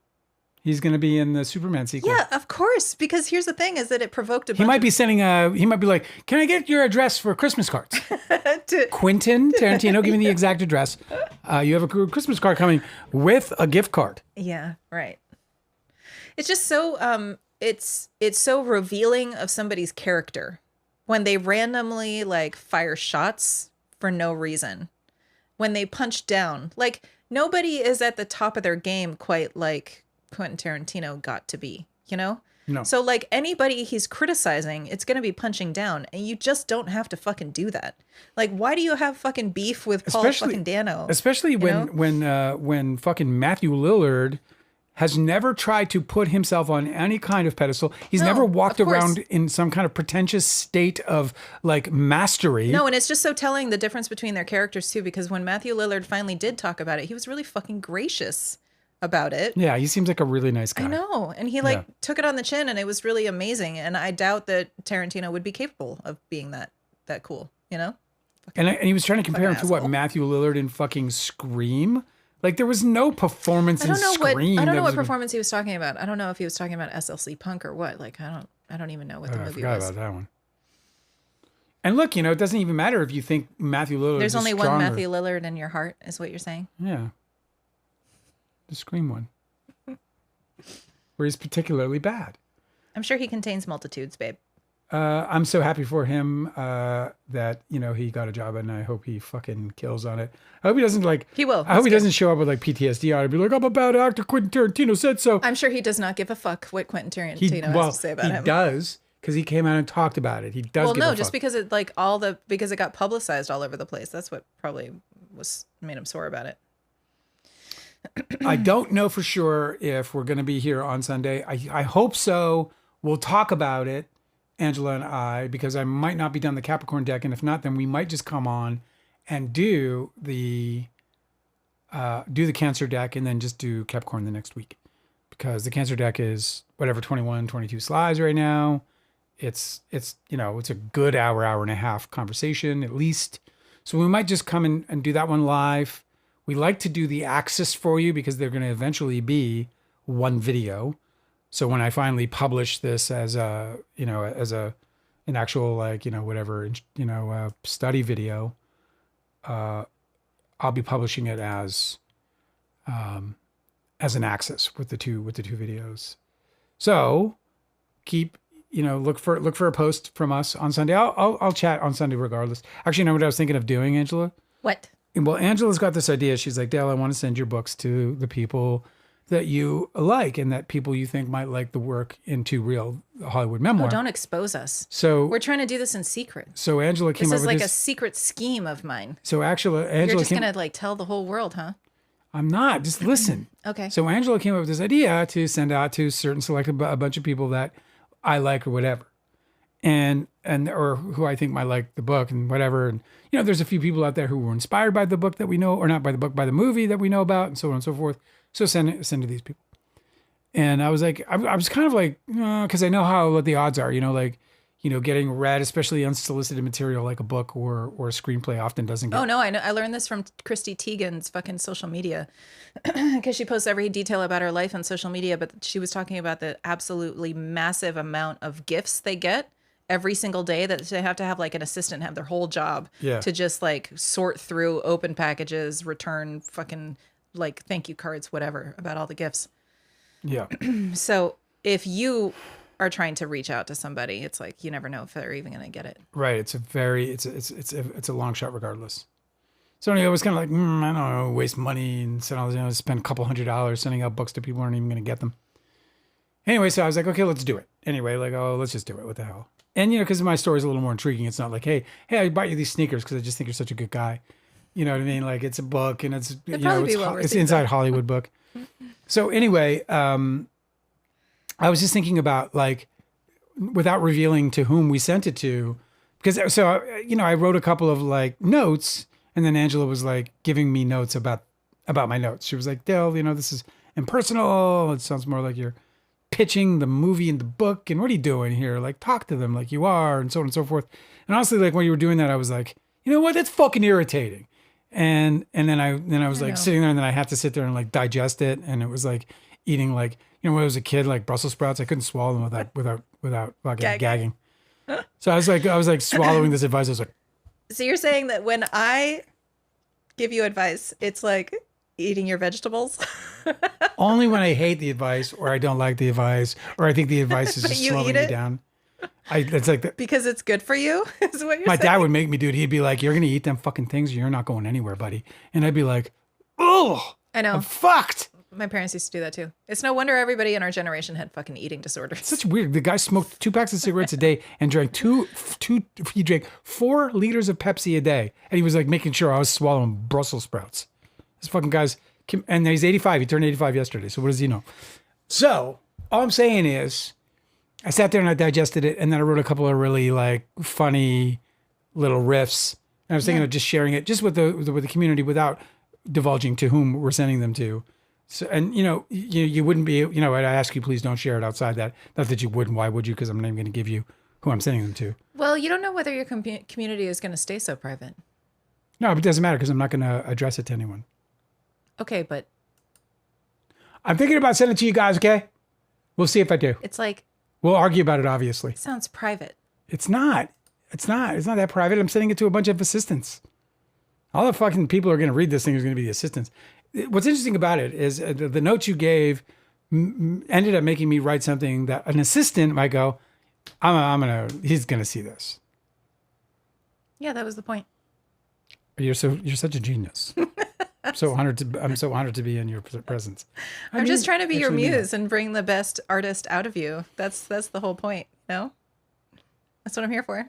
He's going to be in the Superman sequel. Yeah, of course. Because here's the thing: is that it provoked a. He might be like, "Can I get your address for Christmas cards?" Quentin Tarantino, give me the exact address. You have a Christmas card coming with a gift card. Yeah, right. It's just so it's so revealing of somebody's character when they randomly like fire shots for no reason. When they punch down, like nobody is at the top of their game quite like Quentin Tarantino got to be, No. So like anybody he's criticizing, it's going to be punching down, and you just don't have to fucking do that. Like, why do you have fucking beef with Paul fucking Dano? Especially when fucking Matthew Lillard has never tried to put himself on any kind of pedestal. He's never walked around in some kind of pretentious state of like mastery. No, and it's just so telling the difference between their characters too, because when Matthew Lillard finally did talk about it, he was really fucking gracious about it. Yeah, he seems like a really nice guy. I know. And he took it on the chin, and it was really amazing. And I doubt that Tarantino would be capable of being that cool, And he was trying to compare him to what, Matthew Lillard in fucking Scream? Like there was no performance in Scream. I don't know what performance he was talking about. I don't know if he was talking about SLC Punk or what. Like I don't even know what the movie was. I forgot about that one. And look, it doesn't even matter if you think Matthew Lillard There's only one Matthew Lillard in your heart, is what you're saying? Yeah. The Scream one. Where he's particularly bad. I'm sure he contains multitudes, babe. I'm so happy for him that, he got a job, and I hope he fucking kills on it. I hope he doesn't He will. I hope he doesn't show up with like PTSD on it. Be like, I'm a bad actor. Quentin Tarantino said so. I'm sure he does not give a fuck what Quentin Tarantino has to say about him. He does, because he came out and talked about it. He does. Well, no, just because it because it got publicized all over the place. That's what probably made him sore about it. I don't know for sure if we're going to be here on Sunday. I hope so. We'll talk about it, Angela and I, because I might not be done the Capricorn deck. And if not, then we might just come on and do the cancer deck and then just do Capricorn the next week, because the cancer deck is whatever 21, 22 slides right now. It's it's a good hour and a half conversation at least. So we might just come and do that one live. We like to do the axis for you because they're going to eventually be one video. So when I finally publish this as an actual study video, I'll be publishing it as an axis with the two videos. So look for a post from us on Sunday. I'll chat on Sunday regardless. Actually, you know what I was thinking of doing, Angela? What? Well, Angela's got this idea. She's like, Dale, I want to send your books to the people that you like and that people you think might like the work into real Hollywood memoir. Oh, don't expose us. So we're trying to do this in secret. So Angela came up with this. This is like a secret scheme of mine. So actually, Angela, you're just going to tell the whole world, huh? I'm not. Just listen. Okay. So Angela came up with this idea to send out to certain selected a bunch of people that I like or whatever, and or who I think might like the book and whatever. And there's a few people out there who were inspired by the book that we know, or not by the book, by the movie that we know about, and so on and so forth. So send to these people. And I was like, I was kind of like, because I know what the odds are, getting read, especially unsolicited material like a book or a screenplay often doesn't get. Oh, no, I know. I learned this from Christy Teigen's fucking social media because she posts every detail about her life on social media. But she was talking about the absolutely massive amount of gifts they get every single day, that they have to have like an assistant have their whole job to just like sort through, open packages, return fucking like thank you cards, whatever, about all the gifts. Yeah. So if you are trying to reach out to somebody, it's like you never know if they're even going to get it. Right. It's a long shot regardless. So anyway, I was kind of like, I don't know, waste money and send all this, spend a couple $100 sending out books to people who aren't even going to get them. Anyway, so I was like, okay, let's do it. Anyway, let's just do it. What the hell? And because my story is a little more intriguing. It's not like, hey, I bought you these sneakers because I just think you're such a good guy. You know what I mean? Like it's a book and it's it's inside Hollywood book. So anyway, I was just thinking about without revealing to whom we sent it to, because I wrote a couple of notes, and then Angela was giving me notes about my notes. She was like, Dale, this is impersonal. It sounds more like you're pitching the movie and the book, and what are you doing here? Talk to them like you are, and so on and so forth. And honestly, when you were doing that, I was like, you know what? That's fucking irritating. And then I was sitting there, and then I had to sit there and digest it, and it was like eating when I was a kid, Brussels sprouts. I couldn't swallow them without fucking gagging. So I was swallowing this advice. I was like, so you're saying that when I give you advice, it's like eating your vegetables? Only when I hate the advice, or I don't like the advice, or I think the advice is just slowing me down. It's like that because it's good for you. Is what you're my saying? Dad would make me do it. He'd be like, "You're gonna eat them fucking things, or you're not going anywhere, buddy." And I'd be like, "Oh, I know, I'm fucked." My parents used to do that too. It's no wonder everybody in our generation had fucking eating disorders. It's such weird. The guy smoked 2 packs of cigarettes a day and drank he drank 4 liters of Pepsi a day, and he was making sure I was swallowing Brussels sprouts. This fucking guy's, and he's 85. He turned 85 yesterday. So what does he know? So all I'm saying is, I sat there and I digested it, and then I wrote a couple of really funny little riffs. And I was thinking of just sharing it just with the community without divulging to whom we're sending them to. So, and you wouldn't be, I'd ask you, please don't share it outside that. Not that you wouldn't. Why would you? Because I'm not even going to give you who I'm sending them to. Well, you don't know whether your community is going to stay so private. No, but it doesn't matter because I'm not going to address it to anyone. Okay, but I'm thinking about sending it to you guys. Okay, we'll see if I do. It's we'll argue about it. Obviously, it sounds private. It's not. It's not that private. I'm sending it to a bunch of assistants. All the fucking people who are going to read this thing is going to be the assistants. What's interesting about it is the notes you gave ended up making me write something that an assistant might go, he's gonna see this. Yeah, that was the point. You're such a genius. I'm so honored to be in your presence. I'm just trying to be your muse and bring the best artist out of you. That's the whole point. No, that's what I'm here for.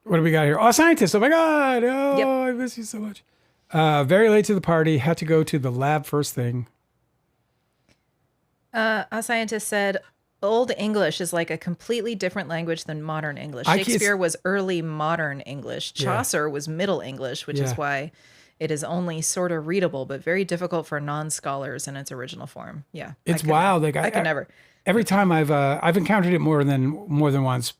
What do we got here? Oh, scientist. Oh my God. Oh, yep. I miss you so much. Very late to the party. Had to go to the lab first thing. A scientist said, Old English is like a completely different language than modern English. Shakespeare was early modern English. Chaucer was Middle English, which is why it is only sort of readable, but very difficult for non-scholars in its original form. Yeah, it's wild. Like I could never. Every time I've encountered it more than once,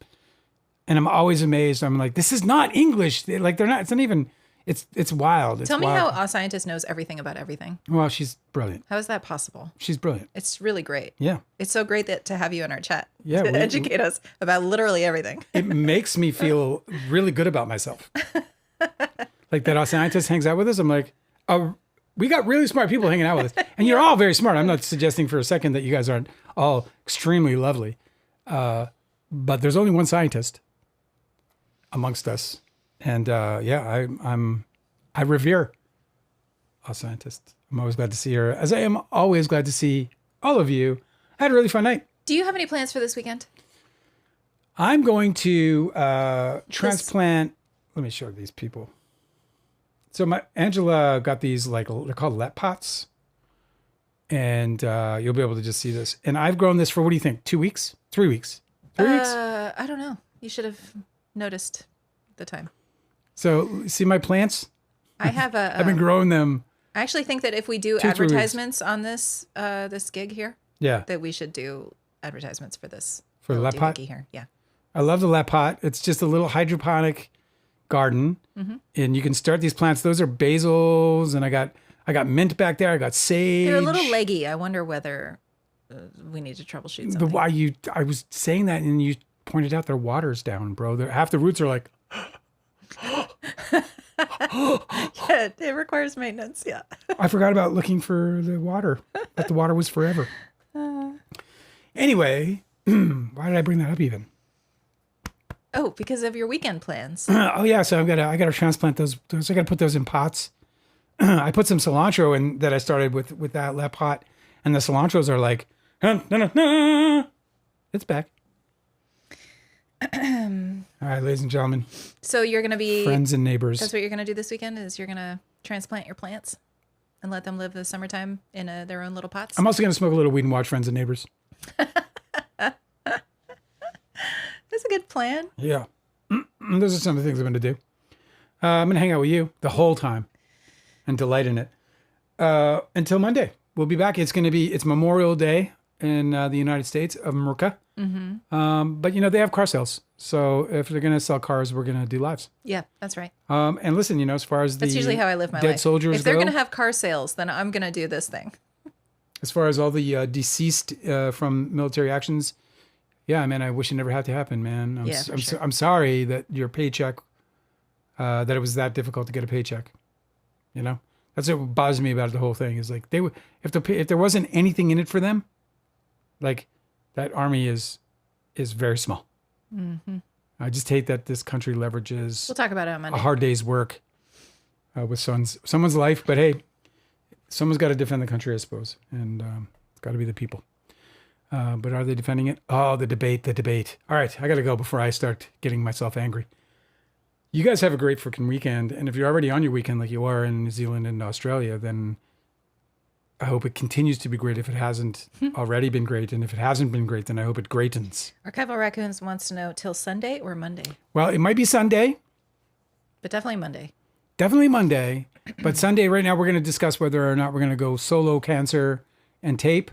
and I'm always amazed. I'm like, this is not English. Like they're not. It's not even. It's wild. Tell me how a scientist knows everything about everything. Well, she's brilliant. How is that possible? She's brilliant. It's really great. Yeah. It's so great to have you in our chat. Yeah, to educate us about literally everything. It makes me feel really good about myself. Like that scientist hangs out with us. I'm like, oh, we got really smart people hanging out with us. And you're all very smart. I'm not suggesting for a second that you guys aren't all extremely lovely. But there's only one scientist amongst us. And I revere a scientist. I'm always glad to see her, as I am always glad to see all of you. I had a really fun night. Do you have any plans for this weekend? I'm going to transplant. Let me show these people. So Angela got these, like, they're called let pots. And you'll be able to just see this. And I've grown this for, what do you think, 2 weeks? 3 weeks? 3 weeks? I don't know. You should have noticed the time. So see my plants? I have I've been growing them. I actually think that if we do advertisements on this this gig here, that we should do advertisements for this. For the let pot? Here. Yeah. I love the let pot. It's just a little hydroponic garden. Mm-hmm. And you can start these plants. Those are basils, and I got mint back there. I got sage. They're a little leggy. I wonder whether we need to troubleshoot something. But why I was saying that, and you pointed out their water's down, bro. Half the roots are like... Yeah, it requires maintenance. Yeah. I forgot about looking for the water. But the water was forever. Anyway, why did I bring that up even? Oh, because of your weekend plans. Oh yeah, so I gotta transplant those. I gotta put those in pots. I put some cilantro in that I started with that let pot, and the cilantros are like, it's back. All right, ladies and gentlemen. So you're going to be... friends and neighbors. That's what you're going to do this weekend, is you're going to transplant your plants and let them live the summertime in their own little pots? I'm also going to smoke a little weed and watch Friends and Neighbors. That's a good plan. Yeah. Those are some of the things I'm going to do. I'm going to hang out with you the whole time and delight in it. Until Monday. We'll be back. It's Memorial Day in the United States of America. Mm-hmm. But they have car sales, so if they're gonna sell cars, we're gonna do lives. Yeah, that's right. And listen, as far as that's usually how I live my dead life. soldiers if they're go, gonna have car sales, then I'm gonna do this thing. As far as all the deceased from military actions, yeah, man, I wish it never had to happen, man. I'm sorry that your paycheck, that it was that difficult to get a paycheck. That's what bothers me about the whole thing. Is like if there wasn't anything in it for them, like. That army is very small. Mm-hmm. I just hate that this country leverages. We'll talk about it on Monday. A hard day's work with someone's life, but hey, someone's got to defend the country, I suppose, and it's got to be the people. But are they defending it? Oh, the debate. All right, I got to go before I start getting myself angry. You guys have a great freaking weekend, and if you're already on your weekend like you are in New Zealand and Australia, then I hope it continues to be great if it hasn't already been great. And if it hasn't been great, then I hope it greatens. Archival Raccoons wants to know till Sunday or Monday? Well, it might be Sunday. But definitely Monday. Definitely Monday. But Sunday, right now, we're going to discuss whether or not we're going to go solo Cancer and tape,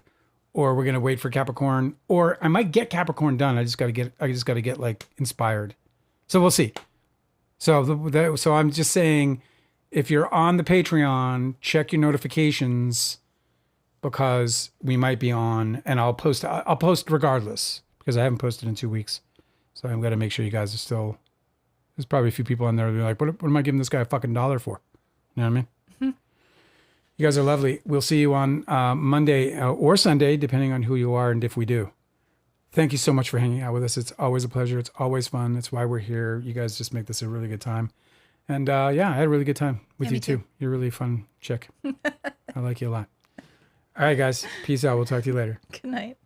or we're going to wait for Capricorn, or I might get Capricorn done. I just got to get like inspired. So we'll see. So I'm just saying, if you're on the Patreon, check your notifications, because we might be on, and I'll post regardless, because I haven't posted in 2 weeks. So I'm going to make sure you guys are still, there's probably a few people on there who'll be like, what am I giving this guy a fucking $1 for? You know what I mean? Mm-hmm. You guys are lovely. We'll see you on Monday or Sunday, depending on who you are and if we do. Thank you so much for hanging out with us. It's always a pleasure. It's always fun. That's why we're here. You guys just make this a really good time. And I had a really good time with you too. You're a really fun chick. I like you a lot. All right, guys. Peace out. We'll talk to you later. Good night.